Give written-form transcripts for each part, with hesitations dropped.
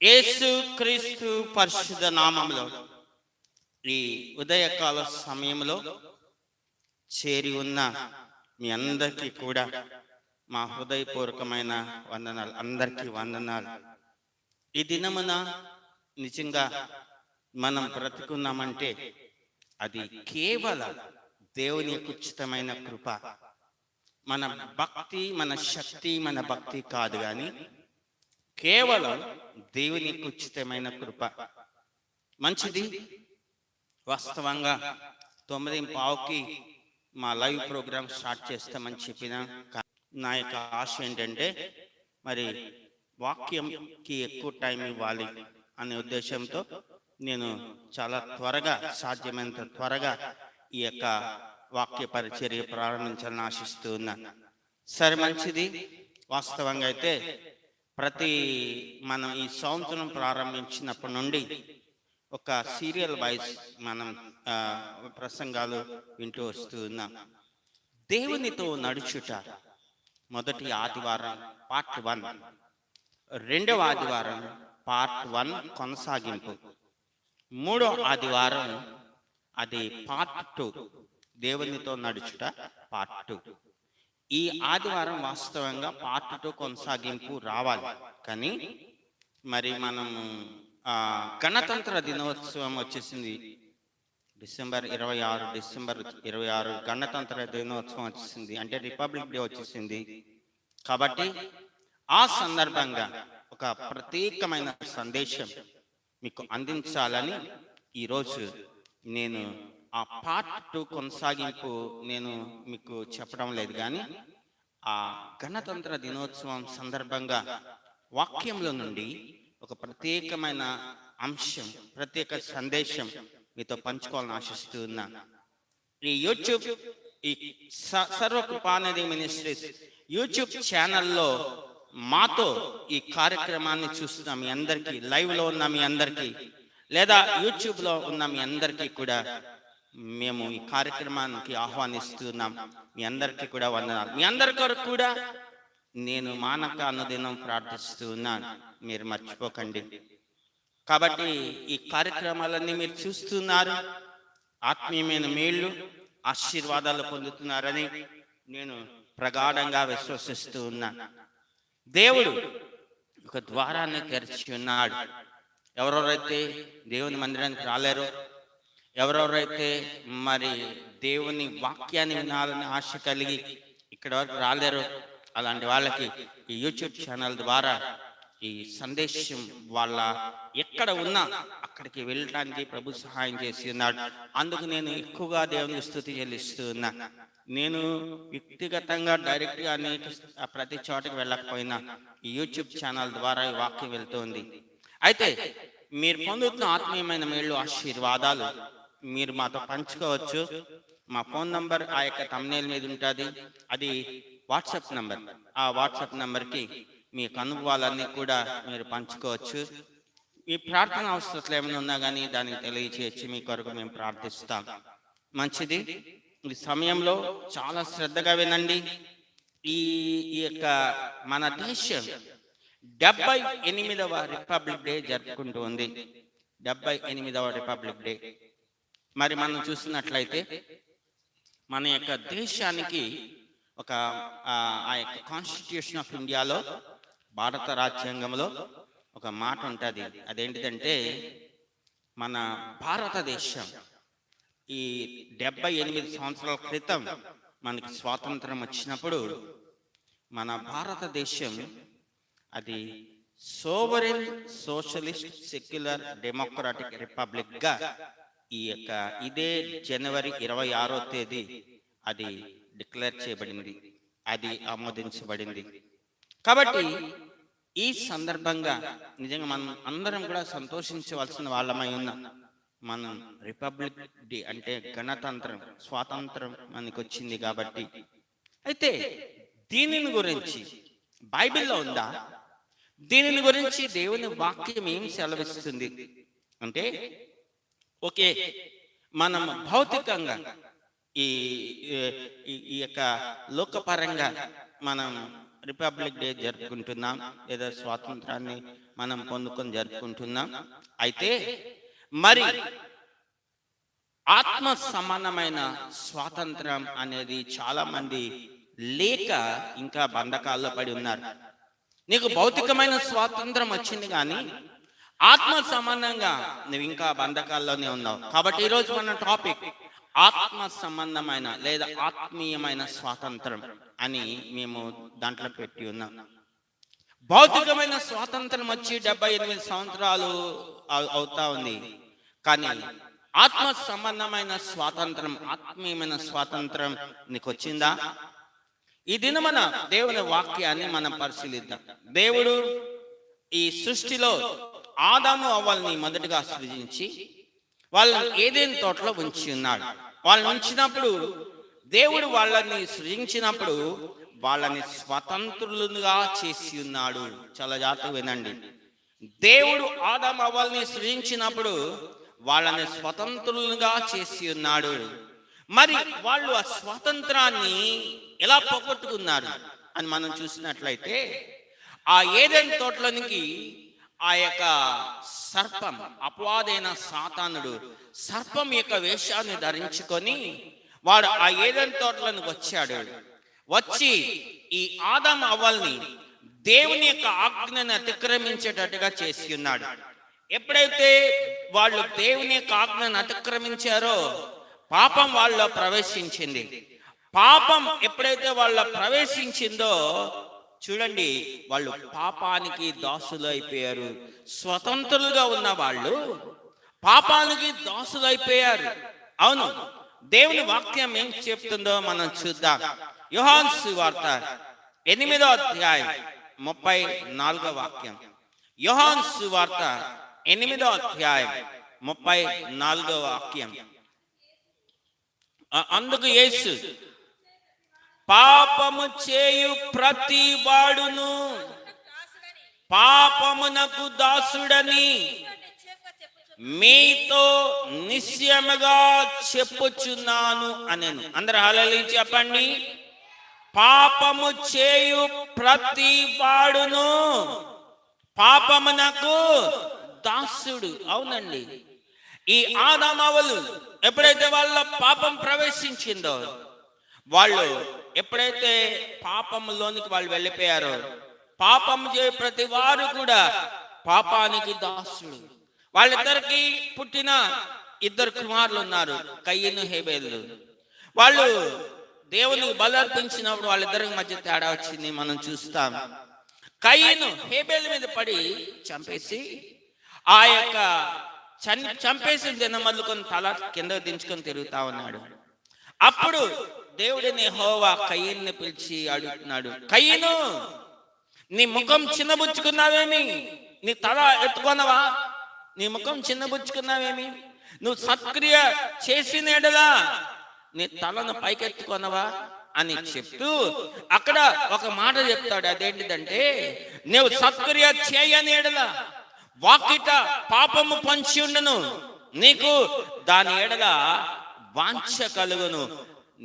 యేసు క్రీస్తు పరిశుద్ధ నామములో ఈ ఉదయకాల సమయంలో చేరి ఉన్న మీ అందరికీ కూడా మా హృదయపూర్వకమైన వందనాలు. అందరికీ వందనాలు. ఈ దినమున నిజంగా మనం బ్రతుకున్నామంటే అది కేవలం దేవుని యొక్క ఉచితమైన కృప. మన భక్తి, మన శక్తి, మన భక్తి కాదు, కానీ కేవలం దేవుని యొక్క ఉచితమైన కృప. మంచిది. వాస్తవంగా 9:15కి మా లైవ్ ప్రోగ్రామ్ స్టార్ట్ చేస్తామని చెప్పిన నా యొక్క ఆశ ఏంటంటే మరి వాక్యంకి ఎక్కువ టైం ఇవ్వాలి అనే ఉద్దేశంతో నేను చాలా త్వరగా, సాధ్యమైనంత త్వరగా ఈ యొక్క వాక్య పరిచర్య ప్రారంభించాలని ఆశిస్తూ ఉన్నాను. సరే, మంచిది. వాస్తవంగా అయితే మనం ఈ సంవత్సరం ప్రారంభించినప్పటి నుండి ఒక సీరియల్ వైజ్ మనం ప్రసంగాలు వింటూ వస్తూ ఉన్నాం. దేవునితో నడుచుట మొదటి ఆదివారం పార్ట్ 1, రెండవ ఆదివారం పార్ట్ 1 కొనసాగింపు, మూడో ఆదివారం అది పార్ట్ 2 దేవునితో నడుచుట పార్ట్ 2. ఈ ఆదివారం వాస్తవంగా పార్ట్ 2 కొనసాగింపు రావాలి, కానీ మరి మనము గణతంత్ర దినోత్సవం వచ్చేసింది. డిసెంబర్ 26 గణతంత్ర దినోత్సవం వచ్చేసింది, అంటే రిపబ్లిక్ డే వచ్చేసింది. కాబట్టి ఆ సందర్భంగా ఒక ప్రత్యేకమైన సందేశం మీకు అందించాలని ఈరోజు నేను ఆ పార్ట్ 2 కొనసాగింపు నేను మీకు చెప్పడం లేదు, కానీ ఆ గణతంత్ర దినోత్సవం సందర్భంగా వాక్యంలో నుండి ఒక ప్రత్యేకమైన అంశం, ప్రత్యేక సందేశం మీతో పంచుకోవాలని ఆశిస్తూ ఉన్నా. ఈ యూట్యూబ్, ఈ సర్వకృపానిధి మినిస్ట్రీస్ యూట్యూబ్ ఛానల్లో మాతో ఈ కార్యక్రమాన్ని చూస్తున్న మీ అందరికీ, లైవ్లో ఉన్న మీ అందరికీ, లేదా యూట్యూబ్లో ఉన్న మీ అందరికీ కూడా మేము ఈ కార్యక్రమానికి ఆహ్వానిస్తున్నాం. మీ అందరికీ కూడా వందనాలు. మీ అందరి కొరకు కూడా నేను మానక అనుదినం ప్రార్థిస్తూ ఉన్నాను, మీరు మర్చిపోకండి. కాబట్టి ఈ కార్యక్రమాలన్నీ మీరు చూస్తున్నారు, ఆత్మీయమైన మేళ్ళు, ఆశీర్వాదాలు పొందుతున్నారని నేను ప్రగాఢంగా విశ్వసిస్తూ ఉన్నాను. దేవుడు ఒక ద్వారాన్ని తెరిచి ఉన్నాడు. ఎవరెవరైతే దేవుని మందిరానికి రాలేరో, ఎవరెవరైతే మరి దేవుని వాక్యాన్ని వినాలని ఆశ కలిగి ఇక్కడ వరకు రాలేరో, అలాంటి వాళ్ళకి ఈ యూట్యూబ్ ఛానల్ ద్వారా ఈ సందేశం వాళ్ళ ఎక్కడ ఉన్నా అక్కడికి వెళ్ళడానికి ప్రభు సహాయం చేసి ఉన్నాడు. అందుకు నేను ఎక్కువగా దేవుని స్తుతి చెల్లిస్తూ ఉన్నా. నేను వ్యక్తిగతంగా డైరెక్ట్గా ప్రతి చోటకి వెళ్ళకపోయినా ఈ యూట్యూబ్ ఛానల్ ద్వారా ఈ వాక్యం వెళ్తుంది. అయితే మీరు పొందుతున్న ఆత్మీయమైన మేళ్ళు, ఆశీర్వాదాలు మీరు మాతో పంచుకోవచ్చు. మా ఫోన్ నంబర్ ఆ యొక్క థంబ్నెయిల్ మీద ఉంటుంది. అది వాట్సాప్ నంబర్. ఆ వాట్సాప్ నంబర్కి మీ అనుభవాలన్నీ కూడా మీరు పంచుకోవచ్చు. మీ ప్రార్థన అవసరాలు ఏమైనా ఉన్నా కానీ దానికి తెలియచేయచ్చు. మీ కొరకు మేము ప్రార్థిస్తాం. మంచిది. ఈ సమయంలో చాలా శ్రద్ధగా వినండి. ఈ యొక్క మన దేశం 78వ రిపబ్లిక్ డే జరుపుకుంటూ ఉంది. 78వ రిపబ్లిక్ డే. మరి మనం చూసినట్లయితే మన యొక్క దేశానికి ఒక ఆ యొక్క కాన్స్టిట్యూషన్ ఆఫ్ ఇండియాలో, భారత రాజ్యాంగంలో ఒక మాట ఉంటుంది. అదేంటిదంటే మన భారతదేశం ఈ 78 సంవత్సరాల క్రితం మనకి స్వాతంత్రం వచ్చినప్పుడు మన భారతదేశం అది sovereign socialist secular democratic republic గా ఈ యొక్క ఇదే జనవరి 26వ తేదీ అది డిక్లేర్ చేయబడింది, అది ఆమోదించబడింది. కాబట్టి ఈ సందర్భంగా నిజంగా మనం అందరం కూడా సంతోషించవలసిన వాళ్ళమై ఉన్నాం. మనం రిపబ్లిక్ డే అంటే గణతంత్రం, స్వాతంత్రం మనకు వచ్చింది కాబట్టి. అయితే దీనిని గురించి బైబిల్లో ఉందా? దీనిని గురించి దేవుని వాక్యం ఏం సెలవిస్తుంది అంటే, ఓకే, మనం భౌతికంగా ఈ యొక్క లోకపరంగా మనం రిపబ్లిక్ డే జరుపుకుంటున్నాం, లేదా స్వాతంత్రాన్ని మనం పొందుకొని జరుపుకుంటున్నాం. అయితే మరి ఆత్మ సంబంధమైన స్వాతంత్రం అనేది చాలా మంది లేక ఇంకా బంధకాల్లో పడి ఉన్నారు. నీకు భౌతికమైన స్వాతంత్రం వచ్చింది కానీ ఆత్మ సంబంధంగా నువ్వు ఇంకా బంధకాల్లోనే ఉన్నావు. కాబట్టి ఈరోజు మన టాపిక్ ఆత్మ సంబంధమైన లేదా ఆత్మీయమైన స్వాతంత్రం అని మేము దాంట్లో పెట్టి ఉన్నాం. భౌతికమైన స్వాతంత్రం వచ్చి 78 సంవత్సరాలు అవుతా ఉంది. కానీ ఆత్మ సంబంధమైన స్వాతంత్రం, ఆత్మీయమైన స్వాతంత్రం నీకు వచ్చిందా? ఈ దినమన దేవుని వాక్యాన్ని మనం పరిశీలిద్దాం. దేవుడు ఈ సృష్టిలో ఆదాము అవ్వల్ని మొదటగా సృజించి వాళ్ళని ఏదైనా తోటలో ఉంచి ఉన్నాడు. వాళ్ళని ఉంచినప్పుడు దేవుడు వాళ్ళని సృజించినప్పుడు వాళ్ళని స్వతంత్రులుగా చేసి ఉన్నాడు. చాలా జాగ్రత్తగా వినండి. దేవుడు ఆదాము అవ్వల్ని సృజించినప్పుడు వాళ్ళని స్వతంత్రులుగా చేసి ఉన్నాడు. మరి వాళ్ళు ఆ స్వాతంత్రాన్ని ఎలా పోగొట్టుకున్నారు అని మనం చూసినట్లయితే ఆ ఏదెన్ తోటలోనికి ఆ యొక్క సర్పం, అపవాదైన సాతానుడు సర్పం యొక్క వేషాన్ని ధరించుకొని వాడు ఆ ఏదెన్ తోటలోనికి వచ్చాడు. వచ్చి ఈ ఆదాము అవ్వల్ని దేవుని యొక్క ఆజ్ఞను అతిక్రమించేటట్టుగా చేసి ఉన్నాడు. ఎప్పుడైతే వాళ్ళు దేవుని యొక్క ఆజ్ఞను అతిక్రమించారో పాపం వాళ్ళలో ప్రవేశించింది. పాపం ఎప్పుడైతే వాళ్ళ ప్రవేశించిందో చూడండి, వాళ్ళు పాపానికి దాసులు అయిపోయారు. స్వతంత్రులుగా ఉన్న వాళ్ళు పాపానికి దాసులు అయిపోయారు. అవును, దేవుని వాక్యం ఏం చెప్తుందో మనం చూద్దాం. యోహాను సువార్త 8వ అధ్యాయం 34వ వాక్యం. యోహాను సువార్త 8వ అధ్యాయం 34వ వాక్యం. అందుకు యేసు, పాపము చేయు ప్రతి వాడును పాపమునకు దాసుడని మీతో నిశ్చయముగా చెప్పుచున్నాను అనెను. అందరూ హల్లెలూయా చెప్పండి. పాపము చేయు ప్రతి వాడును పాపమునకు దాసుడు. అవునండి, ఈ ఆదామవ్వలు ఎప్పుడైతే వాళ్ళ పాపం ప్రవేశించిందో, వాళ్ళు ఎప్పుడైతే పాపంలోనికి వాళ్ళు వెళ్ళిపోయారో, పాపం చేయ ప్రతి వారు కూడా పాపానికి దాసుడు. వాళ్ళిద్దరికి పుట్టిన 2 కుమారులు ఉన్నారు, కయ్యను హేబేలు. వాళ్ళు దేవుని బలర్పించినప్పుడు వాళ్ళిద్దరికి మధ్య తేడా వచ్చింది మనం చూస్తాం. కయ్యను హేబేలు మీద పడి చంపేసి ఆ యొక్క చంపేసి దినమల్లుకొని తల కింద దించుకొని తిరుగుతా ఉన్నాడు. అప్పుడు దేవుడిని యెహోవా కయ్యను పిలిచి అడుగుతున్నాడు, కయ్యను, నీ ముఖం చిన్నబుచ్చుకున్నావేమి? నీ తల ఎత్తుకొనవా? నీ ముఖం చిన్నబుచ్చుకున్నావేమి? నువ్వు సత్క్రియ చేసిన ఎడలా నీ తలను పైకెత్తుకొనవా అని చెప్తూ అక్కడ ఒక మాట చెప్తాడు. అదేంటిదంటే, నువ్వు సత్క్రియ చేయని ఎడలా వాకిట పాపము పంచి ఉండును, నీకు దాని ఎడల వాంఛ కలుగును,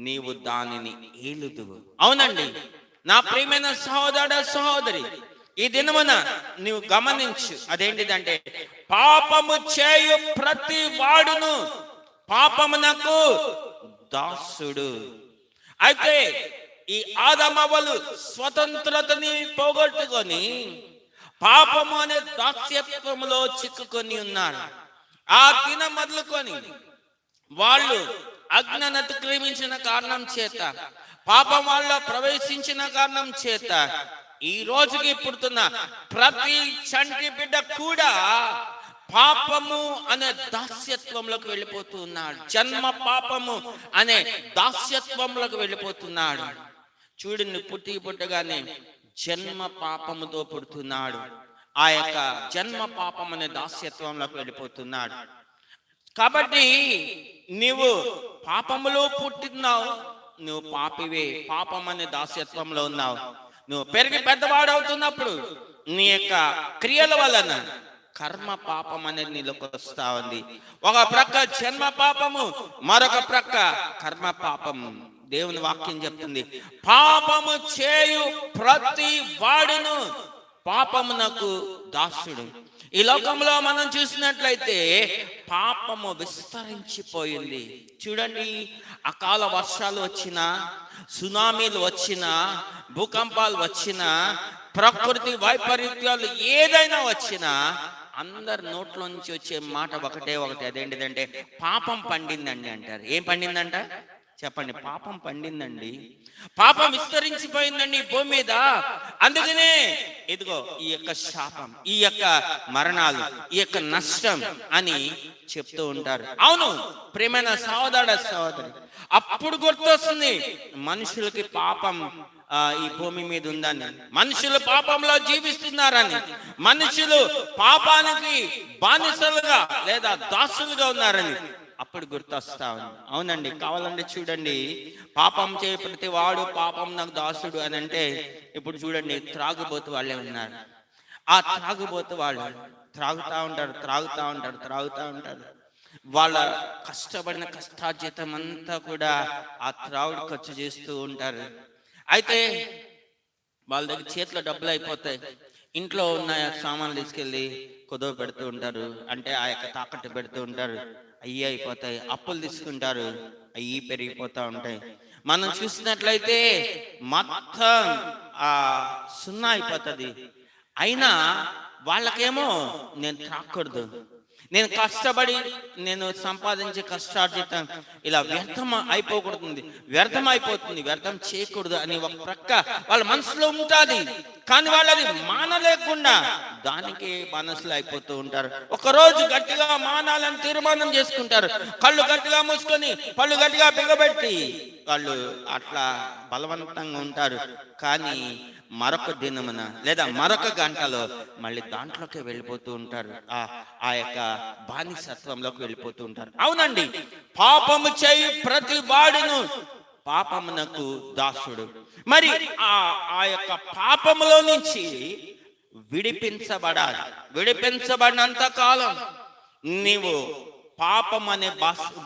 నీవు దానిని ఏలుదువు. అవునండి నా ప్రియమైన సహోదర సహోదరి, ఈ దినమున నీవు గమనించు. అదేంటిదంటే, పాపము చేయు ప్రతి వాడును పాపమునకు దాసుడు. అయితే ఈ ఆదామవ్వలు స్వతంత్రతని పోగొట్టుకొని పాపము అనే దాస్యత్వములో చిక్కుకొని ఉన్నారు. ఆ దినం మొదలుకొని వాళ్ళు ఆజ్ఞను అతిక్రమించిన కారణం చేత, పాపం వాళ్ళ ప్రవేశించిన కారణం చేత ఈ రోజుకి పుడుతున్న ప్రతి చంటి బిడ్డ కూడా పాపము అనే దాస్యత్వంలోకి వెళ్ళిపోతూ ఉన్నాడు. జన్మ పాపము అనే దాస్యత్వంలోకి వెళ్ళిపోతున్నాడు. చూడండి, పుట్టగానే జన్మ పాపముతో పుడుతున్నాడు. ఆ యొక్క జన్మ పాపం అనే దాస్యత్వంలోకి వెళ్ళిపోతున్నాడు. కాబట్టి నీవు పాపములో పుట్టినావు, నువ్వు పాపివే, పాపం అనే దాస్యత్వంలో ఉన్నావు. నువ్వు పెరిగి పెద్దవాడవుతున్నప్పుడు నీ యొక్క క్రియల వలన కర్మ పాపం అనేది నీలోకి వస్తా ఉంది. ఒక ప్రక్క జన్మ పాపము, మరొక ప్రక్క కర్మ పాపము. దేవుని వాక్యం చెప్తుంది, పాపము చేయు ప్రతి వాడును పాపమునకు దాసుడు. ఈ లోకంలో మనం చూసినట్లయితే పాపము విస్తరించిపోయింది. చూడండి, అకాల వర్షాలు వచ్చినా, సునామీలు వచ్చినా, భూకంపాలు వచ్చినా, ప్రకృతి వైపరీత్యాలు ఏదైనా వచ్చినా అందరి నోట్లోంచి వచ్చే మాట ఒకటే, అదేంటిదంటే పాపం పండిందండి అంటారు. ఏం పండిందంట చెప్పండి? పాపం పండిందండి, పాపం విస్తరించిపోయిందండి భూమి మీద. అందుకనే ఇదిగో ఈ యొక్క శాపం, ఈ యొక్క మరణాలు, ఈ యొక్క నష్టం అని చెప్తూ ఉంటారు. అవును ప్రియమైన సహోదరి, అప్పుడు గుర్తొస్తుంది మనుషులకి పాపం ఈ భూమి మీద ఉందని, మనుషులు పాపంలో జీవిస్తున్నారని, మనుషులు పాపానికి బానిసలుగా లేదా దాసులుగా ఉన్నారని అప్పుడు గుర్తొస్తా ఉంది. అవునండి, కావాలంటే చూడండి, పాపం చే ప్రతి వాడు పాపం నాకు దాసుడు అని అంటే, ఇప్పుడు చూడండి త్రాగుబోతు వాళ్ళే ఉన్నారు. ఆ త్రాగుబోతు వాళ్ళు త్రాగుతా ఉంటారు. వాళ్ళ కష్టపడిన కష్టార్జితం అంతా కూడా ఆ త్రాగుడు ఖర్చు చేస్తూ ఉంటారు. అయితే వాళ్ళ దగ్గర చేతిలో డబ్బులు అయిపోతాయి, ఇంట్లో ఉన్న సామాన్లు తీసుకెళ్ళి కుదవ పెడుతూ ఉంటారు, అంటే ఆ యొక్క తాకట్టు పెడుతూ ఉంటారు, అయ్యి అయిపోతాయి. అప్పులు తీసుకుంటారు, అయ్యి పెరిగిపోతూ ఉంటాయి. మనం చూసినట్లయితే మొత్తం సున్నా అయిపోతుంది. అయినా వాళ్ళకేమో నేను త్రాక్కూడదు, నేను కష్టపడి నేను సంపాదించే కష్టార్జితం ఇలా వ్యర్థం అయిపోతుంది, వ్యర్థం చేయకూడదు అని ఒక ప్రక్క వాళ్ళ మనసులో ఉంటుంది. కానీ వాళ్ళది మానలేకుండా దానికి మనసులో అయిపోతూ ఉంటారు. ఒకరోజు గట్టిగా మానాలని తీర్మానం చేసుకుంటారు, కళ్ళు గట్టిగా మూసుకొని పళ్ళు గట్టిగా బిగబెట్టి వాళ్ళు అట్లా బలవంతంగా ఉంటారు. కానీ మరొక దినమున లేదా మరొక గంటలో మళ్ళీ దాంట్లోకి వెళ్ళిపోతూ ఉంటారు, ఆ యొక్క బానిసత్వంలోకి వెళ్ళిపోతూ ఉంటారు. అవునండి, పాపము చేయి ప్రతి వాడును పాపమునకు దాసుడు. మరి ఆ యొక్క పాపములో నుంచి విడిపించబడినంత కాలం నీవు పాపం అనే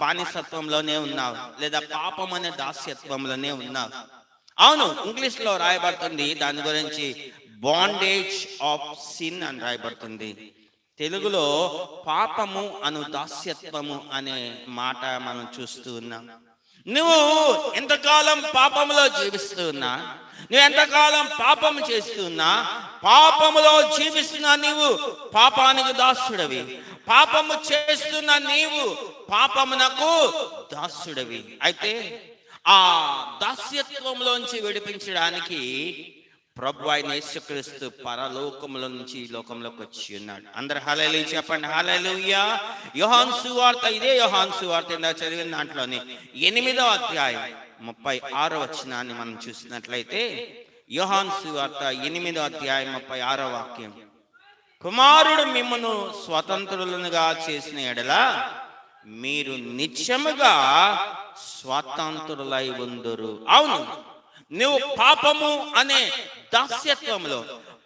బానిసత్వంలోనే ఉన్నావు, లేదా పాపం అనే దాస్యత్వంలోనే ఉన్నావు. అవును, ఇంగ్లీష్ లో రాయబడుతుంది దాని గురించి బాండేజ్ ఆఫ్ సిన్ అని రాయబడుతుంది. తెలుగులో పాపము అను దాస్యత్వము అనే మాట మనం చూస్తూ ఉన్నాం. నువ్వు ఎంతకాలం పాపములో జీవిస్తూ ఉన్నా, నువ్వు ఎంతకాలం పాపము చేస్తున్నా, పాపములో జీవిస్తున్నా నీవు పాపానికి దాసుడవి, పాపము చేస్తున్న నీవు పాపమునకు దాసుడవి. అయితే ఆ దాస్యత్వంలోంచి విడిపించడానికి ప్రభు అయిన యేసుక్రీస్తు పరలోకములో నుంచి లోకంలోకి వచ్చి ఉన్నాడు. అందరు హల్లెలూయా చెప్పండి, హల్లెలూయా. యోహాను సువార్త, ఇదే యోహాను సువార్త ఇందాక చదివిన దాంట్లోనే 8వ అధ్యాయం 36వ వచనాన్ని మనం చూసినట్లయితే, యోహాను సువార్త 8వ అధ్యాయం 36వ వాక్యం, కుమారుడు మిమ్మును స్వతంత్రులుగా చేసిన ఎడల మీరు నిత్యముగా స్వతంత్రులై ఉందురు. అవును, నువ్వు పాపము అనే దాస్యత్వంలో,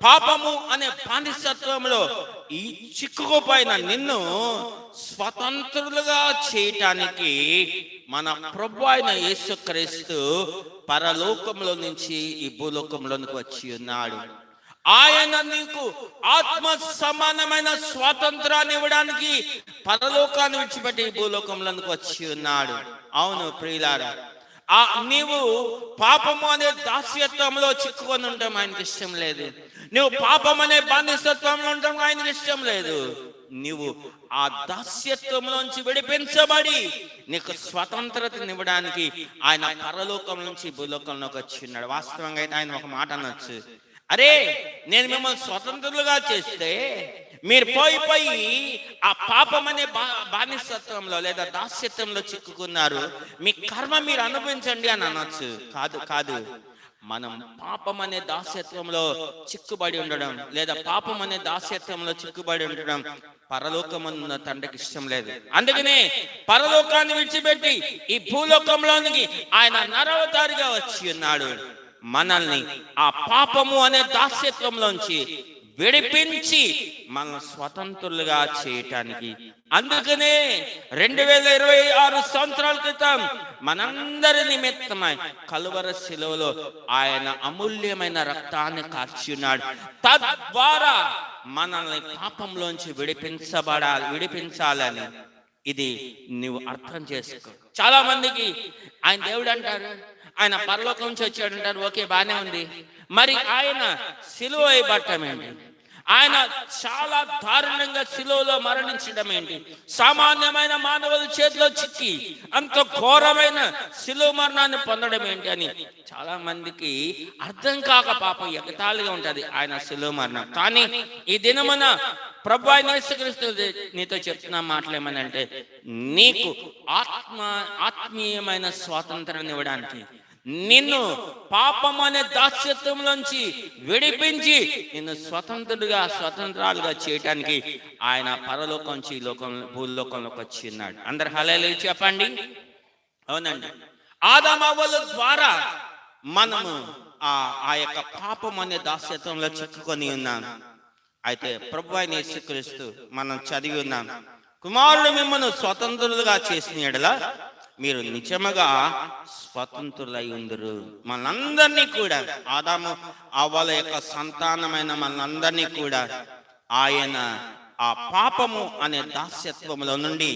పాపము అనే బానిసత్వంలో ఈ చిక్కుకుపోయిన నిన్ను స్వతంత్రులుగా చేయటానికి మన ప్రభు అయిన యేసుక్రీస్తు పరలోకంలో నుంచి ఈ భూలోకంలోనికి వచ్చి ఉన్నాడు. ఆయన నీకు ఆత్మ సమానమైన స్వాతంత్రాన్ని ఇవ్వడానికి పరలోకాన్ని విడిచిపెట్టి భూలోకంలోకి వచ్చి ఉన్నాడు. అవును ప్రియులారా, నీవు పాపము అనే దాస్యత్వంలో చిక్కుకొని ఉండటం ఆయనకి ఇష్టం లేదు. నువ్వు పాపం అనే బానిసత్వంలో ఉండటం ఆయనకి ఇష్టం లేదు. నువ్వు ఆ దాస్యత్వంలోంచి విడిపించబడి నీకు స్వతంత్రతనివ్వడానికి ఆయన పరలోకం నుంచి భూలోకంలోకి వచ్చి ఉన్నాడు. వాస్తవంగా అయితే ఆయన ఒక మాట అనొచ్చు, అరే నేను మిమ్మల్ని స్వతంత్రులుగా చేస్తే మీరు పోయి ఆ పాపం అనే బానిసత్వంలో లేదా దాస్యత్వంలో చిక్కుకున్నారు, మీ కర్మ మీరు అనుభవించండి అని అనొచ్చు. కాదు, మనం పాపం అనే దాస్యత్వంలో చిక్కుబడి ఉండడం లేదా పాపం అనే దాస్యత్వంలో చిక్కుబడి ఉండడం పరలోకమున్న తండ్రికి ఇష్టం లేదు. అందుకనే పరలోకాన్ని విడిచిపెట్టి ఈ భూలోకంలోనికి ఆయన నరవతారిగా వచ్చి ఉన్నాడు. మనల్ని ఆ పాపము అనే దాస్యత్వంలోంచి విడిపించి మనం స్వతంత్రులుగా చేయటానికి. అందుకనే 2026 సంవత్సరాల క్రితం మనందరి నిమిత్తమై కలువరి శిలువలో ఆయన అమూల్యమైన రక్తాన్ని కార్చున్నాడు. తద్వారా మనల్ని పాపంలోంచి విడిపించాలని ఇది నువ్వు అర్థం చేసుకో. చాలా మందికి ఆయన దేవుడు అంటారు, ఆయన పరలోకం నుంచి వచ్చాడు అంటారు. ఓకే, బానే ఉంది. మరి ఆయన సిలువ వేయబడటం ఏంటి? ఆయన చాలా దారుణంగా సిలువలో మరణించడం ఏంటి? సామాన్యమైన మానవుల చేతిలో చిక్కి అంత ఘోరమైన సిలువ మరణాన్ని పొందడం ఏంటి అని చాలా మందికి అర్థం కాక పాపం ఎగతాళిగా ఉంటది ఆయన సిలువ మరణం. కానీ ఈ దినమున ప్రభువైన యేసుక్రీస్తు నీతో చెప్తున్న మాటలు ఏమనంటే, నీకు ఆత్మీయమైన స్వాతంత్రాన్ని ఇవ్వడానికి, నిన్ను పాపం అనే దాస్యత్వంలోంచి విడిపించి నిన్ను స్వతంత్రాలుగా చేయటానికి ఆయన పరలోకం నుంచి భూలోకంలోకి వచ్చి ఉన్నాడు. అందరు హల్లెలూయా చెప్పండి. అవునండి, ఆదాము హవ్వల ద్వారా మనము ఆ యొక్క పాపం అనే దాస్యత్వంలో చిక్కుకొని ఉన్నాం. అయితే ప్రభువైన యేసుక్రీస్తు మనం చదివి ఉన్నాం, కుమారుడు మిమ్మల్ని స్వతంత్రులుగా చేసిన యెడల మీరు నిజముగా స్వతంత్రులై ఉందరు. మనందరినీ కూడా, ఆదాము హవ్వల యొక్క సంతానమైన మనందరినీ కూడా ఆయన ఆ పాపము అనే దాస్యత్వంలో నుండి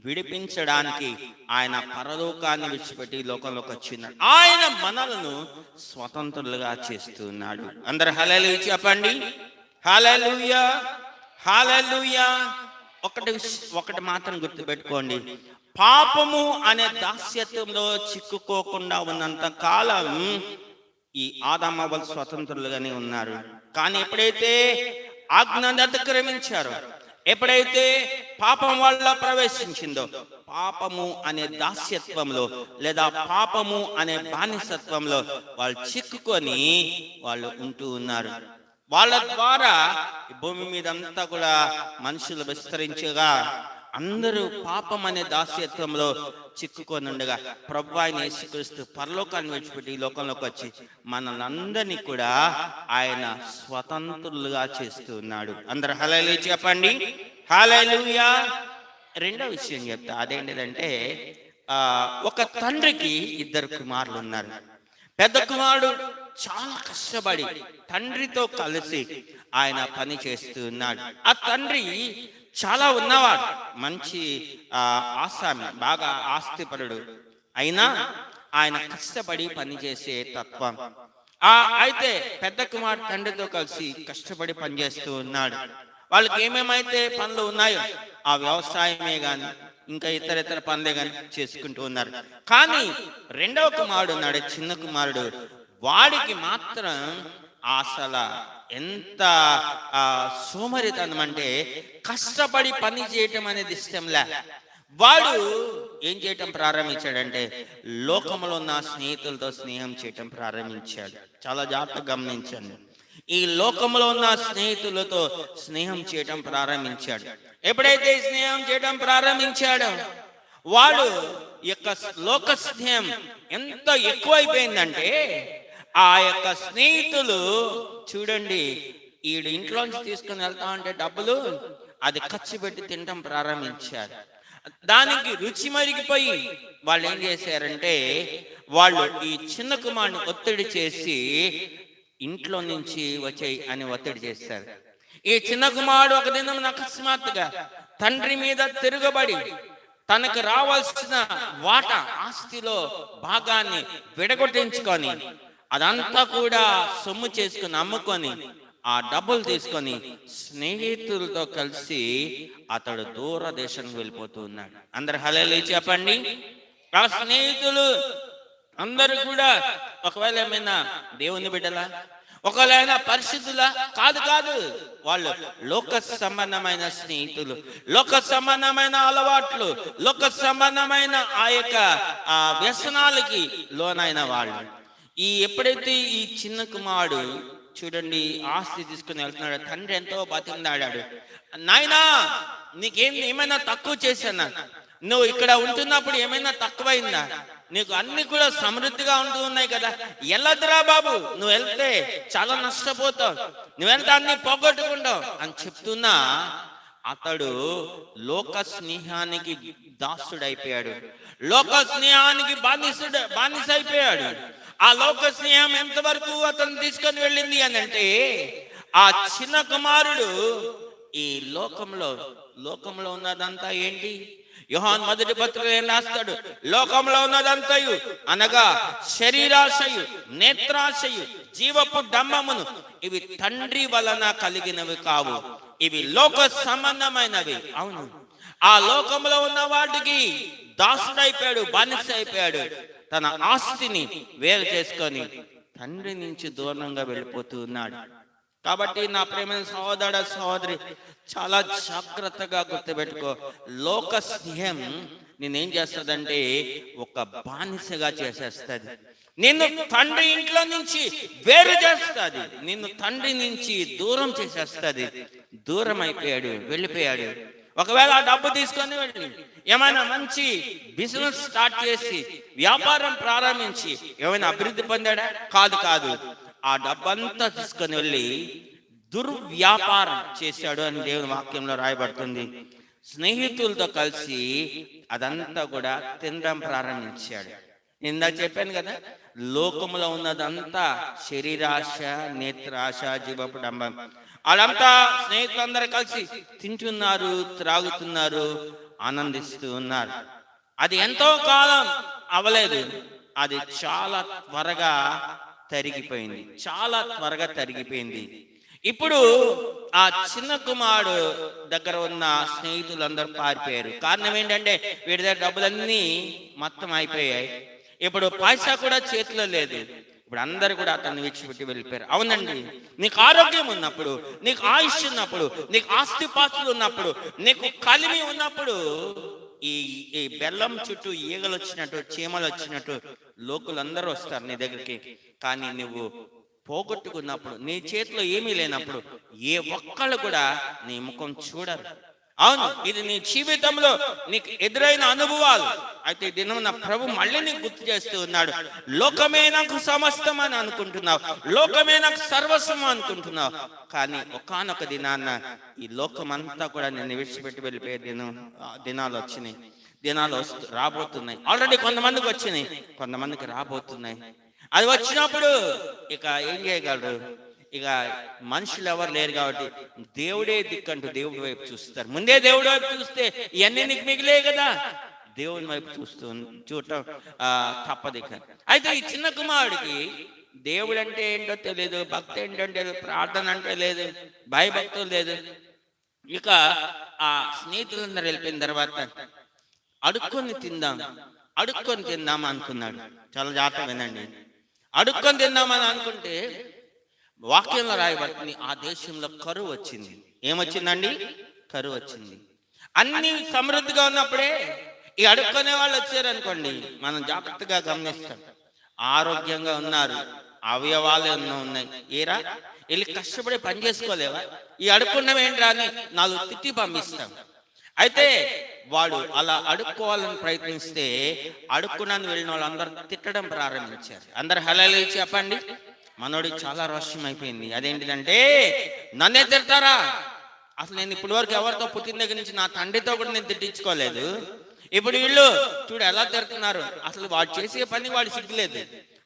విడిపించడానికి ఆయన పరలోకాన్ని విడిచిపెట్టి లోకంలోకి వచ్చినాడు. ఆయన మనలను స్వతంత్రులుగా చేస్తున్నాడు. అందరు హల్లెలూయా చెప్పండి. హల్లెలూయా, హల్లెలూయా. ఒకటి మాత్రం గుర్తుపెట్టుకోండి, పాపము అనే దాస్యత్వంలో చిక్కుకోకుండా ఉన్నంత కాలం ఈ ఆదాము హవ్వలు స్వతంత్రులుగానే ఉన్నారు. కానీ ఎప్పుడైతే ఆజ్ఞను అతిక్రమించారో, ఎప్పుడైతే పాపం వల్ల ప్రవేశించిందో, పాపము అనే దాస్యత్వంలో లేదా పాపము అనే బానిసత్వంలో వాళ్ళు చిక్కుకొని వాళ్ళు ఉంటూ ఉన్నారు. వాళ్ళ ద్వారా భూమి మీద అంతా కూడా మనుషులు విస్తరించగా అందరూ పాపం అనే దాస్యత్వంలో చిక్కుకొని ఉండగా ప్రభువైన యేసుక్రీస్తు పరలోకాన్ని విడిచిపెట్టి ఈ లోకంలోకి వచ్చి మనల్ని కూడా ఆయన స్వతంత్రులుగా చేస్తూ ఉన్నాడు. అందరు హల్లెలూయా చెప్పండి. హల్లెలూయా. రెండో విషయం చెప్తా, అదేంటిదంటే ఒక తండ్రికి 2 కుమారులు ఉన్నారు. పెద్ద కుమారుడు చాలా కష్టపడి తండ్రితో కలిసి ఆయన పని చేస్తూ ఉన్నాడు. ఆ తండ్రి చాలా ఉన్నవాడు, మంచి ఆసామి, బాగా ఆస్తిపరుడు. అయినా ఆయన కష్టపడి పనిచేసే తత్వం. అయితే పెద్ద కుమారుడు తండ్రితో కలిసి కష్టపడి పనిచేస్తూ ఉన్నాడు. వాళ్ళకి ఏమేమైతే పనులు ఉన్నాయో ఆ వ్యవసాయమే గాని ఇంకా ఇతర పనులే గాని చేసుకుంటూ ఉన్నారు. కానీ రెండవ కుమారుడు ఉన్నాడు, చిన్న కుమారుడు. వాడికి మాత్రం అసలు ఎంత సోమరితనం అంటే కష్టపడి పని చేయటం అనేది ఇష్టంలే. వాడు ఏం చేయటం ప్రారంభించాడంటే లోకంలో ఉన్న స్నేహితులతో స్నేహం చేయటం ప్రారంభించాడు. చాలా జాగ్రత్తగా గమనించండి. ఈ లోకంలో ఉన్న స్నేహితులతో స్నేహం చేయటం ప్రారంభించాడు. ఎప్పుడైతే స్నేహం చేయటం ప్రారంభించాడో వాడు యొక్క లోక స్నేహం ఎంత ఎక్కువైపోయిందంటే ఆ యొక్క స్నేహితులు చూడండి, ఈడు ఇంట్లోంచి తీసుకుని వెళ్తా ఉంటే డబ్బులు అది ఖర్చు పెట్టి తినటం ప్రారంభించారు. దానికి రుచి మరిగిపోయి వాళ్ళు ఏం చేశారంటే వాళ్ళు ఈ చిన్న కుమారుని ఒత్తిడి చేసి ఇంట్లో నుంచి వచ్చేయి అని ఒత్తిడి చేశారు. ఈ చిన్న కుమారుడు ఒక దినం అకస్మాత్తుగా తండ్రి మీద తిరగబడి తనకు రావాల్సిన వాటా ఆస్తిలో భాగాన్ని విడగొట్టించుకొని అదంతా కూడా సొమ్ము చేసుకుని అమ్ముకొని ఆ డబ్బులు తీసుకొని స్నేహితులతో కలిసి అతడు దూరదేశానికి వెళ్ళిపోతూ ఉన్నాడు. అందరు హల్లెలూయా చెప్పండి. ఆ స్నేహితులు అందరూ కూడా ఒకవేళ ఏమైనా దేవుని బిడ్డలా, ఒకవేళ పరిశుద్ధులా? కాదు. వాళ్ళు లోక సంబంధమైన స్నేహితులు, లోక సంబంధమైన అలవాట్లు, లోక సంబంధమైన ఆ యొక్క వ్యసనాలకి లోనైన వాళ్ళు. ఎప్పుడైతే ఈ చిన్న కుమారుడు చూడండి ఆస్తి తీసుకుని వెళ్తున్నాడు, తండ్రి ఎంతో బతిమలాడాడు. నాయనా, నీకేం ఏమైనా తక్కువ చేశానా? నువ్వు ఇక్కడ ఉంటున్నప్పుడు ఏమైనా తక్కువైందా? నీకు అన్ని కూడా సమృద్ధిగా ఉంటూ ఉన్నాయి కదా, వెళ్ళదురా బాబు, నువ్వు వెళ్తే చాలా నష్టపోతావు, నువ్వు వెళ్తే అన్ని పోగొట్టుకుంటావు అని చెప్తున్నా అతడు లోక స్నేహానికి దాసుడైపోయాడు, లోక స్నేహానికి బానిస అయిపోయాడు. ఆ లోక స్నేహం ఎంతవరకు అతను తీసుకొని వెళ్ళింది అని అంటే, ఆ చిన్న కుమారుడు ఈ లోకంలో ఉన్నదంతా ఏంటి? యోహాను మొదటి పత్రికలో ఏం రాస్తాడు? లోకంలో ఉన్నదంతయు అనగా శరీరాశయు, నేత్రాశయు, జీవపు డంబమును ఇవి తండ్రి వలన కలిగినవి కావు, ఇవి లోక సంబంధమైనవి. అవును, ఆ లోకంలో ఉన్న వాటికి దాసుడైపోయాడు, బానిస అయిపోయాడు. తన ఆస్తిని వేరు చేసుకొని తండ్రి నుంచి దూరంగా వెళ్ళిపోతూ ఉన్నాడు. కాబట్టి నా ప్రేమ సహోదర సహోదరి, చాలా జాగ్రత్తగా గుర్తుపెట్టుకో. లోక స్నేహం నేనేం చేస్తుందంటే ఒక బానిసగా చేసేస్తుంది, నిన్ను తండ్రి ఇంట్లో నుంచి వేరు చేస్తుంది, నిన్ను తండ్రి నుంచి దూరం చేసేస్తుంది. దూరం అయిపోయాడు, వెళ్ళిపోయాడు. ఒకవేళ ఆ డబ్బు తీసుకొని వెళ్ళి ఏమైనా మంచి బిజినెస్ స్టార్ట్ చేసి వ్యాపారం ప్రారంభించి ఏమైనా అభివృద్ధి పొందాడా? కాదు. ఆ డబ్బంతా తీసుకొని వెళ్ళి దుర్వ్యాపారం చేశాడు అని దేవుని వాక్యంలో రాయబడుతుంది. స్నేహితులతో కలిసి అదంతా కూడా తినడం ప్రారంభించాడు. ఇందా చెప్పాను కదా, లోకంలో ఉన్నదంతా శరీరాశ, నేత్రాశ, జీవపు డంబం. అదంతా స్నేహితులందరూ కలిసి తింటున్నారు, త్రాగుతున్నారు, ఆనందిస్తూ ఉన్నారు. అది ఎంతో కాలం అవ్వలేదు, అది చాలా త్వరగా తరిగిపోయింది. ఇప్పుడు ఆ చిన్న కుమారుడు దగ్గర ఉన్న స్నేహితులందరూ పారిపోయారు. కారణం ఏంటంటే వీడి దగ్గర డబ్బులన్నీ మొత్తం అయిపోయాయి. ఇప్పుడు పైసా కూడా చేతిలో లేదు. ఇప్పుడు అందరు కూడా అతన్ని విడిచిపెట్టి వెళ్ళిపోయారు. అవునండి, నీకు ఆరోగ్యం ఉన్నప్పుడు, నీకు ఆయుష్ ఉన్నప్పుడు, నీకు ఆస్తిపాస్తులు ఉన్నప్పుడు, నీకు కలిమి ఉన్నప్పుడు ఈ బెల్లం చుట్టూ ఈగలు వచ్చినట్టు, చీమలు వచ్చినట్టు లోకులందరూ వస్తారు నీ దగ్గరికి. కానీ నువ్వు పోగొట్టుకున్నప్పుడు, నీ చేతిలో ఏమీ లేనప్పుడు ఏ ఒక్కళ్ళు కూడా నీ ముఖం చూడరు. అవును, ఇది నీ జీవితంలో నీకు ఎదురైన అనుభవాలు. అయితే దినం నా ప్రభు మళ్ళీ నీకు గుర్తు చేస్తూ ఉన్నాడు. లోకమే నాకు సమస్తం అని అనుకుంటున్నావు, లోకమే నాకు సర్వస్వం అనుకుంటున్నావు. కానీ ఒకానొక దినాన్న ఈ లోకమంతా కూడా నేను విడిచిపెట్టి వెళ్ళిపోయే దినాలు వచ్చినాయి, రాబోతున్నాయి. ఆల్రెడీ కొంతమందికి వచ్చినాయి, కొంతమందికి రాబోతున్నాయి. అది వచ్చినప్పుడు ఇక ఏం చేయగలరు? ఇక మనుషులు ఎవరు లేరు కాబట్టి దేవుడే దిక్కంటూ దేవుడి వైపు చూస్తారు. ముందే దేవుడి వైపు చూస్తే ఇవన్నీ నీకు మిగిలే కదా, దేవుని వైపు చూడటం తప్పదు. ఇక అయితే ఈ చిన్న కుమారుడికి దేవుడు అంటే ఏంటో తెలియదు, భక్తి ఏంటంటే ప్రార్థన అంటే లేదు, భయభక్తులు లేదు. ఇక ఆ స్నేహితులందరూ వెళ్ళిపోయిన తర్వాత అడుక్కొని తిందాం అనుకున్నాడు. చాలా జాగ్రత్తగా వినండి. అడుక్కొని తిందామని అనుకుంటే వాక్యంలో రాయబడుతుంది, ఆ దేశంలో కరువు వచ్చింది. ఏమొచ్చిందండి? కరువు వచ్చింది. అన్ని సమృద్ధిగా ఉన్నప్పుడే ఈ అడుక్కునే వాళ్ళు వచ్చారు అనుకోండి, మనం జాగ్రత్తగా గమనిస్తాం. ఆరోగ్యంగా ఉన్నారు, అవయవాలు ఎన్నో ఉన్నాయి, ఏరా వెళ్ళి కష్టపడి పని చేసుకోలేవా? ఈ అడుక్కున్నవి ఏంట్రా అని 4 తిట్టి పంపిస్తాం. అయితే వాడు అలా అడుక్కోవాలని ప్రయత్నిస్తే అడుక్కున్నాను వెళ్ళిన వాళ్ళందరూ తిట్టడం ప్రారంభించారు. అందరు హల్లెలూయా చెప్పండి. మనోడికి చాలా రోషం అయిపోయింది. అదేంటిదంటే, నన్నే తిడతారా? అసలు నేను ఇప్పటి వరకు ఎవరితో పుట్టిన దగ్గర నుంచి నా తండ్రితో కూడా నేను తిట్టించుకోలేదు. ఇప్పుడు వీళ్ళు చూడు ఎలా తిడుతున్నారు. అసలు వాడు చేసే పని వాడు సిగ్గులేదు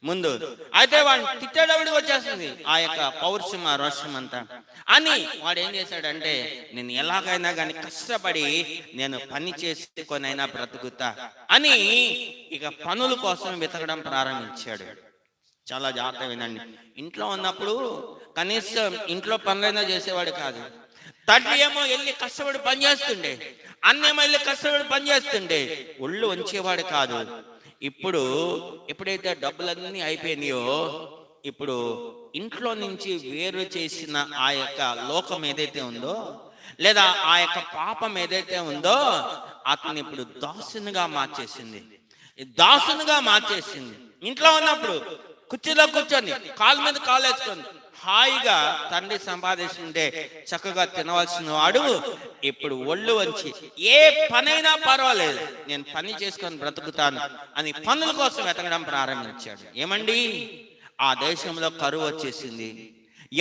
ముందు. అయితే వాడిని తిట్టేటప్పుడు వచ్చేస్తుంది ఆ యొక్క పౌరుషం, ఆ రోషం అంతా. అని వాడు ఏం చేశాడంటే, నేను ఎలాగైనా కానీ కష్టపడి నేను పని చేసుకొనైనా బ్రతుకుతా అని ఇక పనుల కోసం వెతకడం ప్రారంభించాడు. చాలా జాగ్రత్త వినండి. ఇంట్లో ఉన్నప్పుడు కనీసం ఇంట్లో పనులైనా చేసేవాడు కాదు. తండ్రి ఏమో వెళ్ళి కష్టపడి పనిచేస్తుండే, అన్నేమో వెళ్ళి కష్టపడి పనిచేస్తుండే, ఒళ్ళు వంచేవాడు కాదు. ఇప్పుడు ఎప్పుడైతే డబ్బులన్నీ అయిపోయినాయో, ఇప్పుడు ఇంట్లో నుంచి వేరు చేసిన ఆ యొక్క లోకం ఏదైతే ఉందో, లేదా ఆ యొక్క పాపం ఏదైతే ఉందో, అతను ఇప్పుడు దాసునిగా మార్చేసింది. ఇంట్లో ఉన్నప్పుడు కుర్చీలో కూర్చొని కాలు మీద కాలు వేసుకొని హాయిగా తండ్రి సంపాదిస్తుంటే చక్కగా తినవలసిన వాడు ఇప్పుడు ఒళ్ళు వంచి ఏ పనైనా పర్వాలేదు, నేను పని చేసుకొని బ్రతుకుతాను అని పనుల కోసం వెతకడం ప్రారంభించాడు. ఏమండి, ఆ దేశంలో కరువు వచ్చేసింది.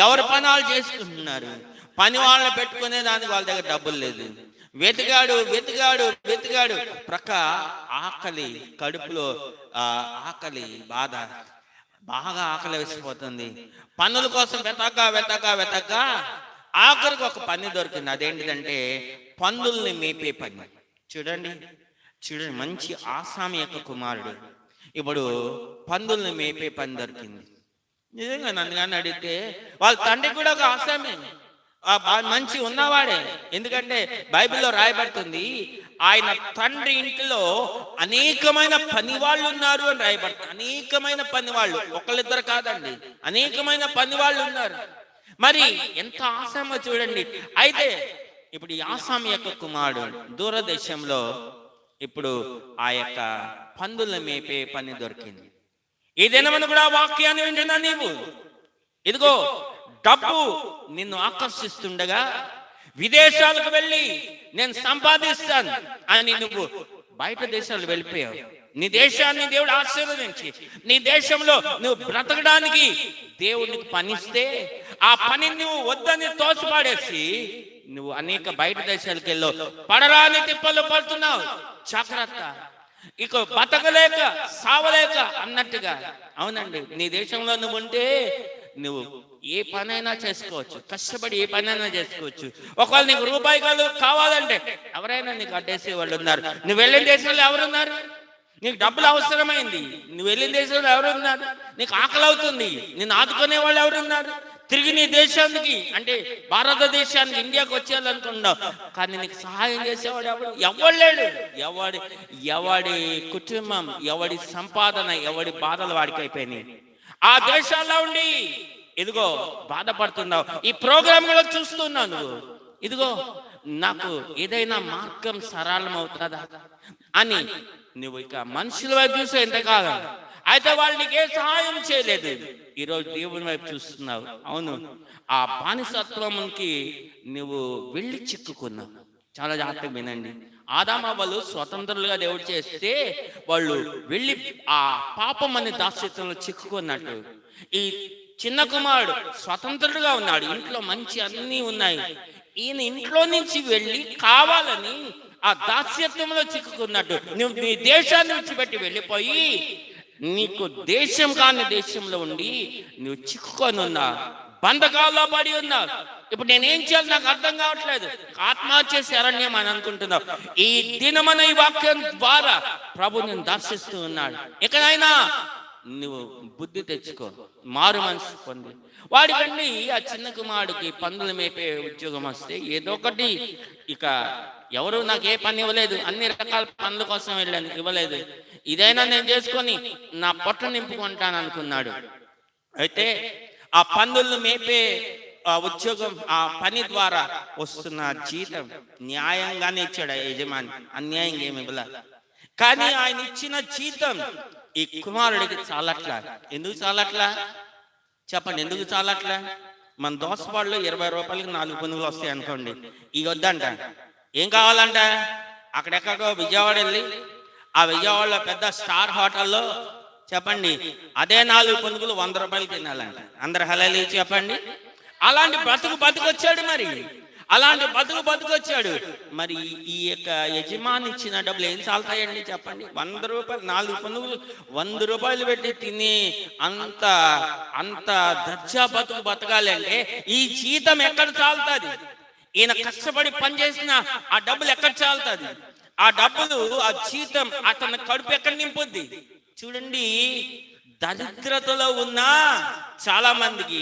ఎవరు పనాలు చేసుకుంటున్నారు, పని వాళ్ళని పెట్టుకునే దానికి వాళ్ళ దగ్గర డబ్బులు లేదు. వెతికాడు వెతికాడు వెతికాడు, ప్రక్క ఆకలి, కడుపులో ఆకలి బాధ, బాగా ఆకలి వేసిపోతుంది. పనుల కోసం వెతక ఆఖరికి ఒక పని దొరికింది. అదేంటిదంటే పందుల్ని మేపే పని. చూడండి, మంచి ఆసామి యొక్క కుమారుడు ఇప్పుడు పందుల్ని మేపే పని దొరికింది. నిజంగా నన్ను కానీ అడిగితే వాళ్ళ తండ్రి కూడా ఒక ఆసామి, మంచి ఉన్నవాడే. ఎందుకంటే బైబిల్లో రాయబడుతుంది, ఆయన తండ్రి ఇంట్లో అనేకమైన పని వాళ్ళు ఉన్నారు అని రాయబడుతుంది. అనేకమైన పని వాళ్ళు, ఒకళ్ళిద్దరు కాదండి, అనేకమైన పని వాళ్ళు ఉన్నారు. మరి ఎంత ఆసామో చూడండి. అయితే ఇప్పుడు ఈ ఆసామి యొక్క కుమారుడు దూరదేశంలో ఇప్పుడు ఆ యొక్క పందులను మేపే పని దొరికింది. ఈ దినమున కూడా వాక్యాన్ని వింటున్నా నీవు, ఇదిగో డబ్బు నిన్ను ఆకర్షిస్తుండగా విదేశాలకు వెళ్ళి నేను సంపాదిస్తాను అని నువ్వు బయట దేశాలు వెళ్ళిపోయావు. నీ దేశాన్ని దేవుడు ఆశీర్వదించి నీ దేశంలో నువ్వు బ్రతకడానికి దేవుడికి పనిస్తే ఆ పని నువ్వు వద్దని తోసిపాడేసి నువ్వు అనేక బయట దేశాలకు వెళ్ళావు, పడరాని తిప్పలు పడుతున్నావు. జాగ్రత్త, ఇక బతకలేక సావలేక అన్నట్టుగా. అవునండి, నీ దేశంలో నువ్వు ఉంటే నువ్వు ఏ పనైనా చేసుకోవచ్చు, కష్టపడి ఏ పనైనా చేసుకోవచ్చు. ఒకవేళ నీకు రూపాయి కావాలంటే ఎవరైనా నీకు అడ్డేసే వాళ్ళు ఉన్నారు. నువ్వు వెళ్ళిన దేశంలో ఎవరున్నారు? నీకు డబ్బులు అవసరమైంది, నువ్వు వెళ్ళిన దేశంలో ఎవరున్నారు? నీకు ఆకలి అవుతుంది, నేను ఆదుకునే వాళ్ళు ఎవరున్నారు? తిరిగి నీ దేశానికి అంటే భారతదేశానికి ఇండియాకి వచ్చేయాలనుకున్నావు, కానీ నీకు సహాయం చేసేవాడు ఎవడు లేడు. ఎవడి కుటుంబం, ఎవడి సంపాదన, ఎవడి బాధలు వాడికి అయిపోయినాయి. ఆ దేశాల్లో ఉండి ఇదిగో బాధపడుతున్నావు. ఈ ప్రోగ్రామ్ కూడా చూస్తున్నావు నువ్వు, ఇదిగో నాకు ఏదైనా మార్గం సరళం అవుతుందా అని నువ్వు ఇక మనుషుల వైపు చూసే ఎంతకాలం. అయితే వాళ్ళు నీకే సహాయం చేయలేదు. ఈరోజు దేవుని వైపు చూస్తున్నావు. అవును, ఆ బానిసత్వంకి నువ్వు వెళ్ళి చిక్కుకున్నావు. చాలా జాగ్రత్తగా వినండి. ఆదామవ్వలు స్వతంత్రులుగా దేవుడు చేస్తే వాళ్ళు వెళ్ళి ఆ పాపం అనే దాస్యత్వంలో చిక్కుకున్నట్టు ఈ చిన్న కుమారుడు స్వతంత్రుడుగా ఉన్నాడు, ఇంట్లో మంచి అన్నీ ఉన్నాయి. ఈయన ఇంట్లో నుంచి వెళ్ళి కావాలని ఆ దాస్యత్వంలో చిక్కుకున్నట్టు నువ్వు నీ దేశాన్ని విడిచిపెట్టి వెళ్ళిపోయి నీకు దేశం కాని దేశంలో ఉండి నువ్వు చిక్కుకొని ఉన్నా, బంధకాల్లో పడి ఉన్నావు. ఇప్పుడు నేనేం చేయాలి నాకు అర్థం కావట్లేదు. ఆత్మహత్య శరణ్యం అని అనుకుంటున్నావు. ఈ దినమన ఈ వాక్యం ద్వారా ప్రభు నేను దర్శిస్తూ ఉన్నాడు. ఎక్కడైనా నువ్వు బుద్ధి తెచ్చుకో, మారు మనసు పొంది. వాడికండి ఆ చిన్న కుమారుడికి పందులు మేపే ఉద్యోగం వస్తే ఏదో ఒకటి, ఇక ఎవరు నాకు ఏ పని ఇవ్వలేదు, అన్ని రకాల పనుల కోసం వెళ్ళాను, ఇవ్వలేదు. ఇదైనా నేను చేసుకొని నా పొట్ట నింపుకుంటాను అనుకున్నాడు. అయితే ఆ పందులను మేపే ఆ ఉద్యోగం, ఆ పని ద్వారా వస్తున్న జీతం న్యాయంగానే ఇచ్చాడు ఆ యజమాని, అన్యాయంగా ఏమి ఇవ్వలే. కానీ ఆయన ఇచ్చిన జీతం ఈ కుమారుడికి చాలట్లా. ఎందుకు చాలట్లా చెప్పండి? ఎందుకు చాలట్లా? మన దోసపాడులో 20 రూపాయలకి 4 పునుగులు వస్తాయి అనుకోండి, ఇక వద్దంట. ఏం కావాలంట? అక్కడెక్కడో విజయవాడ వెళ్ళి ఆ విజయవాడలో పెద్ద స్టార్ హోటల్లో చెప్పండి అదే 4 పునుగులు 100 రూపాయలు తినాలంట. అందరు హలాలి చెప్పండి. అలాంటి బతుకొచ్చాడు. మరి అలాంటి బతుకొచ్చాడు. మరి ఈ యొక్క యజమాని ఇచ్చిన డబ్బులు ఏం చాలుతాయండి చెప్పండి? 100 రూపాయలు 4 పునుగులు 100 రూపాయలు పెట్టి తిని అంత దర్జా బతకాలి అంటే ఈ జీతం ఎక్కడ చాలుతుంది? ఈయన కష్టపడి పనిచేసిన ఆ డబ్బులు ఎక్కడ చాలుతుంది? ఆ డబ్బులు, ఆ జీతం అతని కడుపు ఎక్కడ నింపుద్ది? చూడండి, దరిద్రతలో ఉన్న చాలా మందికి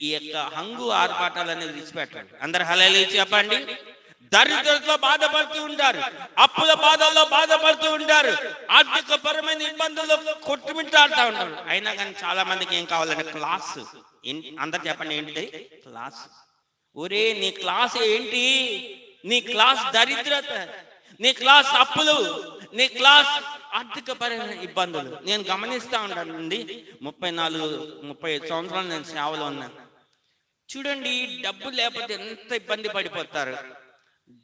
ఈ యొక్క హంగు ఆర్పాటాలు అనేది విడిచిపెట్టాలి. అందరు హల్లెలూయా చెప్పండి. దరిద్రతలో బాధపడుతూ ఉంటారు, అప్పుల బాధల్లో బాధపడుతూ ఉంటారు, ఆర్థిక పరమైన ఇబ్బందుల్లో కొట్టుమిట్టాడుతూ ఉంటారు. అయినా కానీ చాలా మందికి ఏం కావాలంటే క్లాస్. అందరు చెప్పండి, ఏంటి క్లాస్? ఒరే, నీ క్లాస్ ఏంటి? నీ క్లాస్ దరిద్రత, నీ క్లాస్ అప్పులు, నీ క్లాస్ ఆర్థిక పరమైన ఇబ్బందులు. నేను గమనిస్తూ ఉంటానండి, 34-35 సంవత్సరాలు నేను సేవలో ఉన్నా. చూడండి, డబ్బు లేకపోతే ఎంత ఇబ్బంది పడిపోతారు.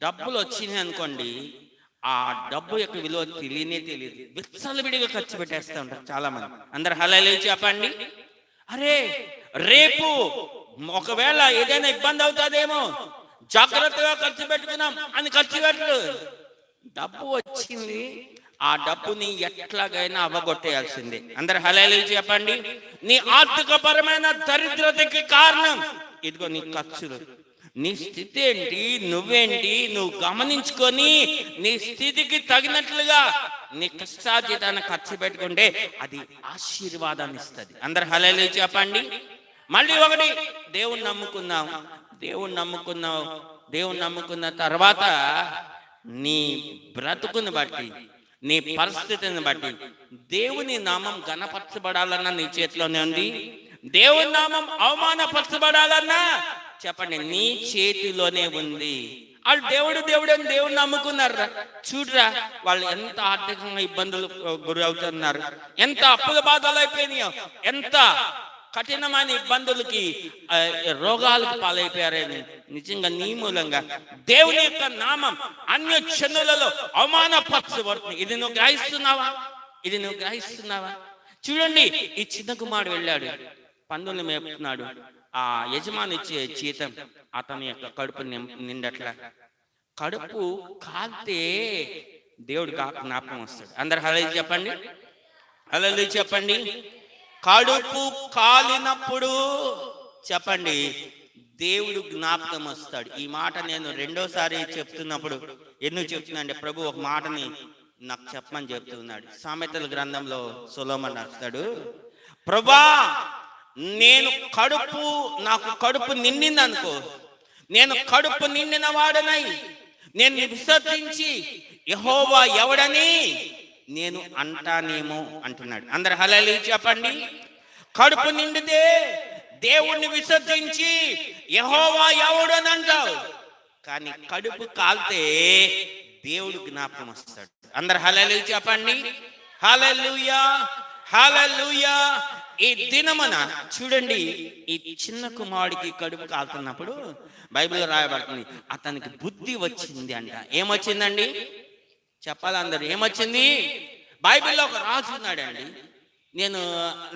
డబ్బులు వచ్చినాయి అనుకోండి, ఆ డబ్బు యొక్క విలువ తెలియదు. విచ్చలవిడిగా ఖర్చు పెట్టేస్తూ ఉంటారు చాలా మంది. అందరు హల్లెలూయా చెప్పండి. అరే రేపు ఒకవేళ ఏదైనా ఇబ్బంది అవుతుందేమో, జాగ్రత్తగా ఖర్చు పెట్టుకున్నాం అని ఖర్చు పెట్టు. డబ్బు వచ్చింది, ఆ డబ్బుని ఎట్లాగైనా అవగొట్టేయాల్సిందే. అందరు హల్లెలూయా చెప్పండి. నీ ఆర్థికపరమైన దరిద్రతకి కారణం ఇదిగో నీ ఖర్చులు. నీ స్థితి ఏంటి, నువ్వేంటి, నువ్వు గమనించుకొని నీ స్థితికి తగినట్లుగా నీ కష్టార్జితాన్ని ఖర్చు పెట్టుకుంటే అది ఆశీర్వాదాన్ని ఇస్తుంది. అందరు హల్లెలూయా చెప్పండి. మళ్ళీ ఒకటి, దేవుణ్ణి నమ్ముకున్న తర్వాత నీ బ్రతుకుని బట్టి, నీ పరిస్థితిని బట్టి దేవుని నామం ఘనపరచబడాలన్నా నీ చేతిలోనే ఉంది. దేవుని నామం అవమానపరచబడాలన్నా చెప్పండి నీ చేతిలోనే ఉంది. వాళ్ళు దేవుడిని నమ్ముకున్నారా? చూడరా వాళ్ళు ఎంత ఆర్థికంగా ఇబ్బందులు గురి అవుతున్నారు, ఎంత అప్పుల బాధలు అయిపోయినాయో, ఎంత కఠినమైన ఇబ్బందులకి రోగాలకు పాలైపోయారని. నిజంగా నీ మూలంగా దేవుని యొక్క నామం అన్య జనులలో అవమానపరచబడుతుంది. ఇది నువ్వు గ్రహిస్తున్నావా? చూడండి, ఈ చిన్న కుమారుడు వెళ్ళాడు, పందుల్ని మేపుతున్నాడు. ఆ యజమాని ఇచ్చే జీతం అతని యొక్క కడుపు నిండట్ల. కడుపు కాలితే దేవుడు జ్ఞాపకం వస్తాడు. అందరు హల్లెలూయా చెప్పండి. కడుపు కాలినప్పుడు చెప్పండి దేవుడు జ్ఞాపకం వస్తాడు. ఈ మాట నేను రెండోసారి చెప్తున్నప్పుడు ఎందుకు చెప్తున్నా అంటే, ప్రభు ఒక మాటని నాకు చెప్పమని చెప్తున్నాడు. సామెతల గ్రంథంలో సొలొమోను రాస్తాడు, ప్రభా నాకు కడుపు నిండింది అనుకో, నేను కడుపు నిండిన వాడనై నేను విసర్జించి యెహోవా ఎవడని నేను అంటానేమో అంటున్నాడు. అందరు హల్లెలూయా చెప్పండి. కడుపు నిండితే దేవుణ్ణి విసర్జించి యెహోవా ఎవడని అంటావు, కానీ కడుపు కాలితే దేవుడు జ్ఞాపకం వస్తాడు. అందరు హల్లెలూయా చెప్పండి. హల్లెలూయా. ఈ దినమున చూడండి, ఈ చిన్న కుమారుడికి కడుపు కాలుతున్నప్పుడు బైబిల్లో రాయబడుతుంది, అతనికి బుద్ధి వచ్చింది అంట. ఏమొచ్చిందండి చెప్పాలి అందరు? ఏమొచ్చింది? బైబిల్లో ఒక రాజు ఉన్నాడండి.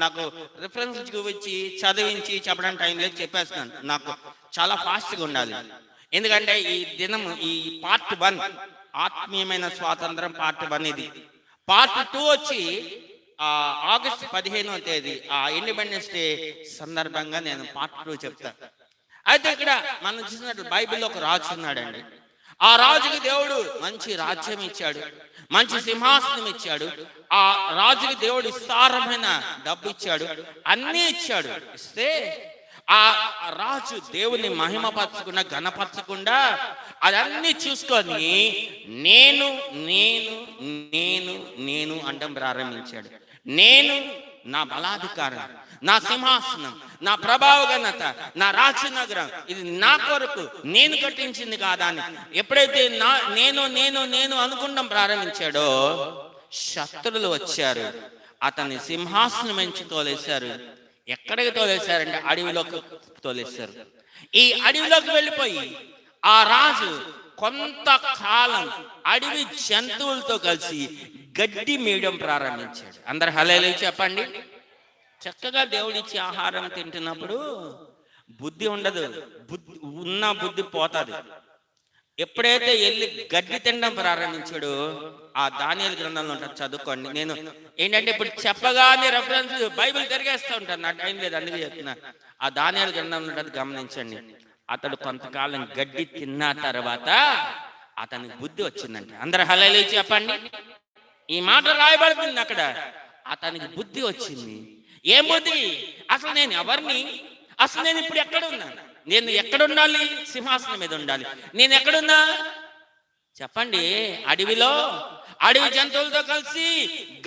నాకు రిఫరెన్స్ చూపించి చదివించి చెప్పడానికి టైం లేదు, చెప్పేస్తున్నాను. నాకు చాలా ఫాస్ట్గా ఉండాలి, ఎందుకంటే ఈ దినము ఈ పార్ట్ 1 ఆత్మీయమైన స్వాతంత్రం పార్ట్ 1 ఇది. పార్ట్ 2 వచ్చి ఆగస్టు 15వ తేదీ ఆ ఇండిపెండెన్స్ డే సందర్భంగా నేను పార్ట్ 2 చెప్తాను. అయితే ఇక్కడ మనం చూసినట్టు బైబిల్లో ఒక రాజు ఉన్నాడండి. ఆ రాజుకి దేవుడు మంచి రాజ్యం ఇచ్చాడు, మంచి సింహాసనం ఇచ్చాడు. ఆ రాజుకి దేవుడు విస్తారమైన డబ్బు ఇచ్చాడు, అన్నీ ఇచ్చాడు. ఇస్తే ఆ రాజు దేవుని మహిమపరచకుండా ఘనపరచకుండా అదన్నీ చూసుకొని నేను నేను నేను నేను అంటం ప్రారంభించాడు. నేను, నా బలాధికారం, నా సింహాసనం, నా ప్రభావ ఘనత, నా రాజనగరం, ఇది నా కొరకు నేను కట్టించింది కాదా అని ఎప్పుడైతే నేను నేను నేను అనుకుంటాం ప్రారంభించాడో శత్రులు వచ్చారు, అతన్ని సింహాసనం నుంచి తోలేశారు. ఎక్కడికి తోలేశారంటే అడవిలోకి తోలేశారు. ఈ అడవిలోకి వెళ్ళిపోయి ఆ రాజు కొంతకాలం అడవి జంతువులతో కలిసి గడ్డి మేయడం ప్రారంభించాడు. అందరు హల్లెలూయా చెప్పండి. చక్కగా దేవుడిచ్చి ఆహారం తింటున్నప్పుడు బుద్ధి ఉండదు, ఉన్న బుద్ధి పోతుంది. ఎప్పుడైతే వెళ్ళి గడ్డి తినడం ప్రారంభించాడు, ఆ దానియేలు గ్రంథంలో ఉంటుంది, చదువుకోండి. నేను ఏంటంటే ఇప్పుడు చెప్పగానే రెఫరెన్స్ బైబిల్ తిరిగేస్తూ ఉంటాను, నా టైం లేదు అందుకే చెప్తున్నా. ఆ దానియేలు గ్రంథంలో ఉంటుంది, గమనించండి. అతడు కొంతకాలం గడ్డి తిన్న తర్వాత అతనికి బుద్ధి వచ్చిందంటే. అందరు హల్లెలూయా చెప్పండి. ఈ మాట రాయబడుతుంది అక్కడ. అతనికి బుద్ధి వచ్చింది. ఏం బుద్ధి? అసలు నేను ఎవరిని, అసలు నేను ఇప్పుడు ఎక్కడున్నా, నేను ఎక్కడుండాలి? సింహాసనం మీద ఉండాలి. నేను ఎక్కడున్నా చెప్పండి? అడవిలో అడవి జంతువులతో కలిసి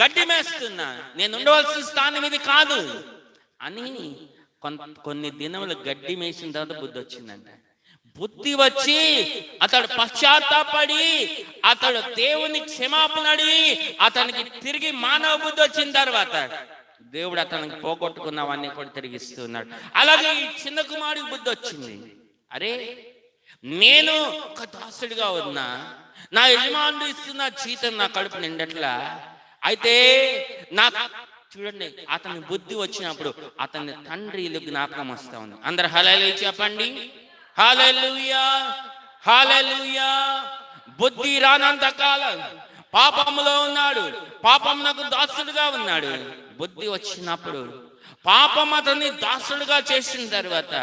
గడ్డి మేస్తున్నా, నేను ఉండవలసిన స్థానం ఇది కాదు అని కొన్ని దినములు గడ్డి మేసిన తర్వాత బుద్ధి వచ్చిందంట. బుద్ధి వచ్చి అతడు పశ్చాత్తాపడి అతడు దేవుని క్షమాపణ అడిగి అతనికి తిరిగి మానవ బుద్ధి వచ్చిన తర్వాత దేవుడు అతనికి పోగొట్టుకున్నవన్నీ కూడా తిరిగిస్తున్నాడు. అలాగే ఈ చిన్న కుమారుడికి బుద్ధి వచ్చింది. అరే, నేను ఒక దాసుడిగా ఉన్నా, నా యజమానుడు ఇస్తున్న జీతం నా కడుపు నిండట్లా. అయితే నా చూడండి, అతని బుద్ధి వచ్చినప్పుడు అతని తండ్రి జ్ఞాపకం వస్తా ఉంది. అందరు హల్లెలూయా చెప్పండి. హల్లెలూయా, హల్లెలూయా. బుద్ధి రానంత కాలం పాపములో ఉన్నాడు, పాపమునకు దాసుడుగా ఉన్నాడు. బుద్ధి వచ్చినప్పుడు, పాపం అతన్ని దాసుడుగా చేసిన తర్వాత,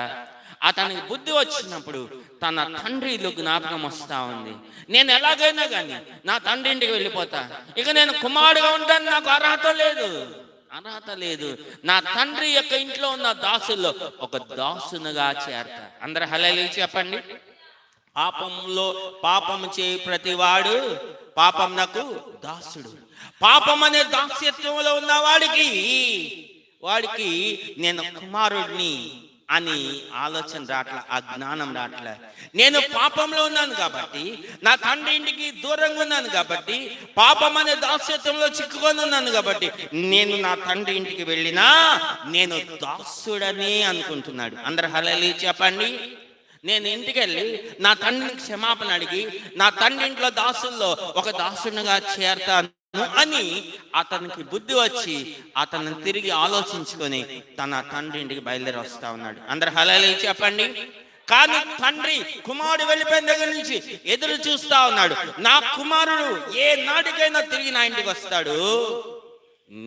అతనికి బుద్ధి వచ్చినప్పుడు తన తండ్రి జ్ఞాపకం వస్తా ఉంది. నేను ఎలాగైనా కానీ నా తండ్రి ఇంటికి వెళ్ళిపోతా, ఇక నేను కుమారుడుగా ఉంటాను, నాకు అర్హత లేదు. నా తండ్రి యొక్క ఇంట్లో ఉన్న దాసుల్లో ఒక దాసునుగా చేరతా. అందరు హల్లెలూయా చెప్పండి. పాపము చేయి ప్రతివాడు పాపమునకు దాసుడు. పాపం అనే దాస్యత్వంలో ఉన్న వాడికి నేను కుమారుడిని అని ఆలోచన రాట్ల, ఆ జ్ఞానం రాట్ల. నేను పాపంలో ఉన్నాను కాబట్టి, నా తండ్రి ఇంటికి దూరంగా ఉన్నాను కాబట్టి, పాపం అనే దాస్యత్వంలో చిక్కుకొని ఉన్నాను కాబట్టి, నేను నా తండ్రి ఇంటికి వెళ్ళినా నేను దాసుడని అనుకుంటున్నాడు. అందరు హల్లెలూయా చెప్పండి. నేను ఇంటికి వెళ్ళి నా తండ్రిని క్షమాపణ అడిగి నా తండ్రి ఇంట్లో దాసుల్లో ఒక దాసునిగా చేరతాను అని అతనికి బుద్ధి వచ్చి అతను తిరిగి ఆలోచించుకొని తన తండ్రి ఇంటికి బయలుదేరి వస్తా ఉన్నాడు. అందరు హల్లెలూయా చెప్పండి. కానీ తండ్రి కుమారుడు వెళ్ళిపోయిన దగ్గర నుంచి ఎదురు చూస్తా ఉన్నాడు. నా కుమారుడు ఏ నాటికైనా తిరిగి నా ఇంటికి వస్తాడు,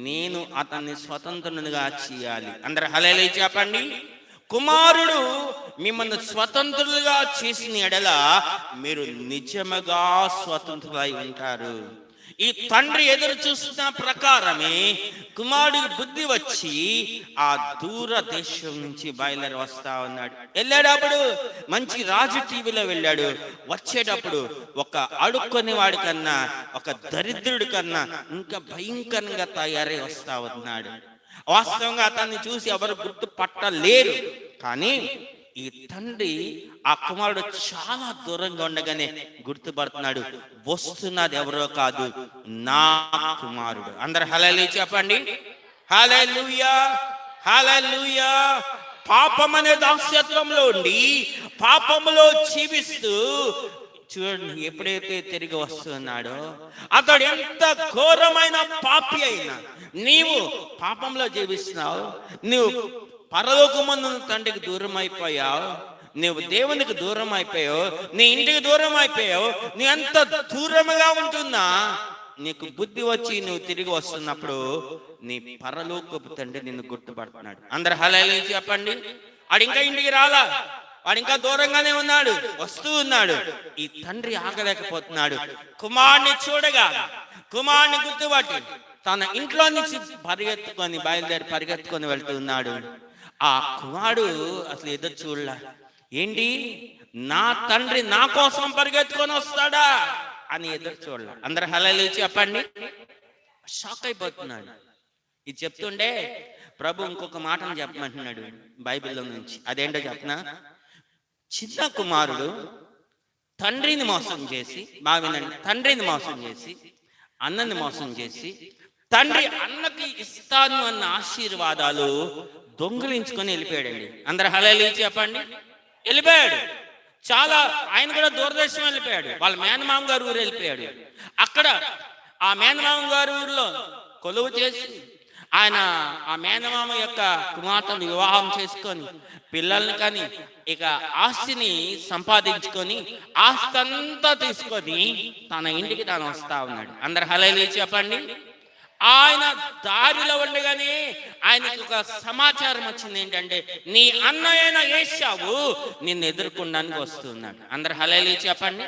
నేను అతన్ని స్వతంత్రునిగా చేయాలి. అందరు హల్లెలూయా చెప్పండి. కుమారుడు మిమ్మల్ని స్వతంత్రులుగా చేసిన ఎడల మీరు నిజముగా స్వతంత్రులై ఉంటారు. ఈ తండ్రి ఎదురు చూస్తున్న ప్రకారమే కుమారుడికి బుద్ధి వచ్చి ఆ దూర దేశం నుంచి బయలుదేరి వస్తా ఉన్నాడు. వెళ్ళేటప్పుడు మంచి రాజు టీవీలో వెళ్ళాడు. వచ్చేటప్పుడు ఒక అడుక్కొని వాడి కన్నా, ఒక దరిద్రుడి కన్నా ఇంకా భయంకరంగా తయారై వస్తా ఉన్నాడు. వాస్తవంగా అతన్ని చూసి ఎవరు గుర్తు పట్టలేరు. కానీ ఈ తండ్రి ఆ కుమారుడు చాలా దూరంగా ఉండగానే గుర్తుపడుతున్నాడు, వస్తున్నది ఎవరో కాదు, నా కుమారుడు. అందరు హల్లెలూయా చెప్పండి. హల్లెలూయా, హల్లెలూయా. పాపం అనే దాస్యత్వంలో ఉండి పాపములో జీవిస్తూ చూడండి, ఎప్పుడైతే తిరిగి వస్తున్నాడో అతడు ఎంత ఘోరమైన పాపి అయినా, నీవు పాపంలో జీవిస్తున్నావు, నువ్వు పరలోకమందు తండ్రికి దూరం అయిపోయావు, నువ్వు దేవునికి దూరం అయిపోయావు, నీ ఇంటికి దూరం అయిపోయావు. నీ ఎంత దూరముగా ఉంటున్నా నీకు బుద్ధి వచ్చి నువ్వు తిరిగి వస్తున్నప్పుడు నీ పరలోకపు తండ్రి నిన్ను గుర్తుపడుతున్నాడు. అందరు హల్లెలూయా చెప్పండి. వాడు ఇంకా ఇంటికి రాలా, వాడు ఇంకా దూరంగానే ఉన్నాడు, వస్తూ ఉన్నాడు. ఈ తండ్రి ఆగలేకపోతున్నాడు. కుమారుని చూడగా కుమారుని గుర్తుపట్టి తన ఇంట్లో నుంచి పరిగెత్తుకొని వెళ్తున్నాడు. ఆ కుమారుడు అసలు ఎదురు చూడలా. ఏంటి, నా తండ్రి నా కోసం పరిగెత్తుకొని వస్తాడా అని ఎదురు చూడలా. అందరు హల్లెలూయా చెప్పండి. షాక్ అయిపోతున్నాడు. ఇది చెప్తుండే ప్రభు ఇంకొక మాటను చెప్పమంటున్నాడు బైబిల్లో నుంచి. అదేంటో చెప్పనా? చిన్న కుమారుడు తండ్రిని మోసం చేసి, బావినండి, తండ్రిని మోసం చేసి, అన్నని మోసం చేసి, తండ్రి అన్నకి ఇస్తాను అన్న ఆశీర్వాదాలు దొంగిలించుకొని వెళ్ళిపోయాడండి. అందరు హల్లెలూయా చెప్పండి. వెళ్ళిపోయాడు. చాలా, ఆయన కూడా దూరదేశం వెళ్ళిపోయాడు. వాళ్ళ మేనమామ గారు ఊరు వెళ్ళిపోయాడు. అక్కడ ఆ మేనమామ గారి ఊరిలో కొలువు చేసి ఆయన ఆ మేనమామ యొక్క కుమార్తెను వివాహం చేసుకొని పిల్లల్ని కానీ ఇక ఆస్తిని సంపాదించుకొని ఆస్తంతా తీసుకొని తన ఇంటికి తాను వస్తా ఉన్నాడు. అందరు హల్లెలూయా చెప్పండి. ఆయన దారిలో ఉండగానే ఆయనకి ఒక సమాచారం వచ్చింది. ఏంటంటే, నీ అన్నయ్యైన ఏశావు నిన్ను ఎదుర్కొనడానికి వస్తున్నాడు. అందరు హల్లెలూయా చెప్పండి.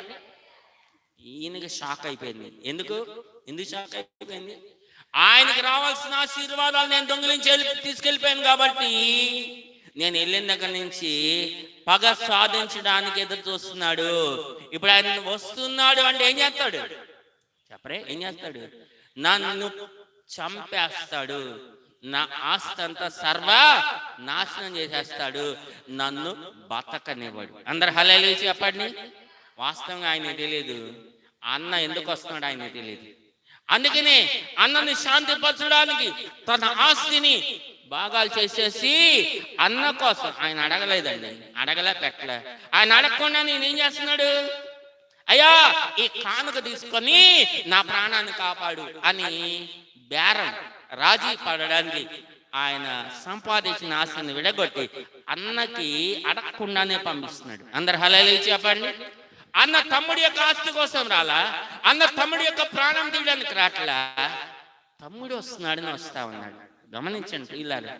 ఈయనకి షాక్ అయిపోయింది. ఎందుకు షాక్ అయిపోయింది? ఆయనకి రావాల్సిన ఆశీర్వాదాలు నేను దొంగిలించి తీసుకెళ్ళిపోయాను కాబట్టి, నేను వెళ్ళిన దగ్గర నుంచి పగ సాధించడానికి ఎదురు చూస్తున్నాడు. ఇప్పుడు ఆయన వస్తున్నాడు అంటే ఏం చేస్తాడు చెప్పరే? ఏం చేస్తాడు? నన్ను చంపేస్తాడు, నా ఆస్తి అంతా సర్వ నాశనం చేసేస్తాడు, నన్ను బతకనివ్వడు. అందరు హల్లెలూయా చెప్పండి. వాస్తవంగా ఆయన తెలియదు అన్న ఎందుకు వస్తున్నాడు, ఆయన తెలియదు. అందుకనే అన్నని శాంతిపరచడానికి తన ఆస్తిని భాగాలు చేసేసి అన్న కోసం ఆయన అడగలేదండి, పెట్టలే. ఆయన అడగకుండా నేను ఏం చేస్తున్నాడు, అయ్యా ఈ కానుక తీసుకొని నా ప్రాణాన్ని కాపాడు అని బేరం రాజీ పడడానికి ఆయన సంపాదించిన ఆస్తిని విడగొట్టి అన్నకి అడగకుండానే పంపిస్తున్నాడు. అందరు హల్లెలూయా చెప్పండి. అన్న తమ్ముడి యొక్క ఆస్తి కోసం రాలా, అన్న తమ్ముడి యొక్క ప్రాణం తీయడానికి రాట్లా, తమ్ముడు వస్తున్నాడని వస్తా ఉన్నాడు. గమనించండి పిల్లలు,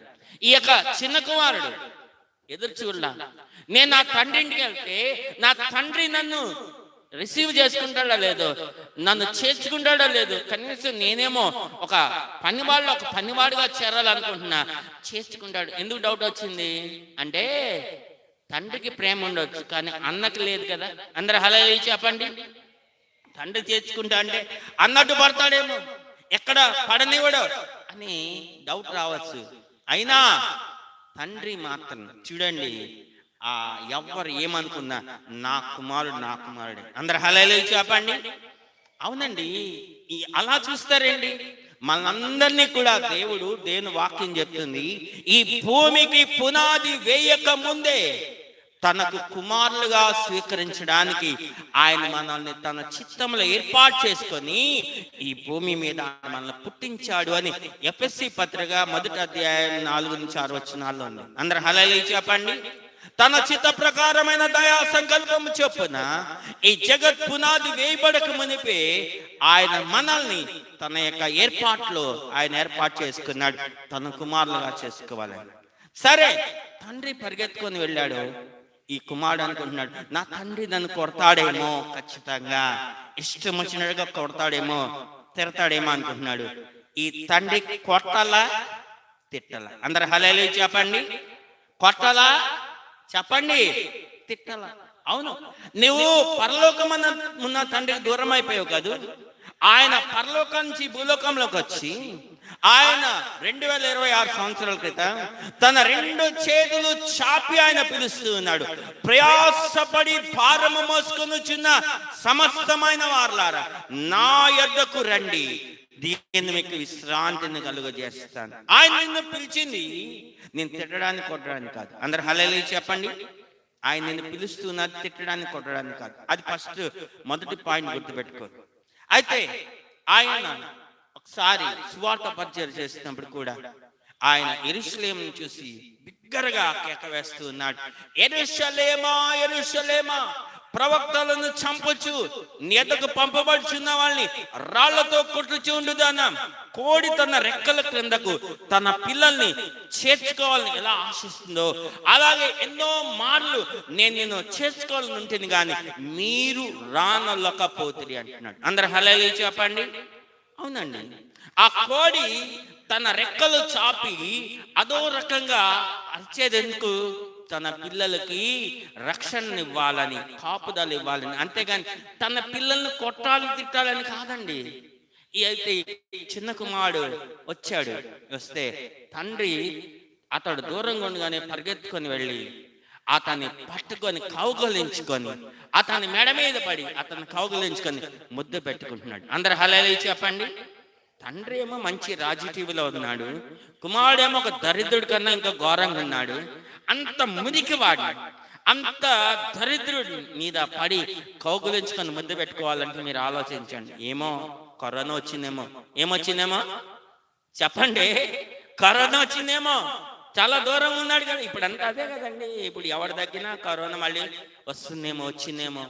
ఈ యొక్క చిన్న కుమారుడు ఎదురు చూడలా. నేను నా తండ్రి ఇంటికి వెళ్తే నా తండ్రి నన్ను రిసీవ్ చేసుకుంటాడో లేదో, నన్ను చేర్చుకుంటాడో లేదు, కనీసం నేనేమో ఒక పనివాడుగా చేరాలనుకుంటున్నా, చేర్చుకుంటాడు. ఎందుకు డౌట్ వచ్చింది అంటే తండ్రికి ప్రేమ ఉండొచ్చు కానీ అన్నకి లేదు కదా. అందరు హల్లెలూయా చెప్పండి. తండ్రి చేర్చుకుంటా అంటే అన్నట్టు పడతాడేమో, ఎక్కడ పడనివ్వడు అని డౌట్ రావచ్చు. అయినా తండ్రి మాత్రం చూడండి, ఎవ్వరు ఏమనుకున్నా నా కుమారుడే. అందరు హల్లెలూయా చెప్పండి. అవునండి, అలా చూస్తారండి మనందరినీ కూడా. దేవుని వాక్యం చెప్తుంది, ఈ భూమికి పునాది వేయక ముందే తనకు కుమారులుగా స్వీకరించడానికి ఆయన మనల్ని తన చిత్తంలో ఏర్పాటు చేసుకొని ఈ భూమి మీద మనల్ని పుట్టించాడు అని ఎఫెసీ పత్రిక 1వ అధ్యాయం 4-6 వచనాల్లో ఉంది. అందరు హల్లెలూయా చెప్పండి. తన చిత్త ప్రకారమైన దయా సంకల్పము చొప్పున ఈ జగత్ పునాది వేయబడక మునిపే ఆయన మనల్ని తన యొక్క ఏర్పాట్లో ఆయన ఏర్పాటు చేసుకున్నాడు, తన కుమారులుగా చేసుకోవాలని. సరే, తండ్రి పరిగెత్తుకొని వెళ్ళాడు. ఈ కుమారుడు అనుకుంటున్నాడు, నా తండ్రి నన్ను కొడతాడేమో, ఖచ్చితంగా ఇష్టం వచ్చినట్టుగా కొడతాడేమో, తిడతాడేమో అనుకుంటున్నాడు. ఈ తండ్రి కొట్టాలా తిట్టాలా? అందరు హల్లెలూయా చెప్పండి. కొట్టాలా చెప్పండి, తిట్టాలా? అవును, నువ్వు పరలోకమన్న ఉన్న తండ్రికి దూరం అయిపోయావు కాదు. ఆయన పరలోకం నుంచి భూలోకంలోకి వచ్చి ఆయన 2026 సంవత్సరాల క్రితం తన 2 చేతులు చాపి ఆయన పిలుస్తూ ఉన్నాడు, ప్రయాసపడి భారము మోసుకొని చిన్న సమస్తమైన వారలారా నా యొద్దకు రండి, నేను మీకు విశ్రాంతిని కలుగజేస్తాను. ఆయన నిన్ను పిలిచింది నేను తిట్టడానికి కొట్టడానికి కాదు. అందరు హల్లెలూయా చెప్పండి. ఆయన నిన్ను పిలుస్తున్నది తిట్టడానికి కొట్టడానికి కాదు. అది మొదటి పాయింట్ గుర్తుపెట్టుకో. అయితే ఆయన ఒకసారి సువార్త పరిచయం చేసినప్పుడు కూడా ఆయన యెరూషలేమును చూసి బిగ్గరగా కేక వేస్తూ ఉన్నాడు, యెరూషలేమా యెరూషలేమా, ప్రవక్తలను చంపొచ్చు, నీ ఎద్దకు పంపబడుచున్న వాళ్ళని రాళ్లతో కొట్టుచు ఉండుదానా. కోడి తన రెక్కల క్రిందకు తన పిల్లల్ని చేర్చుకోవాలని ఎలా ఆశిస్తుందో అలాగే ఎన్నో మార్లు నేను నిన్ను చేర్చుకోవాలని ఉంటుంది కానీ మీరు రానొల్లకపోతుంది అంటున్నాడు. అందరు హల్లెలూయా చెప్పండి. అవునండి, ఆ కోడి తన రెక్కలు చాపి అదో రకంగా అరిచేదెందుకు, తన పిల్లలకి రక్షణనివ్వాలని, కాపుదల ఇవ్వాలని, అంతేగాని తన పిల్లల్ని కొట్టాలి తిట్టాలని కాదండి. అయితే చిన్న కుమారుడు వస్తే తండ్రి అతడు దూరంగా ఉండగానే పరిగెత్తుకొని వెళ్ళి అతన్ని పట్టుకొని కౌగలించుకొని అతని మెడ మీద పడి అతన్ని కౌగలించుకొని ముద్దు పెట్టుకుంటున్నాడు. అందరు హల్లెలూయా చెప్పండి. తండ్రి ఏమో మంచి రాజకీయంలో ఉన్నాడు, కుమారుడేమో ఒక దరిద్రుడి కన్నా ఇంకా ఘోరంగా ఉన్నాడు. అంత మురికి వాడు, అంత దరిద్రుడి మీద పడి కౌగులించుకొని ముద్దు పెట్టుకోవాలంటే మీరు ఆలోచించండి. ఏమో కరోనా వచ్చిందేమో, ఏమొచ్చిందేమో చెప్పండి, కరోనా వచ్చిందేమో, చాలా దూరంగా ఉన్నాడు కదా. ఇప్పుడు అంతా అదే కదండి. ఇప్పుడు ఎవరి తగ్గినా కరోనా మళ్ళీ వచ్చిందేమో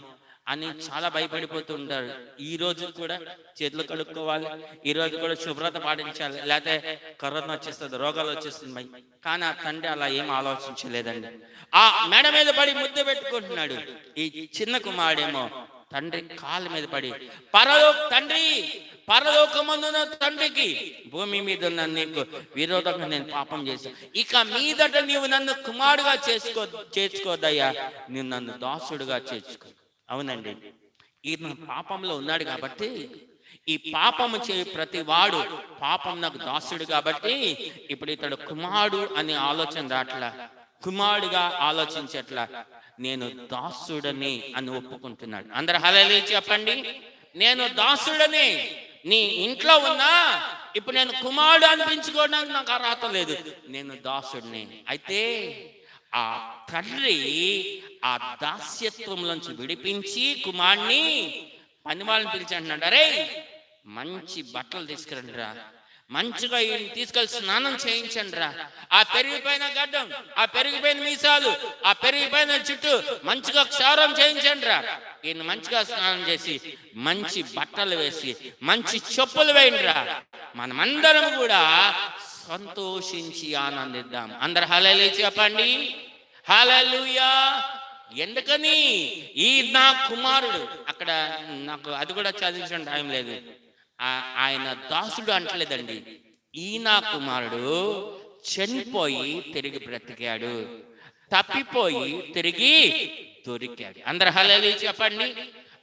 అని చాలా భయపడిపోతూ ఉంటారు. ఈ రోజు కూడా చేతులు కడుక్కోవాలి, ఈ రోజు కూడా శుభ్రత పాటించాలి, లేకపోతే కరోనా వచ్చేస్తుంది, రోగాలు వచ్చేస్తుంది భయ. కానీ ఆ తండ్రి అలా ఏం ఆలోచించలేదండి. ఆ మెడ మీద పడి ముద్దు పెట్టుకుంటున్నాడు. ఈ చిన్న కుమారుడేమో తండ్రి కాళ్ళ మీద పడి తండ్రి, పరలోకమందున తండ్రికి భూమి మీద ఉన్న నీకు విరోధంగా నేను పాపం చేశాను, ఇక మీదట నీవు నన్ను కుమారుడుగా చేర్చుకోదయ్యా, నువ్వు నన్ను దాసుడుగా చేర్చుకో. అవునండి, ఈయన పాపంలో ఉన్నాడు కాబట్టి, ఈ పాపము చే ప్రతి వాడు పాపం నాకు దాసుడు కాబట్టి ఇప్పుడు ఇతడు కుమారుడు అనే ఆలోచన రాట్లా, కుమారుడుగా ఆలోచించట్లా, నేను దాసుడని అని ఒప్పుకుంటున్నాడు. అందరు హల్లెలూయా చెప్పండి. నేను దాసుడని నీ ఇంట్లో ఉన్నా ఇప్పుడు నేను కుమారుడు అనిపించుకోవడానికి నాకు అర్హత లేదు, నేను దాసుడిని. అయితే ఆ తండ్రి ఆ దాస్యత్వంలోంచి విడిపించి కుమారుని పని వాళ్ళని పిలిచి అంటున్నాడు, అరే మంచి బట్టలు తీసుకురండి రా, మంచిగా ఈయన తీసుకెళ్ళి స్నానం చేయించండి రా, ఆ పెరిగిపోయిన గడ్డం, ఆ పెరిగిపోయిన మీసాలు, ఆ పెరిగిపోయిన చుట్టూ మంచిగా క్షారం చేయించండి రా, ఈయన మంచిగా స్నానం చేసి మంచి బట్టలు వేసి మంచి చెప్పులు వేయండి రా, మనమందరం కూడా సంతోషించి ఆనందిద్దాం. అందరు హల్లెలూయా చెప్పండి, హల్లెలూయా. ఎందుకని ఈ నా కుమారుడు, అక్కడ నాకు అది కూడా చదివించడం టైం లేదు, ఆయన దాసుడు అంటలేదండి, ఈ నా కుమారుడు చనిపోయి తిరిగి బ్రతికాడు, తప్పిపోయి తిరిగి దొరికాడు. అందరు హల్లెలూయా చెప్పండి.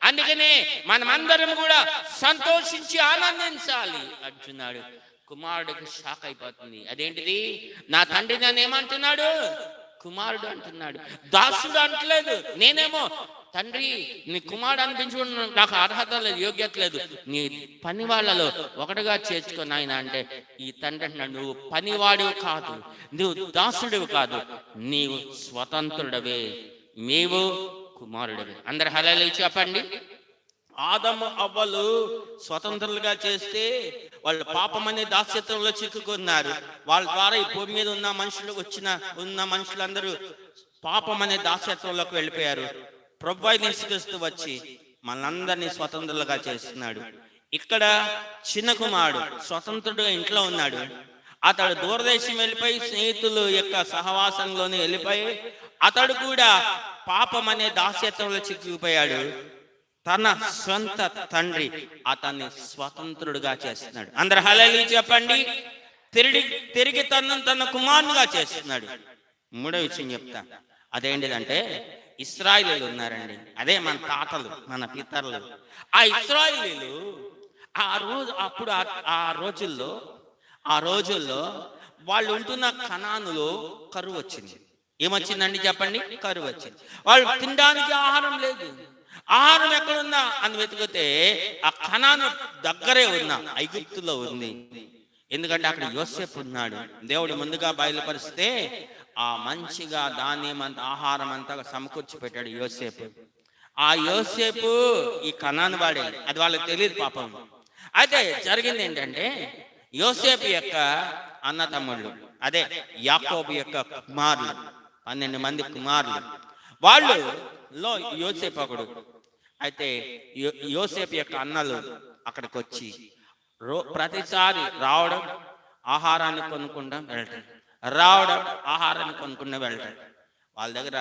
అందుకనే మనమందరం కూడా సంతోషించి ఆనందించాలి అంటున్నాడు. కుమారుడికి షాక్ అయిపోతుంది, అదేంటిది నా తండ్రి నన్ను ఏమంటున్నాడు, కుమారుడు అంటున్నాడు, దాసుడు అంటలేదు. నేనేమో తండ్రి నీ కుమారుడు అనిపించుకుని నాకు అర్హత లేదు, యోగ్యత లేదు, నీ పని వాళ్ళలో ఒకటిగా చేర్చుకొని ఆయన అంటే ఈ తండ్రి అంటున్నాడు, నువ్వు పనివాడివి కాదు, నువ్వు దాసుడివి కాదు, నీవు స్వతంత్రుడవే, నీవు కుమారుడివి. అందరు హల్లెలూయా చెప్పండి. ఆదము అవ్వలు స్వతంత్రులుగా చేస్తే వాళ్ళు పాపం అనే దాస్యత్వంలో చిక్కుకున్నారు. వాళ్ళ ద్వారా ఈ భూమి మీద ఉన్న మనుషులందరూ పాపం అనే దాస్యత్వంలోకి వెళ్ళిపోయారు. ప్రభువైన యేసుక్రీస్తు వచ్చి మనందరినీ స్వతంత్రులుగా చేస్తున్నాడు. ఇక్కడ చిన్న కుమారుడు స్వతంత్రుడుగా ఇంట్లో ఉన్నాడు. అతడు దూరదేశం వెళ్ళిపోయి స్నేహితులు యొక్క సహవాసంలోనే వెళ్ళిపోయి అతడు కూడా పాపం అనే దాస్యత్వంలో చిక్కుకుపోయాడు. తన సొంత తండ్రి అతన్ని స్వతంత్రుడుగా చేస్తున్నాడు. అందరు హల్లెలూయా చెప్పండి. తిరిగి తన కుమారునిగా చేస్తున్నాడు. మూడో విషయం చెప్తా, అదేంటిదంటే ఇశ్రాయేలీయులు ఉన్నారండి, అదే మన తాతలు మన పితరులు. ఆ ఇశ్రాయేలీయులు ఆ రోజుల్లో వాళ్ళు ఉంటున్న కనానులో కరువు వచ్చింది. ఏమొచ్చిందండి చెప్పండి? కరువు వచ్చింది. వాళ్ళు తినడానికి ఆహారం లేదు. ఆహారం ఎక్కడుందా అని వెతికితే ఆ కనాను దగ్గరే ఉన్న ఐగుప్తులో ఉంది. ఎందుకంటే అక్కడ యోసేపు ఉన్నాడు. దేవుడు ముందుగా బయలుపరిస్తే ఆ మంచిగా ధాన్యం అంతా ఆహారం అంతా సమకూర్చి పెట్టాడు యోసేపు. ఆ యోసేపు ఈ కనాను వాడే, అది వాళ్ళకి తెలియదు పాపం. అయితే జరిగింది ఏంటంటే యోసేపు యొక్క అన్న తమ్ముళ్ళు, అదే యాకోబు యొక్క కుమారులు, 12 మంది కుమారులు, వాళ్ళలో యోసేపు ఒకడు. అయితే యోసేపు యొక్క అన్నలు అక్కడికి వచ్చి ప్రతిసారి రావడం, ఆహారాన్ని కొనుక్కుండా వెళ్ళటం, రావడం, ఆహారాన్ని కొనుక్కుండా వెళ్ళటం. వాళ్ళ దగ్గర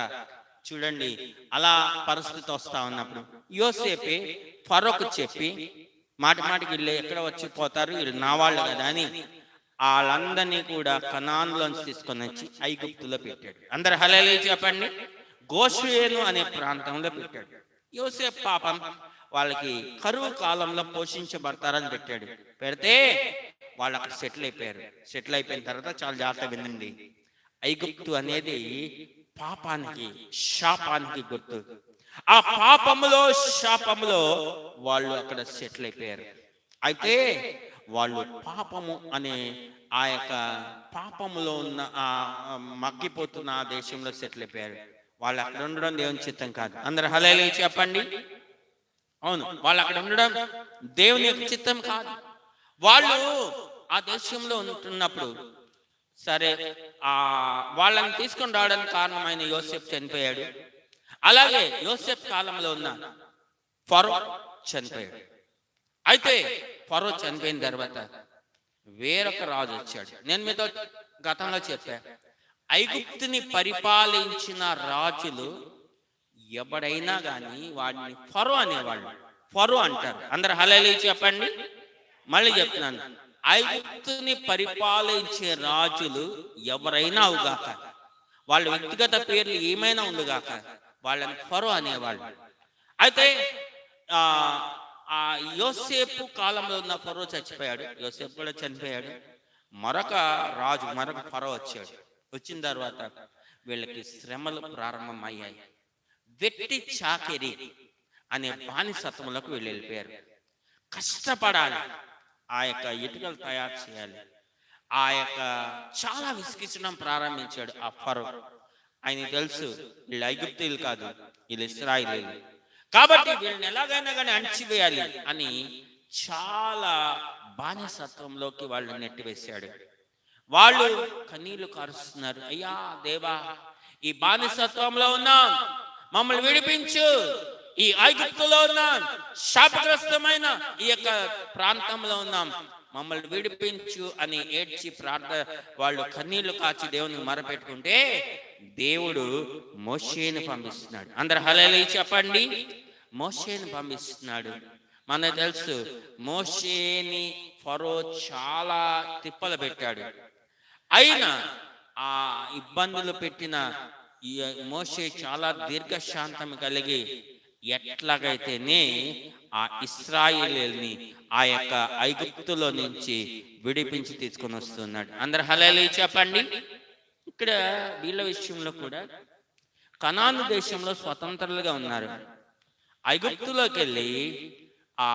చూడండి అలా పరిస్థితి వస్తా ఉన్నప్పుడు యోసేపే ఫరోకు చెప్పి మాటికి వీళ్ళు ఎక్కడ వచ్చి పోతారు, వీళ్ళు నా వాళ్ళు కదా అని వాళ్ళందరినీ కూడా కనాన్లోంచి తీసుకొని వచ్చి ఐగుప్తులో పెట్టాడు. అందరు హల్లెలూయా చెప్పండి. గోషేను అనే ప్రాంతంలో పెట్టాడు. యోసేపు పాపం వాళ్ళకి కరువు కాలంలో పోషించబడతారని పెట్టాడు. పెడితే వాళ్ళు అక్కడ సెటిల్ అయిపోయారు. సెటిల్ అయిపోయిన తర్వాత చాలా జాగ్రత్త వినండి, ఐగుప్తు అనేది పాపానికి శాపానికి గుర్తు. ఆ పాపములో శాపములో వాళ్ళు అక్కడ సెటిల్ అయిపోయారు. అయితే వాళ్ళు పాపము అనే ఆ యొక్క పాపములో ఉన్న ఆ మగ్గిపోతున్న ఆ దేశంలో సెటిల్ అయిపోయారు. వాళ్ళు అక్కడ ఉండడం దేవుని చిత్తం కాదు. అందరు హల్లెలూయా చెప్పండి. అవును, వాళ్ళు అక్కడ ఉండడం దేవుని యొక్క చిత్తం కాదు. వాళ్ళు ఆ దేశంలో ఉంటున్నప్పుడు సరే వాళ్ళని తీసుకొని రావడానికి కారణమైన యోసేపు చనిపోయాడు. అలాగే యోసేపు కాలంలో ఉన్న ఫరో చనిపోయాడు. అయితే ఫరో చనిపోయిన తర్వాత వేరొక రాజు వచ్చాడు. నేను మీతో గతంలో చెప్పా, ఐగుప్తుని పరిపాలించిన రాజులు ఎవడైనా కానీ వాడిని ఫరో అనేవాళ్ళు, ఫరో అంటారు. అందరు హల్లెలూయా చెప్పండి. మళ్ళీ చెప్తున్నాను, ఐగుప్తుని పరిపాలించే రాజులు ఎవరైనా అవుగాక, వాళ్ళ వ్యక్తిగత పేర్లు ఏమైనా ఉండుగాక, వాళ్ళని ఫరో అనేవాళ్ళు. అయితే ఆ యోసేపు కాలంలో ఉన్న ఫరో చచ్చిపోయాడు, యోసేపు కూడా చనిపోయాడు. మరొక రాజు, మరొక ఫరో వచ్చాడు. వచ్చిన తర్వాత వీళ్ళకి శ్రమలు ప్రారంభమయ్యాయి. వెట్టి చాకిరి అనే బానిసత్వంలోకి వీళ్ళు వెళ్ళిపోయారు. కష్టపడాలి, ఆ యొక్క ఇటుకలు తయారు చేయాలి. ఆ యొక్క చాలా విసిగించడం ప్రారంభించాడు ఆ ఫరో. ఆయన తెలుసు వీళ్ళు ఐగుప్తీయులు కాదు, వీళ్ళు ఇశ్రాయేలీయులు, కాబట్టి వీళ్ళని ఎలాగైనా కానీ అణచివేయాలి అని చాలా బానిసత్వంలోకి వాళ్ళు నెట్టివేశాడు. వాళ్ళు కన్నీళ్లు కారుస్తున్నారు, అయ్యా దేవా, ఈ బానిసత్వంలో ఉన్నాం, మమ్మల్ని విడిపించు, ఈ ఐగుప్తులో ఉన్నాం, శాపగ్రస్తమైన ఈ యొక్క ప్రాంతంలో ఉన్నాం, మమ్మల్ని విడిపించు అని ఏడ్చి వాళ్ళు కన్నీళ్లు కాచి దేవుని మొరపెట్టుకుంటే దేవుడు మోషేని పంపిస్తున్నాడు. అందరు హల్లెలూయా చెప్పండి. మోషేని పంపిస్తున్నాడు. మనకు తెలుసు మోషేని ఫరో చాలా తిప్పలు పెట్టాడు. అయినా ఆ ఇబ్బందులు పెట్టిన మోషే చాలా దీర్ఘశాంతం కలిగి ఎట్లాగైతేనే ఆ ఇశ్రాయేలీయుల్ని ఆ యొక్క ఐగుప్తులో నుంచి విడిపించి తీసుకొని వస్తున్నాడు. అందరు హల్లెలూయా చెప్పండి. ఇక్కడ వీళ్ళ విషయంలో కూడా కనాను దేశంలో స్వతంత్రులుగా ఉన్నారు. ఐగుప్తులోకి వెళ్ళి ఆ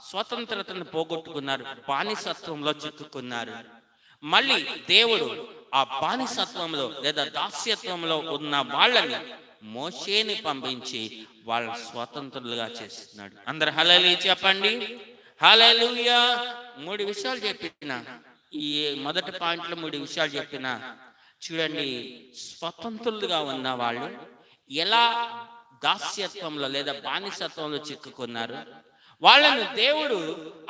స్వతంత్రతను పోగొట్టుకున్నారు, బానిసత్వంలో చిక్కుకున్నారు. మళ్ళీ దేవుడు ఆ బానిసత్వంలో లేదా దాస్యత్వంలో ఉన్న వాళ్ళని మోషేని పంపించి వాళ్ళ స్వతంత్రులుగా చేస్తున్నాడు. అందరు హల్లెలూయా చెప్పండి. హల్లెలూయా. 3 విషయాలు చెప్పిన, ఈ మొదటి పాయింట్లో 3 విషయాలు చెప్పిన. చూడండి, స్వతంత్రులుగా ఉన్న వాళ్ళు ఎలా దాస్యత్వంలో లేదా బానిసత్వంలో చిక్కుకున్నారు, వాళ్ళను దేవుడు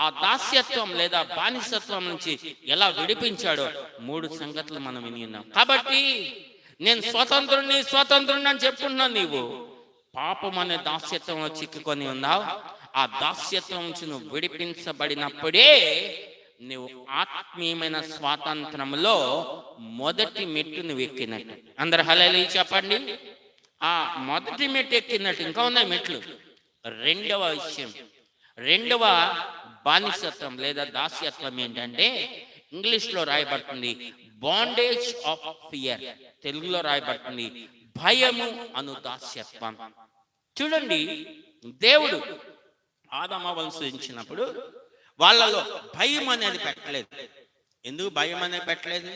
ఆ దాస్యత్వం లేదా బానిసత్వం నుంచి ఎలా విడిపించాడో 3 సంగతులు మనం విని ఉన్నాం. కాబట్టి నేను స్వతంత్రుణ్ణి అని చెప్పుకుంటున్నాను. నీవు పాపం అనే దాస్యత్వంలో చిక్కుకొని ఉన్నావు. ఆ దాస్యత్వం నుంచి నువ్వు విడిపించబడినప్పుడే నువ్వు ఆత్మీయమైన స్వాతంత్రంలో మొదటి మెట్టు నువ్వు ఎక్కినట్టు. అందరు హల్లెలూయా చెప్పండి. ఆ మొదటి మెట్టు ఎక్కినట్టు ఇంకా ఉన్నాయి మెట్లు. రెండవ విషయం, రెండవ బానిసత్వం లేదా దాస్యత్వం ఏంటంటే ఇంగ్లీష్లో రాయబడుతుంది బాండేజ్ ఆఫ్ ఫియర్, తెలుగులో రాయబడుతుంది భయము అను దాస్యత్వం. చూడండి, దేవుడు ఆదాము సృజించినప్పుడు వాళ్ళలో భయం అనేది పెట్టలేదు. ఎందుకు భయం అనేది పెట్టలేదు?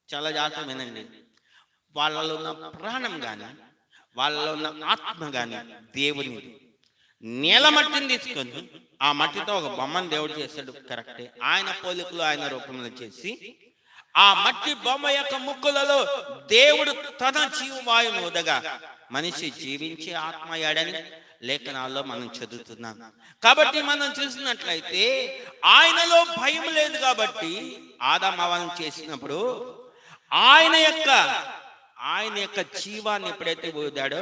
చాలా జాగ్రత్త వినండి. వాళ్ళలో ఉన్న ప్రాణం కానీ వాళ్ళలో ఉన్న ఆత్మ కానీ దేవుని నేల మట్టిని తీసుకొని ఆ మట్టితో ఒక బొమ్మను దేవుడు చేశాడు, కరెక్టే. ఆయన పోలికలు ఆయన రూపంలో చేసి ఆ మట్టి బొమ్మ యొక్క ముక్కులలో దేవుడు తన జీవవాయువును ఊదగా మనిషి జీవించే ఆత్మ అయ్యాడని లేఖనాల్లో మనం చదువుతున్నాం. కాబట్టి మనం చూసినట్లయితే ఆయనలో భయం లేదు. కాబట్టి ఆదాము హవ్వను చేసినప్పుడు ఆయన యొక్క జీవాన్ని ఎప్పుడైతే ఊదాడో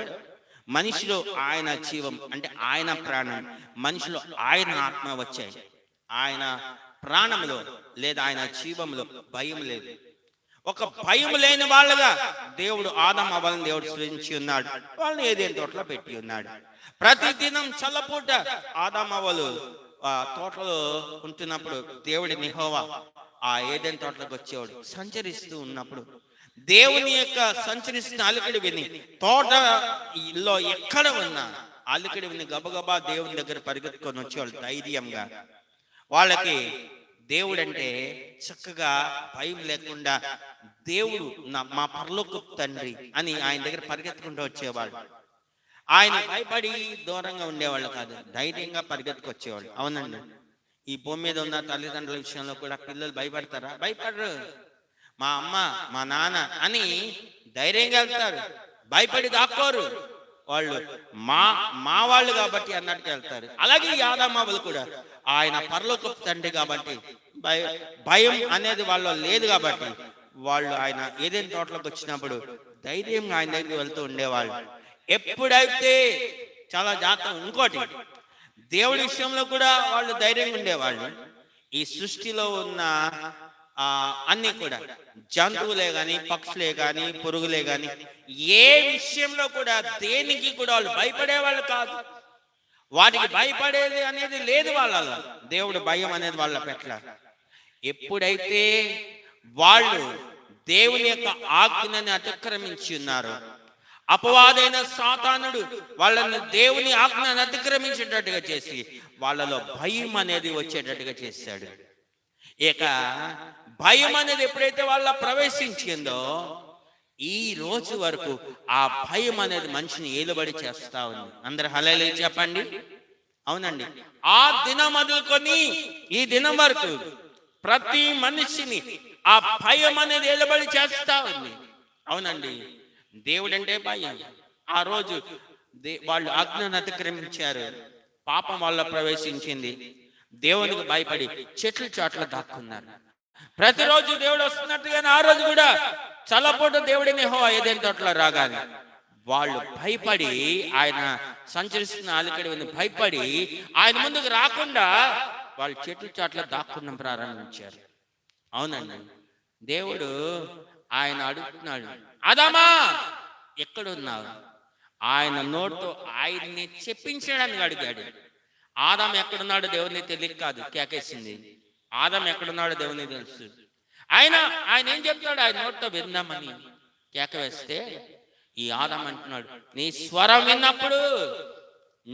మనిషిలో ఆయన జీవం అంటే ఆయన ప్రాణం, మనిషిలో ఆయన ఆత్మ వచ్చాయి. ఆయన ప్రాణంలో లేదా ఆయన జీవంలో భయం లేదు. ఒక భయం లేని వాళ్ళగా దేవుడు ఆదాము హవ్వలను దేవుడు సృజించి ఉన్నాడు. వాళ్ళని ఏదైనా తోటలో పెట్టి ఉన్నాడు. ప్రతిదినం చల్లపూట ఆదాము హవ్వలు ఆ తోటలో ఉంటున్నప్పుడు దేవుడి యెహోవా ఆ ఏదైనా తోటలోకి వచ్చేవాడు. సంచరిస్తూ ఉన్నప్పుడు దేవుని యొక్క సంచరిస్తున్న అలికిడి విని తోటలో ఎక్కడ ఉన్నా అలికిడి విని గబగబా దేవుని దగ్గర పరిగెత్తుకొని వచ్చేవాళ్ళు ధైర్యంగా. వాళ్ళకి దేవుడు అంటే చక్కగా భయం లేకుండా దేవుడు మా పరలోకపు తండ్రి అని ఆయన దగ్గర పరిగెత్తుకుంటూ వచ్చేవాళ్ళు. ఆయన భయపడి దూరంగా ఉండేవాళ్ళు కాదు, ధైర్యంగా పరిగెత్తుకొచ్చేవాళ్ళు. అవునండి, ఈ భూమి మీద ఉన్న తల్లిదండ్రుల విషయంలో కూడా పిల్లలు భయపడతారా? భయపడరు. మా అమ్మ మా నాన్న అని ధైర్యంగా వెళ్తారు, భయపడి దాక్కోరు. వాళ్ళు మా వాళ్ళు కాబట్టి అన్నట్టుగా వెళ్తారు. అలాగే ఈ ఆదాము హవ్వలు కూడా ఆయన పరలోకపు తండ్రి కాబట్టి భయం అనేది వాళ్ళలో లేదు. కాబట్టి వాళ్ళు ఆయన ఏదైనా తోటలోకి వచ్చినప్పుడు ధైర్యంగా ఆయన దగ్గరికి వెళ్తూ ఉండేవాళ్ళు. ఎప్పుడైతే చాలా జాగ్రత్త, ఇంకోటి దేవుడి విషయంలో కూడా వాళ్ళు ధైర్యంగా ఉండేవాళ్ళు. ఈ సృష్టిలో ఉన్న అన్ని కూడా జంతువులే గాని పక్షులే గాని పురుగులే గాని ఏ విషయంలో కూడా దేనికి కూడా వాళ్ళు భయపడేవాళ్ళు కాదు. వాటికి భయపడేది అనేది లేదు వాళ్ళలో. దేవుడు భయం అనేది వాళ్ళ పెట్ల. ఎప్పుడైతే వాళ్ళు దేవుని యొక్క ఆజ్ఞని అతిక్రమించి ఉన్నారు, అపవాదైన సాతానుడు వాళ్ళని దేవుని ఆజ్ఞను అతిక్రమించేటట్టుగా చేసి వాళ్ళలో భయం అనేది వచ్చేటట్టుగా చేశాడు. ఇక భయం అనేది ఎప్పుడైతే వాళ్ళ ప్రవేశించిందో ఈ రోజు వరకు ఆ భయం అనేది మనిషిని ఏలుబడి చేస్తా ఉంది. అందరు హల్లెలూయా చెప్పండి. అవునండి, ఆ దినం మొదలుకొని ఈ దినం వరకు ప్రతి మనిషిని ఆ భయం అనేది ఏలుబడి చేస్తా ఉంది. అవునండి, దేవుడంటే భయం. ఆ రోజు వాళ్ళు ఆజ్ఞను అతిక్రమించారు, పాపం వాళ్ళ ప్రవేశించింది. దేవునికి భయపడి చెట్ల చాట్ల దాక్కున్నారు. ప్రతిరోజు దేవుడు వస్తున్నట్టుగానే ఆ రోజు కూడా చల్లపూట దేవుడిని ఏదైనా తోటలో రాగానే వాళ్ళు భయపడి, ఆయన సంచరిస్తున్న అలికడి భయపడి ఆయన ముందుకు రాకుండా వాళ్ళు చెట్ల చాట్ల దాక్కున్న ప్రారంభించారు. అవునండి, దేవుడు ఆయన అడుగుతున్నాడు, ఆదామా ఎక్కడున్నావు? ఆయన నోటితో ఆయన్ని చెప్పించడానికి అడిగాడు. ఆదాం ఎక్కడున్నాడు దేవుని తెలియక కాదు కేకేసింది. ఆదాం ఎక్కడున్నాడు దేవుని తెలుసు. ఆయన ఏం చెప్తాడు? ఆయన నోటితో విందామని కేక వేస్తే ఈ ఆదాం అంటున్నాడు, నీ స్వరం విన్నప్పుడు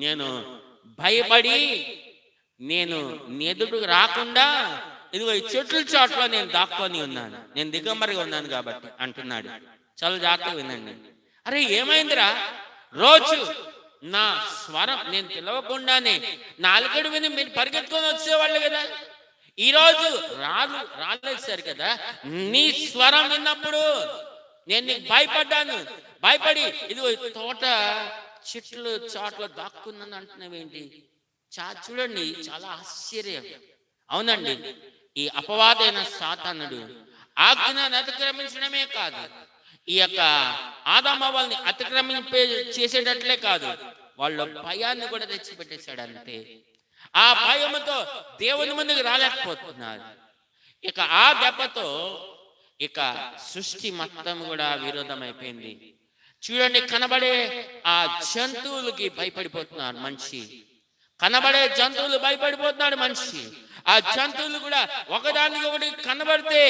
నేను భయపడి నేను ఎదుటికి రాకుండా ఇదిగో ఈ చెట్ల చాట్లో నేను దాక్కొని ఉన్నాను, నేను దిగంబరిగా ఉన్నాను కాబట్టి అంటున్నాడు. చాలా జాగ్రత్తగా వినండి. అరే ఏమైందిరా? రోజు నా స్వరం నేను పిలవకుండానే నా అలికడి విని మీరు పరిగెత్తుకొని వచ్చేవాళ్ళు కదా, ఈరోజు రాలేదు సార్ కదా, నీ స్వరం విన్నప్పుడు నేను నీకు భయపడ్డాను. భయపడి ఇదిగో తోట చెట్లు చాట్లో దాక్కున్నాను అంటున్నావేంటి? చూడండి, చాలా ఆశ్చర్యం. అవునండి, ఈ అపవాదైన సాతానుడు ఆజ్ఞను అతిక్రమించడమే కాదు, ఈ యొక్క ఆదాము వాళ్ళని అతిక్రమింపే చేసేటట్లే కాదు, వాళ్ళ భయాన్ని కూడా తెచ్చిపెట్టేశాడు. అంతే, ఆ భయముతో దేవుని ముందుకు రాలేకపోతున్నారు. ఇక ఆ దెబ్బతో ఇక సృష్టి మొత్తం కూడా విరోధమైపోయింది. చూడండి, కనబడే ఆ జంతువులకి భయపడిపోతున్నారు మనిషి. కనబడే జంతువులు భయపడిపోతున్నాడు మనిషి. ఆ జంతువులు కూడా ఒకదానికి ఒకటి కనబడితే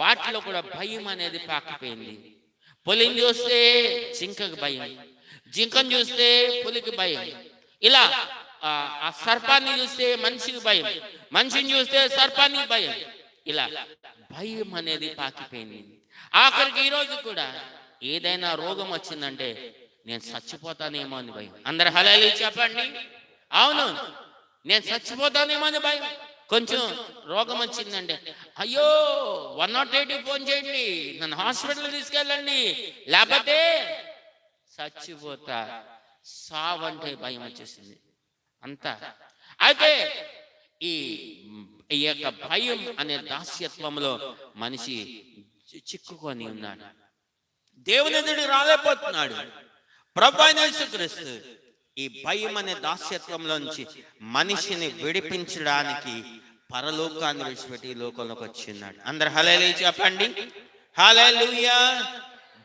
వాటిలో కూడా భయం అనేది పాకిపోయింది. పులిని చూస్తే జింకకు భయం, జింకను చూస్తే పులికి భయం, ఇలా ఆ సర్పాన్ని చూస్తే మనిషికి భయం, మనిషిని చూస్తే సర్పానికి భయం, ఇలా భయం అనేది పాకిపోయింది. ఆఖరికి ఈరోజు కూడా ఏదైనా రోగం వచ్చిందంటే నేను చచ్చిపోతానేమో అని భయం. అందరు హల్లెలూయా చెప్పండి. అవును, నేను చచ్చిపోతానేమో అని భయం. కొంచెం రోగం వచ్చిందంటే అయ్యో 108 ఫోన్ చేయండి, నన్ను హాస్పిటల్ తీసుకెళ్ళండి, లేకపోతే చచ్చిపోతా. సావంటే భయం వచ్చేసింది అంతా. అయితే ఈ యొక్క భయం అనే దాస్యత్వంలో మనిషి చిక్కుకొని ఉన్నాడు. దేవుని ఎదురు రాలేకపోతున్నాడు. ప్రభువైన యేసుక్రీస్తు ఈ భయం అనే దాస్యత్వంలోంచి మనిషిని విడిపించడానికి పరలోకాన్ని విడిచిపెట్టి ఈ లోకంలోకి వచ్చిన్నాడు. అందరు హల్లెలూయా చెప్పండి. హల్లెలూయా.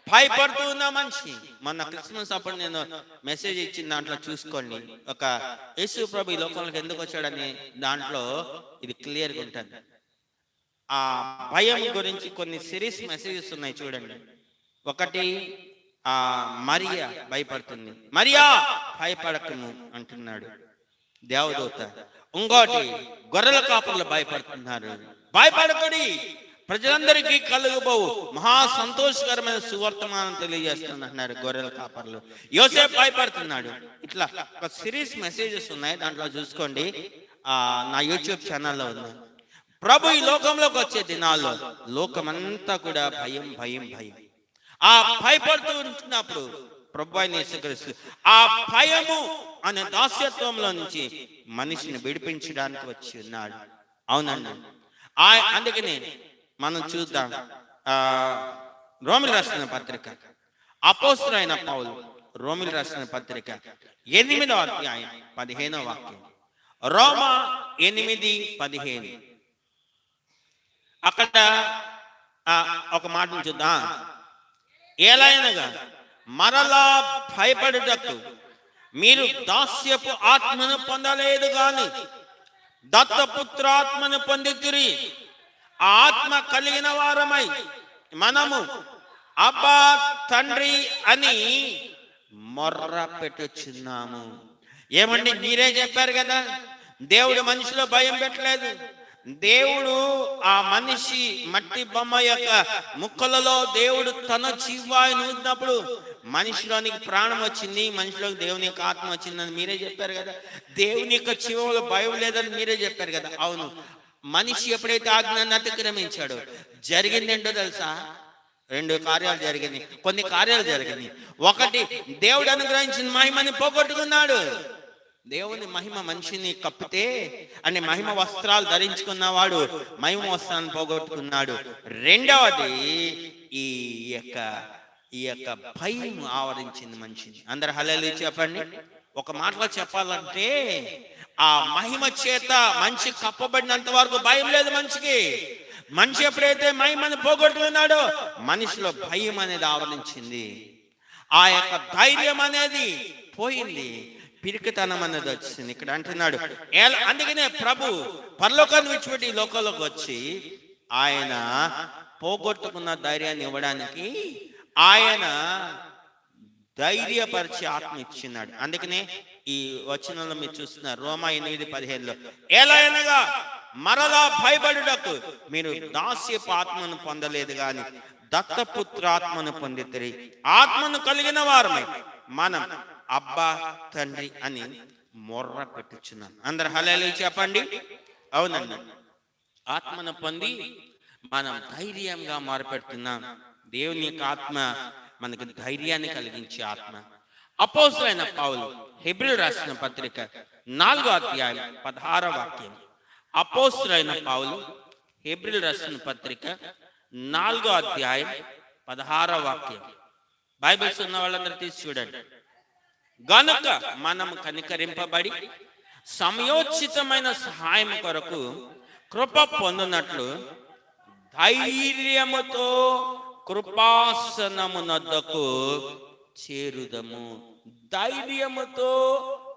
భయపడుతూ ఉన్న మనిషి. మొన్న క్రిస్మస్ అప్పుడు నేను మెసేజ్ ఇచ్చిన దాంట్లో చూసుకోండి, ఒక యేసు ప్రభు ఈ లోకంలోకి ఎందుకు వచ్చాడని దాంట్లో ఇది క్లియర్గా ఉంటుంది. ఆ భయం గురించి కొన్ని సిరీస్ మెసేజెస్ ఉన్నాయి చూడండి. ఒకటి మరియా భయపడుతుంది, మరియా భయపడకము అంటున్నాడు దేవదూత. ఇంకోటి గొర్రెల కాపర్లు భయపడుతున్నారు, భయపడకడి, ప్రజలందరికీ కలుగుబోవు మహా సంతోషకరమైన సువర్తమానం తెలియజేస్తుంది అంటున్నారు గొర్రెల కాపర్లు. యోసేపు భయపడుతున్నాడు. ఇట్లా ఒక సిరీస్ మెసేజెస్ ఉన్నాయి, దాంట్లో చూసుకోండి. నా యూట్యూబ్ ఛానల్లో ఉంది. ప్రభు ఈ లోకంలోకి వచ్చే దినాల్లో లోకమంతా కూడా భయం భయం భయం. ఆ భయపడుతూ ఉంటున్నప్పుడు ప్రభు అయిన యేసుక్రీస్తు ఆ భయము అనే దాస్యత్వంలో నుంచి మనిషిని విడిపించడానికి వచ్చి ఉన్నాడు. అవునండి, అందుకని మనం చూద్దాం. రోమిలు రాసిన పత్రిక, అపోస్తలుడైన పౌలు రోమిలు రాసిన పత్రిక 8వ అధ్యాయం 15వ వాక్యం. రోమా 8:15. అక్కడ ఒక మాటను చూద్దాం. ఎలాగనగా మరలా భయపడుటకు మీరు దాస్యపు ఆత్మను పొందలేదు గాని దత్తపుత్రాత్మను పొందితిరి. ఆ ఆత్మ కలిగిన వారమై మనము అబ్బా తండ్రి అని మొర్ర పెట్టుచున్నాము. ఏమండి, మీరే చెప్పారు కదా, దేవుడు మనిషిలో భయం పెట్టలేదు, దేవుడు ఆ మనిషి మట్టి బొమ్మ యొక్క ముక్కలలో దేవుడు తన జీవాన్ని ఊదినప్పుడు మనిషిలోనికి ప్రాణం వచ్చింది, మనిషిలోకి దేవుని యొక్క ఆత్మ వచ్చిందని మీరే చెప్పారు కదా. దేవుని యొక్క జీవంలో భయం లేదని మీరే చెప్పారు కదా. అవును, మనిషి ఎప్పుడైతే ఆజ్ఞాన్ని అతిక్రమించాడో జరిగింది ఏంటో తెలుసా? 2 కార్యాలు జరిగినాయి, కొన్ని కార్యాలు జరిగినాయి. ఒకటి, దేవుడు అనుగ్రహించిన మహిమని పోగొట్టుకున్నాడు. దేవుని మహిమ మనిషిని కప్పితే అంటే మహిమ వస్త్రాలు ధరించుకున్నవాడు మహిమ వస్త్రాన్ని పోగొట్టుకున్నాడు. రెండవది, ఈ యొక్క భయం ఆవరించింది మనిషిని. అందరు హల్లెలూయా చెప్పండి. ఒక మాటలో చెప్పాలంటే ఆ మహిమ చేత మనిషి కప్పబడినంత వరకు భయం లేదు మనిషికి. మనిషి ఎప్పుడైతే మహిమని పోగొట్టుకున్నాడో మనిషిలో భయం అనేది ఆవరించింది. ఆ యొక్క ధైర్యం అనేది పోయింది, పిరికితనం అనేది వచ్చింది. ఇక్కడ అంటున్నాడు, అందుకనే ప్రభు పరలోకాన్ని విడిచిపెట్టి ఈ లోకంలోకి వచ్చి ఆయన పోగొట్టుకున్న ధైర్యాన్ని ఇవ్వడానికి ఆయన ధైర్యపరిచి ఆత్మ ఇచ్చినాడు. అందుకనే ఈ వచనంలో మీరు చూస్తున్నారు, రోమా 8:15లో, ఎలా అనగా మరలా భయపడుటకు మీరు దాస్యపు ఆత్మను పొందలేదు గాని దత్తపుత్రాత్మను పొందితిరి. ఆత్మను కలిగిన వారమై మనం అబ్బా తండ్రి అని మొర్ర పెట్టుచున్నాం. అందరు హల్లెలూయా చెప్పండి. అవునండి, ఆత్మను పొంది మనం ధైర్యంగా మారిపెడుతున్నాం. దేవుని యొక్క ఆత్మ మనకు ధైర్యాన్ని కలిగించే ఆత్మ. అపోస్తలుడైన పౌలు హెబ్రీయులకు రాసిన పత్రిక 4వ అధ్యాయం 16వ వాక్యం. అపోస్తలుడైన పౌలు హెబ్రీయులకు రాసిన పత్రిక 4వ అధ్యాయం 16వ వాక్యం. బైబిల్స్ ఉన్న వాళ్ళందరూ తీసి చూడండి. గనుక మనం కనికరింపబడి సమయోచితమైన సహాయం కొరకు కృప పొందినట్లు ధైర్యముతో కృపాసనమునొద్దకు చేరుదము. ధైర్యముతో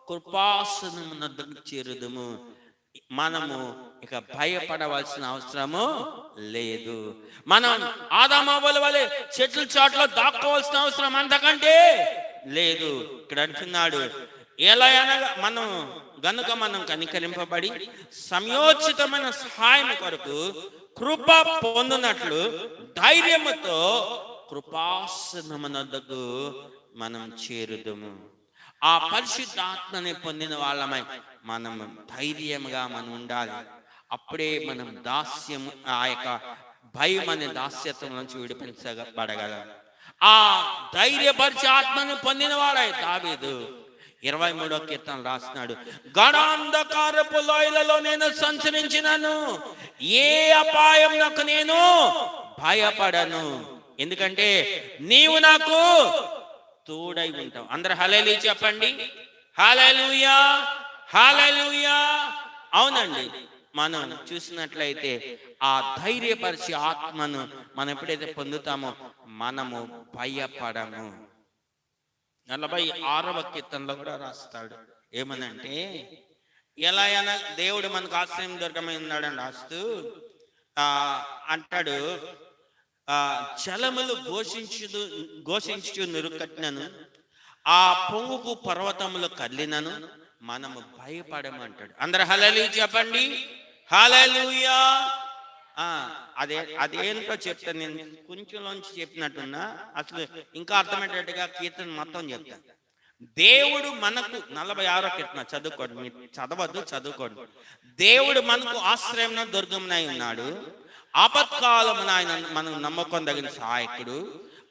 కృపాసనమునొద్దకు చేరుదము. మనము ఇక భయపడవలసిన అవసరము లేదు. మనం ఆదామవ్వల వలె చెట్ల చాట్లో దాక్కోవాల్సిన అవసరం అంతకంటే లేదు. ఇక్కడ అంటున్నాడు, ఎలా అనగా గనుక మనం కనికరింపబడి సమయోచితమైన సహాయం కొరకు కృప పొందినట్లు ధైర్యముతో కృపాసనమునొద్దకు మనం చేరుదము. ఆ పరిశుద్ధాత్మని పొందిన వాళ్ళమై మనం ధైర్యంగా మనం ఉండాలి. అప్పుడే మనం దాస్యము, ఆ యొక్క భయం అనే దాస్యత్వం నుంచి విడిపించబడగలం. ఆ ధైర్యపరిచే ఆత్మను పొందిన వాడై దావీదు 23వ కీర్తన రాస్తున్నాడు, గడాంధకారపు లోయలలో నేను సంచరించినను ఏ అపాయం నాకు నేను భయపడను, ఎందుకంటే నీవు నాకు తోడై ఉంటావు. అందరు హల్లెలూయా చెప్పండి. హల్లెలూయా, హల్లెలూయా. అవునండి, మనం చూసినట్లయితే ఆ ధైర్యపరిచే ఆత్మను మనం ఎప్పుడైతే పొందుతామో మనము భయపడము. 46వ కీర్తనలో కూడా రాస్తాడు, ఏమనంటే ఎలా అయినా దేవుడు మనకు ఆశ్రయం దొరకమై ఉన్నాడని రాస్తూ అంటాడు, జలములు ఘోషించు నిరుకట్టినను ఆ పొంగుకు పర్వతములు కదిలినను మనము భయపడమంటాడు. అందరు హల్లెలూయా చెప్పండి. హల్లెలూయా. అదేంటో చెప్తాను, నేను కొంచెంలోంచి చెప్పినట్టున్నా, అసలు ఇంకా అర్థమయ్యేటట్టుగా కీర్తన మొత్తం చెప్తాను. దేవుడు మనకు 46వ కీర్తన చదువుకోండి, మీరు చదవద్దు, చదువుకోండి. దేవుడు మనకు ఆశ్రయం దుర్గమునై ఉన్నాడు, ఆపత్కాలమున ఆయన మనం నమ్మకొందగిన సహాయకుడు.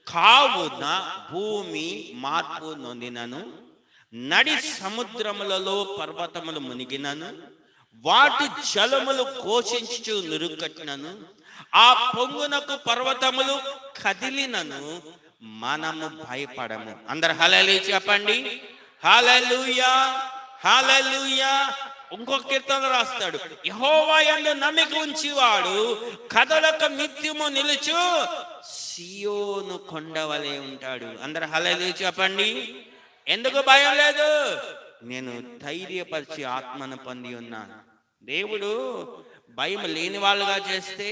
కావున భూమి మార్పు నొందినను నడి సముద్రములలో పర్వతములు మునిగినను వాటి జలములు ఘోషించు నిరుకట్టినను ఆ పొంగునకు పర్వతములు కదిలినను మనము భయపడము. అందరు హల్లెలూయా చెప్పండి. హల్లెలూయా, హల్లెలూయా. ఇంకొక కీర్తన రాస్తాడు, యెహోవా యందు నమ్మిక ఉంచివాడు కదలక నిత్యము నిలుచు సియోను కొండవలే ఉంటాడు. అందరు హల్లెలూయా చెప్పండి. ఎందుకు భయం లేదు? నేను ధైర్యపరిచి ఆత్మను పొంది ఉన్నాను. దేవుడు భయం లేని వాళ్ళుగా చేస్తే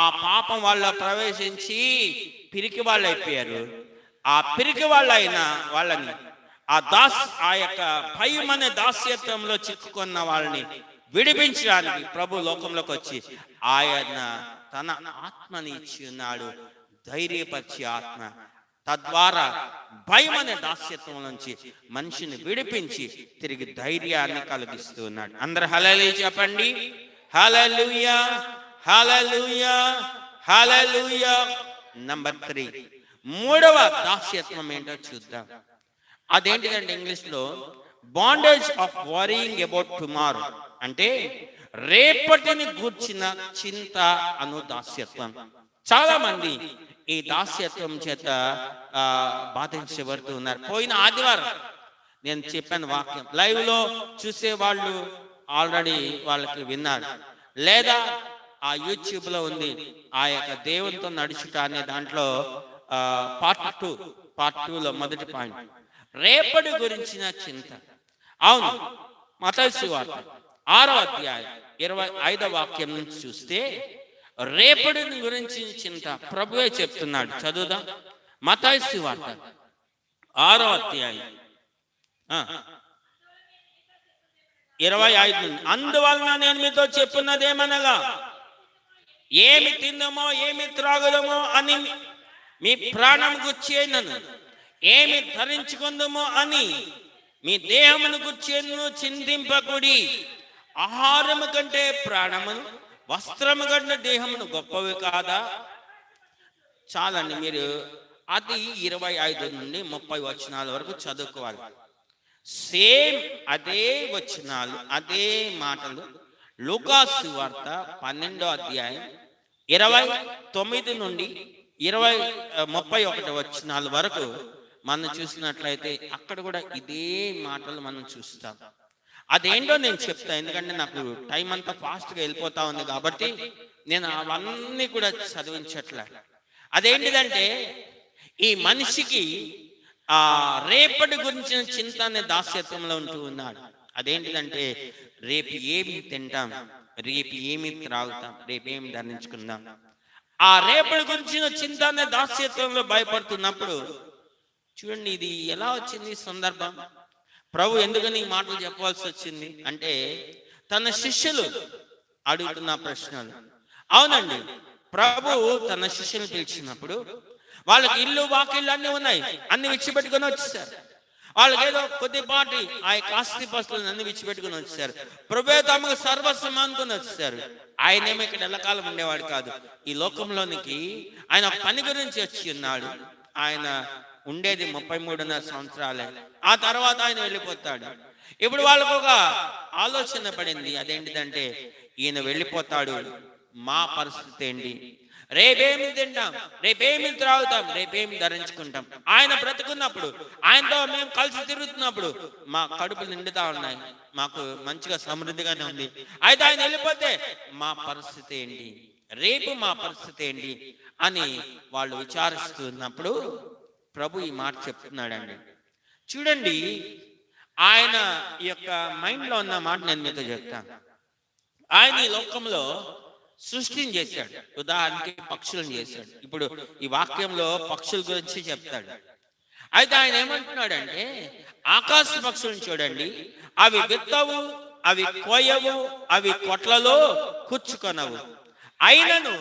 ఆ పాపం వాళ్ళ ప్రవేశించి పిరికి వాళ్ళు అయిపోయారు. ఆ పిరికి వాళ్ళైన వాళ్ళని ఆ యొక్క భయం అనే దాస్యత్వంలో చిక్కుకున్న వాళ్ళని విడిపించడానికి ప్రభు లోకంలోకి వచ్చి ఆయన తన ఆత్మని ఇచ్చి ఉన్నాడు, ధైర్యపరిచే ఆత్మ. తద్వారా భయం అనే దాస్యత్వం నుంచి మనిషిని విడిపించి తిరిగి ధైర్యాన్ని కలిగిస్తూ ఉన్నాడు. అందరు హల్లెలూయా చెప్పండి. హల్లెలూయా, హల్లెలూయా, హల్లెలూయా. నంబర్ 3, మూడవ దాస్యత్వం ఏంటో చూద్దాం. అదేంటిదంటే ఇంగ్లీష్లో bondage of worrying about tomorrow, అంటే రేపటిని గూర్చిన చింత అను దాస్యత్వం. చాలా మంది ఈ దాస్యత్వం చేత బాధించబడుతూ ఉన్నారు. పోయిన ఆదివారం నేను చెప్పాను వాక్యం, లైవ్ లో చూసే వాళ్ళు ఆల్రెడీ వాళ్ళకి విన్నారు, లేదా ఆ యూట్యూబ్ లో ఉంది. ఆ యొక్క దేవునితో నడుచుట అనే దాంట్లో పార్ట్ 2లో మొదటి పాయింట్ రేపటి గురించిన చింత. అవును, మత్తయి సువార్త 6వ అధ్యాయం 25వ వాక్యం నుంచి చూస్తే రేపటిని గురించి చింత ప్రభువే చెప్తున్నాడు. చదువుదాం. మత్తయి సువార్త 6వ అధ్యాయం 25 నుండి. అందువలన నేను మీతో చెప్పున్నదేమనగా, ఏమి తిందమో ఏమి త్రాగుదమో అని మీ ప్రాణం గుర్చేనను, ఏమి ధరించుకుందమో అని మీ దేహమును గుర్చేను చింతింపకుడి. ఆహారము కంటే ప్రాణమును, వస్త్రము కంటే దేహమును గొప్పవి కాదా? చాలండి, మీరు అది 25 నుండి 30 వచనాల వరకు చదువుకోవాలి. సేమ్ అదే వచనాలు, అదే మాటలు లూకా సువార్త 12వ అధ్యాయం 29 నుండి 31 వచనాల వరకు మనం చూసినట్లయితే అక్కడ కూడా ఇదే మాటలు మనం చూస్తాం. అదేంటో నేను చెప్తా, ఎందుకంటే నాకు టైం అంతా ఫాస్ట్గా వెళ్ళిపోతా ఉంది కాబట్టి నేను అవన్నీ కూడా చదివించట్లే. అదేంటిదంటే ఈ మనిషికి రేపటి గురించిన చింత అనే దాస్యత్వంలో ఉంటూ ఉన్నాడు. అదేంటిదంటే రేపు ఏమి తింటాం, రేపు ఏమి త్రాగుతాం, రేపు ఏమి ధరించుకుందాం. ఆ రేపటి గురించిన చింత అనే దాస్యత్వంలో భయపడుతున్నప్పుడు చూడండి, ఇది ఎలా వచ్చింది సందర్భం? ప్రభు ఎందుకని ఈ మాటలు చెప్పవలసి వచ్చింది అంటే తన శిష్యులు అడుగుతున్న ప్రశ్నలు. అవునండి, ప్రభు తన శిష్యులు పిలిచినప్పుడు వాళ్ళకి ఇల్లు వాకిళ్ళు అన్ని ఉన్నాయి, అన్ని విడిచిపెట్టుకుని వచ్చేసారు. వాళ్ళకి ఏదో కొద్దిపాటి ఆ ఆస్తి పాస్తులను అన్ని విడిచిపెట్టుకుని వచ్చేసారు. ప్రభు తమకు సర్వస్వం అనుకుని వచ్చేసారు. ఆయనేమో ఇక్కడ ఎల్లకాలం ఉండేవాడు కాదు. ఈ లోకంలోనికి ఆయన ఒక పని గురించి వచ్చి ఉన్నాడు. ఆయన ఉండేది 33.5 సంవత్సరాలే. ఆ తర్వాత ఆయన వెళ్ళిపోతాడు. ఇప్పుడు వాళ్ళకు ఒక ఆలోచన పడింది. అదేంటిదంటే ఈయన వెళ్ళిపోతాడు, మా పరిస్థితి ఏంటి? రేపేమి తింటాం, రేపేమి త్రాగుతాం, రేపేమి ధరించుకుంటాం? ఆయన బ్రతుకున్నప్పుడు, ఆయనతో మేము కలిసి తిరుగుతున్నప్పుడు మా కడుపులు నిండుతా ఉన్నాయి, మాకు మంచిగా సమృద్ధిగానే ఉంది. అయితే ఆయన వెళ్ళిపోతే మా పరిస్థితి ఏంటి, రేపు మా పరిస్థితి ఏంటి అని వాళ్ళు విచారిస్తున్నప్పుడు ప్రభు ఈ మాట చెప్తున్నాడండి. చూడండి, ఆయన ఈ యొక్క మైండ్లో ఉన్న మాట నేను మీతో చెప్తాను. ఆయన ఈ లోకంలో సృష్టిని చేశాడు. ఉదాహరణకి పక్షులను చేశాడు. ఇప్పుడు ఈ వాక్యంలో పక్షుల గురించి చెప్తాడు. అయితే ఆయన ఏమంటున్నాడంటే ఆకాశ పక్షులను చూడండి, అవి విత్తవు, అవి కోయవు, అవి కొట్లలో కూర్చుకొనవు, అయినను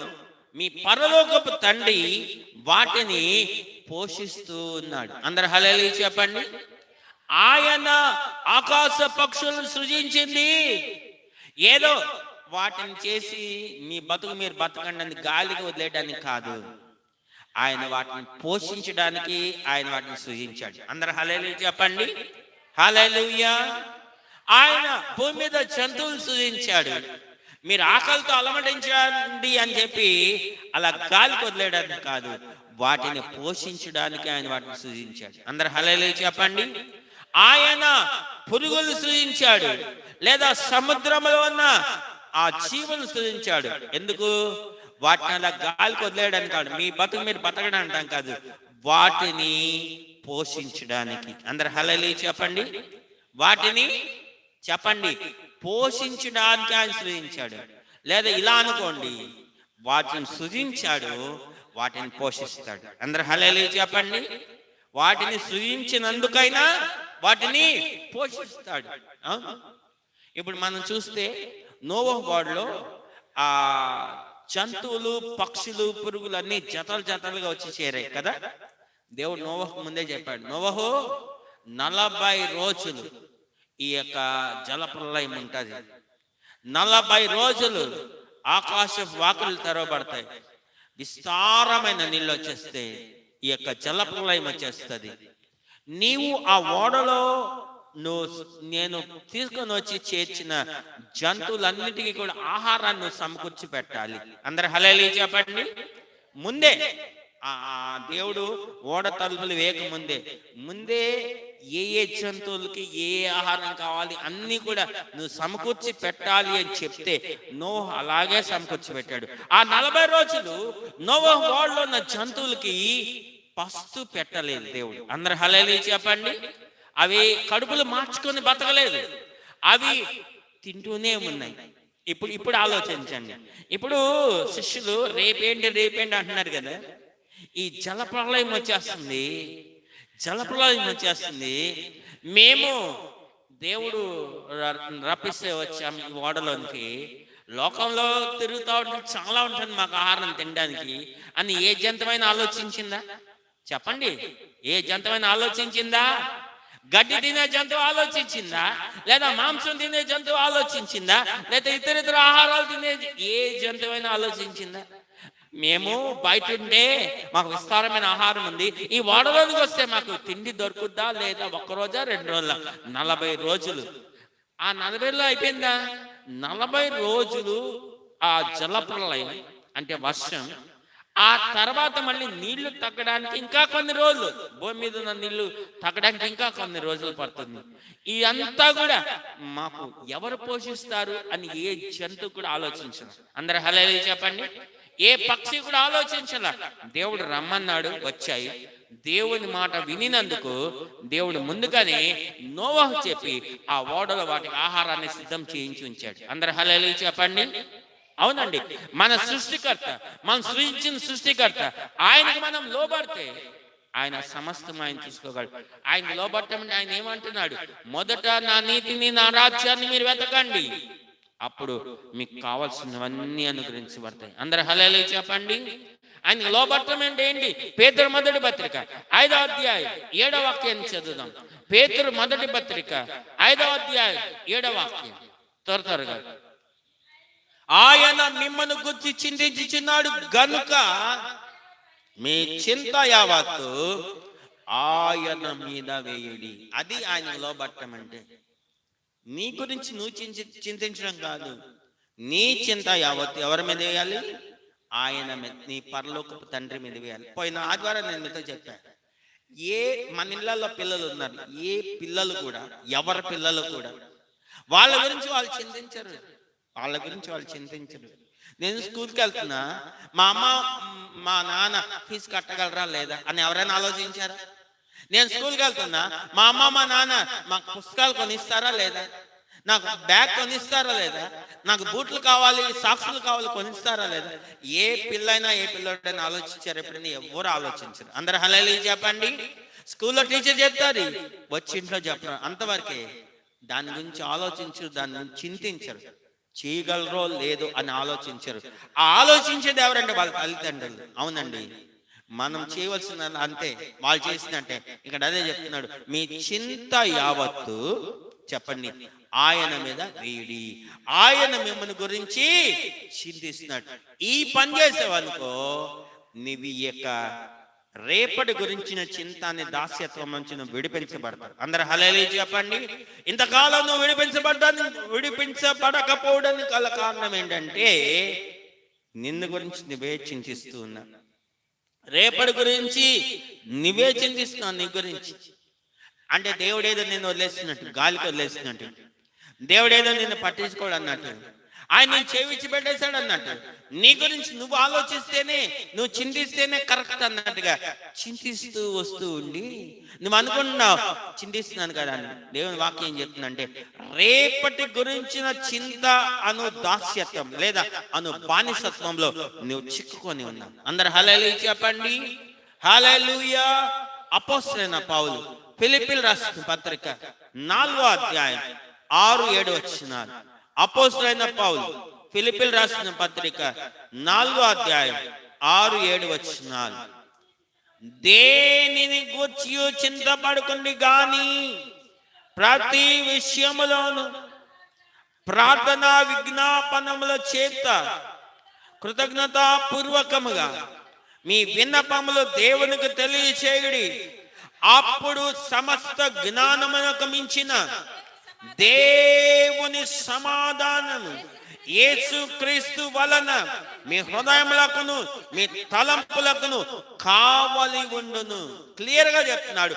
మీ పరలోకపు తండ్రి వాటిని పోషిస్తూ ఉన్నాడు. అందరు హల్లెలూయా చెప్పండి. ఆయన ఆకాశ పక్షులను సృజించింది ఏదో వాటిని చేసి మీ బతుకు మీరు బతకండి గాలికి వదిలేయడానికి కాదు. ఆయన వాటిని పోషించడానికి ఆయన వాటిని సృజించాడు. అందరు హల్లెలూయా చెప్పండి. హల్లెలూయా. ఆయన భూమి మీద జంతువులు సృజించాడు. మీరు ఆకలితో అలమటించండి అని చెప్పి అలా గాలికి వదిలేయడానికి కాదు, వాటిని పోషించడానికి ఆయన వాటిని సృజించాడు. అందరు హల్లెలూయా చెప్పండి. ఆయన పురుగులు సృజించాడు, లేదా సముద్రంలో ఉన్న ఆ జీవులను సృజించాడు. ఎందుకు? వాటిని అలా గాలికి వదిలేయడానికి కాదు, మీ బతుకు మీరు బతకడానికి కాదు, వాటిని పోషించడానికి. అందరు హల్లెలూయా చెప్పండి. వాటిని చెప్పండి, పోషించడానికి ఆయన సృజించాడు. లేదా ఇలా అనుకోండి, వాటిని సృజించాడు, వాటిని పోషిస్తాడు. అందరు హల్లెలూయా చెప్పండి. వాటిని సృజించినందుకైనా వాటిని పోషిస్తాడు. ఇప్పుడు మనం చూస్తే నోవహు ఓడలో ఆ జంతువులు, పక్షులు, పురుగులు అన్ని జతలు జతలుగా వచ్చి చేరాయి కదా. దేవుడు నోవహు ముందే చెప్పాడు, నోవహు 40 రోజులు ఈ యొక్క జలప్రలయం ఉంటుంది. 40 రోజులు ఆకాశపు వాకులు తెరవబడతాయి, విస్తారమైన నీళ్ళు వచ్చేస్తే ఈ యొక్క జలప్రలయం వచ్చేస్తుంది. నీవు ఆ ఓడలో నేను తీసుకొని వచ్చి చేర్చిన జంతువులన్నిటికీ కూడా ఆహారాన్ని సమకూర్చి పెట్టాలి. అందరు హల్లెలూయా చెప్పండి. ముందే ఆ దేవుడు ఓడ తలుపులు వేయక ముందే ఏ జంతువులకి ఏ ఆహారం కావాలి అన్ని కూడా నువ్వు సమకూర్చి పెట్టాలి అని చెప్తే నోవహు అలాగే సమకూర్చి పెట్టాడు. ఆ 40 రోజులు నోవహు ఓడలో ఉన్న జంతువులకి పస్తు పెట్టలేదు దేవుడు. అందరు హల్లెలూయా చెప్పండి. అవి కడుపులు మార్చుకొని బతకలేదు, అవి తింటూనే ఉన్నాయి. ఇప్పుడు ఆలోచించండి. ఇప్పుడు శిష్యులు రేపేంటి అంటున్నారు కదా. ఈ జలప్రలయం వచ్చేస్తుంది, మేము దేవుడు రప్పిస్తే వచ్చాము ఈ ఓడలోనికి. లోకంలో తిరుగుతూ ఉంటే చాలా ఉంటుంది మాకు ఆహారం తినడానికి అని ఏ జంతువైనా ఆలోచించిందా? చెప్పండి, ఏ జంతువైనా ఆలోచించిందా? గడ్డి తినే జంతువు ఆలోచించిందా? లేదా మాంసం తినే జంతువు ఆలోచించిందా? లేదా ఇతర ఆహారాలు తినే ఏ జంతువైనా ఆలోచించిందా? మేము బయట ఉంటే మాకు విస్తారమైన ఆహారం ఉంది, ఈ ఓడలోనికి వస్తే మాకు తిండి దొరుకుద్దా? లేదా 1 రోజా 2 రోజుల? 40 రోజులు. ఆ 40లో అయిపోయిందా? 40 రోజులు ఆ జలప్రలయం అంటే వర్షం. ఆ తర్వాత మళ్ళీ నీళ్లు తగ్గడానికి ఇంకా కొన్ని రోజులు, భూమి మీద ఉన్న నీళ్లు తగ్గడానికి ఇంకా కొన్ని రోజులు పడుతుంది. ఈ అంతా కూడా మాకు ఎవరు పోషిస్తారు అని ఏ జంతువు కూడా ఆలోచించను. అందరు హల్లెలూయా చెప్పండి. ఏ పక్షి కూడా ఆలోచించాల. దేవుడు రమ్మన్నాడు, వచ్చాయి. దేవుని మాట వినినందుకు దేవుడు ముందుగానే నోవహు చెప్పి ఆ ఓడలో వాటికి ఆహారాన్ని సిద్ధం చేయించి ఉంచాడు. అందరు హల్లెలూయా చెప్పండి. అవునండి, మన సృష్టికర్త, మనం సృష్టించిన సృష్టికర్త, ఆయనకు మనం లోబడితే ఆయన సమస్తం ఆయన చూసుకోగలడు. ఆయన లోబడటం ఆయన ఏమంటున్నాడు? మొదట నా నీతిని, నా రాజ్యాన్ని మీరు వెతకండి, అప్పుడు మీకు కావాల్సినవన్నీ అనుగ్రహించబడతాయి. అందరు హల్లెలూయా చెప్పండి. ఆయన లోబడటం అంటే ఏంటి? పేతురు మొదటి పత్రిక 5వ అధ్యాయం 7వ వాక్యాన్ని చదువుదాం. పేతురు మొదటి పత్రిక 5వ అధ్యాయం 7వ వాక్యం త్వరగా. ఆయన మిమ్మల్ని గుర్తి చింతించుచున్నాడు గనుక మీ చింత యావత్తు ఆయన మీద వేయుడి. అది ఆయన లోబట్టం అంటే. నీ గురించి నువ్వు చింతించడం కాదు, నీ చింత యావత్తు ఎవరి మీద వేయాలి? ఆయన మీద, నీ పరలోకపు తండ్రి మీద వేయాలి. పోయిన ఆదివారం నేను మీతో చెప్పాను, మన ఇళ్లలో పిల్లలు ఉన్నారు, ఏ పిల్లలు కూడా, ఎవరి పిల్లలు కూడా వాళ్ళ గురించి వాళ్ళు చింతించరు. నేను స్కూల్కి వెళ్తున్నా, మా అమ్మ మా నాన్న ఫీజు కట్టగలరా లేదా అని ఎవరైనా ఆలోచించారా? నేను స్కూల్కి వెళ్తున్నా, మా అమ్మ మా నాన్న మాకు పుస్తకాలు కొనిస్తారా లేదా? నాకు బ్యాగ్ కొనిస్తారా లేదా? నాకు బూట్లు కావాలి, సాక్సులు కావాలి, కొనిస్తారా లేదా? ఏ పిల్లైనా ఏ పిల్లడైనా ఆలోచించారు? ఎప్పుడైనా ఎవరు ఆలోచించరు. అందరు హల్లెలూయా చెప్పండి. స్కూల్లో టీచర్ చెప్తారు, వచ్చి ఇంట్లో చెప్పరు, అంతవరకే. దాని గురించి ఆలోచించరు, దాని గురించి చింతించరు. చేయగలరో లేదో అని ఆలోచించరు. ఆలోచించేది ఎవరంటే వాళ్ళ తల్లిదండ్రులు. అవునండి, మనం చేయవలసిన అంతే, వాళ్ళు చేసినట్టే. ఇక్కడ అదే చెప్తున్నాడు, మీ చింత యావత్తు చెప్పండి ఆయన మీద వేయుడి. ఆయన మిమ్మల్ని గురించి చింతిస్తున్నాడు. ఈ పని చేసేవనుకో నీవి యొక్క రేపటి గురించిన చింతాన్ని, దాస్యత్వం నుంచి నువ్వు విడిపించబడతావు. అందరు హల్లెలూయా చెప్పండి. ఇంతకాలం నువ్వు విడిపించబడకపోవడానికి గల కారణం ఏంటంటే నిన్ను గురించి నువ్వే చింతిస్తూ ఉన్నా, రేపటి గురించి నువ్వే చింతిస్తున్నావు. నీ గురించి అంటే దేవుడేదో నిన్ను వదిలేస్తున్నట్టు, గాలికి వదిలేస్తున్నట్టు, దేవుడేదో నిన్ను పట్టించుకోడు అన్నట్టు, ఆయన నేను చేవిచ్చి పెట్టేశాడు అన్నట్టు. నీ గురించి నువ్వు ఆలోచిస్తేనే, నువ్వు చింతిస్తేనే కరెక్ట్ అన్నట్టుగా చింతిస్తూ వస్తూ ఉండి నువ్వు అనుకుంటున్నావు చింతిస్తున్నాను కదా అని. దేవుని వాక్యం ఏం చెప్తుందంటే, రేపటి గురించిన చింత అను దాస్యత్వం లేదా అను బానిసత్వంలో నువ్వు చిక్కుకొని ఉన్నావు. అందరు హల్లెలూయా చెప్పండి. హల్లెలూయా. అపోస్తలుడైన పౌలు ఫిలిప్పీయులకు రాసిన పత్రిక 4వ అధ్యాయం 6-7 వచనాలు. అపోస్తలుడైన పౌలు ఫిలిప్పీలు రాసిన పత్రిక 4వ అధ్యాయం 6-7 వచనాలు. దేనిని గూర్చి చింతపడకండి గాని ప్రతి విషయములోను ప్రార్థనా విజ్ఞాపనముల చేత కృతజ్ఞతాపూర్వకముగా మీ విన్నపములు దేవునికి తెలియచేయుడి. అప్పుడు సమస్త జ్ఞానమునకు మించిన దేవుని సమాధానము యేసుక్రీస్తు వలన మీ హృదయములకును మీ తలంపులకును కావలి ఉండును. క్లియర్ గా చెప్తున్నాడు,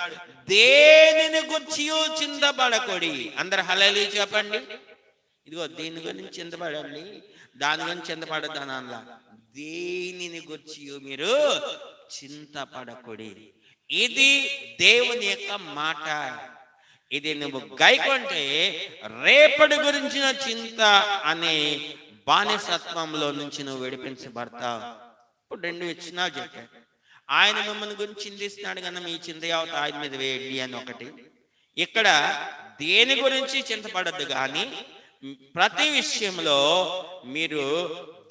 దేనిని గురించి చింతపడకూడి. అందరు హల్లెలూయా చెప్పండి. ఇదిగో దీని గురించి చింతపడండి, దాని గురించి చింతపడద్దాని అలా. దేనిని గురించి మీరు చింతపడకూడి. ఇది దేవుని యొక్క మాట. ఇది నువ్వు గైకొంటే రేపటి గురించిన చింత అనే బానిసత్వంలో నుంచి నువ్వు విడిపించబడతావు. ఇప్పుడు 2 వచనాలు చెప్పాడు. ఆయన మిమ్మల్ని గురించి చింతిస్తున్నాడు కన్నా మీ చింత యావత్ ఆయన మీద వేయండి అని ఒకటి. ఇక్కడ దేని గురించి చింతపడద్దు కానీ ప్రతి విషయంలో మీరు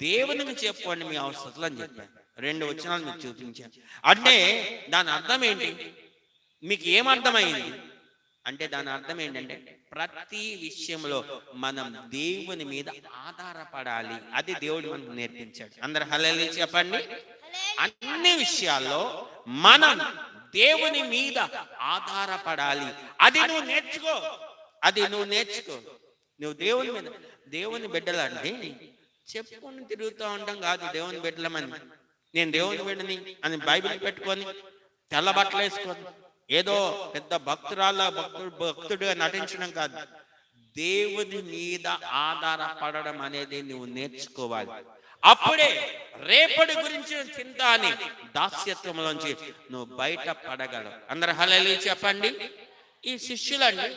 దేవునికి చెప్పుకోండి మీ అవసరాలు అని చెప్పాను. 2 వచనాలు మీకు చూపించాను. అంటే దాని అర్థం ఏంటి? మీకు ఏమర్థమైంది అంటే దాని అర్థం ఏంటంటే ప్రతి విషయంలో మనం దేవుని మీద ఆధారపడాలి. అది దేవుడు మనకు నేర్పించాడు. అందరు హల్లెలూయా చెప్పండి. అన్ని విషయాల్లో మనం దేవుని మీద ఆధారపడాలి. అది నువ్వు నేర్చుకో. నువ్వు దేవుని మీద, దేవుని బిడ్డలండి చెప్పుకొని తిరుగుతూ ఉంటాం కాదు. దేవుని బిడ్డలమని, నేను దేవుని బిడ్డని అని బైబిల్ పెట్టుకొని తెల్ల బట్టలు వేసుకొని ఏదో పెద్ద భక్తుడుగా నటించడం కాదు. దేవుని మీద ఆధారపడడం అనేది నువ్వు నేర్చుకోవాలి. అప్పుడే రేపటి గురించి చింత అని దాస్యత్వంలోంచి నువ్వు బయట పడగలవు. అందరు హల్లెలూయా చెప్పండి. ఈ శిష్యులండి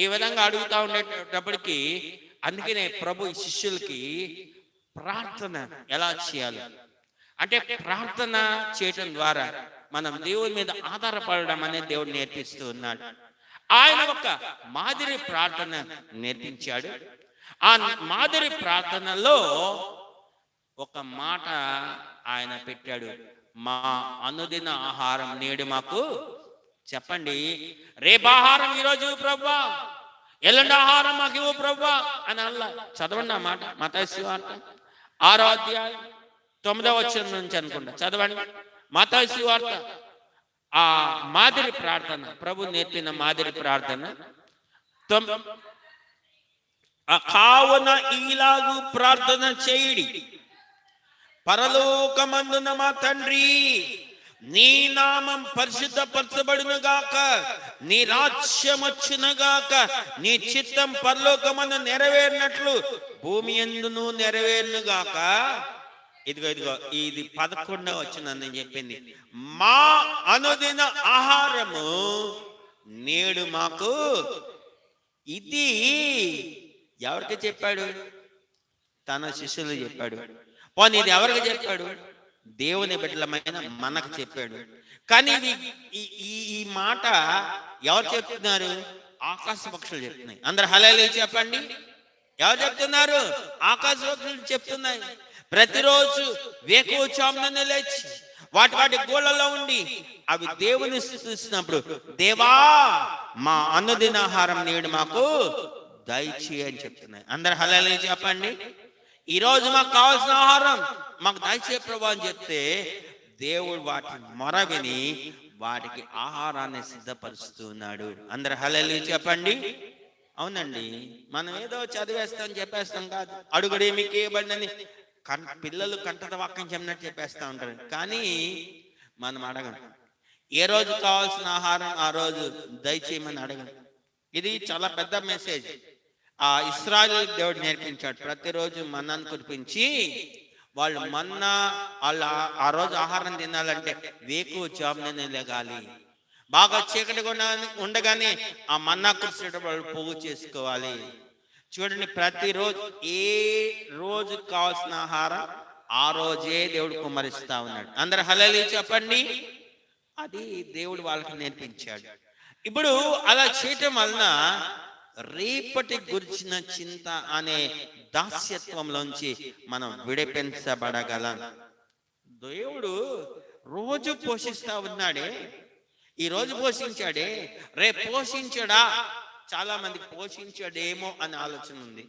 ఈ విధంగా అడుగుతా ఉండేటప్పటికి, అందుకనే ప్రభు ఈ శిష్యులకి ప్రార్థన ఎలా చేయాలి అంటే ప్రార్థన చేయటం ద్వారా మనం దేవుని మీద ఆధారపడడం అనేది దేవుడు నేర్పిస్తూ ఉన్నాడు. ఆయన ఒక మాదిరి ప్రార్థన నేర్పించాడు. ఆ మాదిరి ప్రార్థనలో ఒక మాట ఆయన పెట్టాడు, మా అనుదిన ఆహారం నేడు మాకు చెప్పండి. రేపు ఆహారం ఈరోజు ప్రభువా, ఎల్లుండి ఆహారం మాకు ఇవ్వు ప్రభువా అని అల్లా. చదవండి ఆ మాట. మత్తయి సువార్త 6వ అధ్యాయం 9వ వచనం నుంచి అనుకుంటా చదవండి. మత్తయి సువార్త ఆ మాదిరి ప్రార్థన, ప్రభు నేర్పిన మాదిరి ప్రార్థన. కావున ఈలాగు ప్రార్థన చేయుడి, పరలోకమందున మా తండ్రి, నీ నామం పరిశుద్ధపరచబడును గాక, నీ రాజ్యం వచ్చును గాక, నీ చిత్తం పరలోకమందు నెరవేరినట్లు భూమి యందును నెరవేరును గాక. ఇదిగో ఇది 11వ వచనం చెప్పింది. మా అనుదిన ఆహారము నేడు మాకు. ఇది ఎవరికి చెప్పాడు? తన శిష్యులు చెప్పాడు. పోనీ ఇది ఎవరికి చెప్పాడు? దేవుని బిడ్డలమైన మనకు చెప్పాడు. కానీ ఈ మాట ఎవరు చెప్తున్నారు? ఆకాశ పక్షులు చెప్తున్నాయి. అందరు హల్లెలూయా చెప్పండి. ఎవరు చెప్తున్నారు? ఆకాశ పక్షులు చెప్తున్నాయి. ప్రతిరోజు వేకువజామున లేచి వాటి గోళ్ళలో ఉండి అవి దేవుని స్తుతిస్తున్నప్పుడు, దేవా మా అనుదిన ఆహారం నేడు మాకు దయచేయి అని చెప్తున్నాయి. అందరు హల్లెలూయా చెప్పండి. ఈ రోజు మాకు కావాల్సిన ఆహారం మాకు దయచేయి ప్రభువా అని చెప్తే దేవుడు వాటి మొర విని వాటికి ఆహారాన్ని సిద్ధపరుస్తున్నాడు. అందరు హల్లెలూయా చెప్పండి. అవునండి, మనం ఏదో చదివేస్తాం చెప్పేస్తాం కాదు. అడుగుడే మీకు ఇవ్వబడినని పిల్లలు కంటత వాక్యం చెప్పినట్టు చెప్పేస్తా ఉంటారు. కానీ మనం అడగం. ఏ రోజు కావాల్సిన ఆహారం ఆ రోజు దయచేయమని అడగం. ఇది చాలా పెద్ద మెసేజ్. ఆ ఇశ్రాయేలు దేవుడు నేర్పించాడు. ప్రతిరోజు మన్నాను కురిపించి వాళ్ళు మన్నా వాళ్ళు ఆ రోజు ఆహారం తినాలంటే వేకువజామున లెగాలి. బాగా చీకటి ఉండగానే ఆ మన్నా కురిసేటప్పుడు వాళ్ళు పోగు చేసుకోవాలి. చూడండి, ప్రతిరోజు ఏ రోజు కావాల్సిన ఆహారం ఆ రోజే దేవుడు కుమ్మరిస్తా ఉన్నాడు. అందరు హల్లెలూయా చెప్పండి. అది దేవుడు వాళ్ళకి నేర్పించాడు. ఇప్పుడు అలా చేయటం వలన రేపటి గురించిన చింత అనే దాస్యత్వంలోంచి మనం విడిపించబడగలం. దేవుడు రోజు పోషిస్తా ఉన్నాడే, ఈ రోజు పోషించాడే, రేపు పోషించడా? చాలా మందికి పోషించడేమో అనే ఆలోచన ఉంది.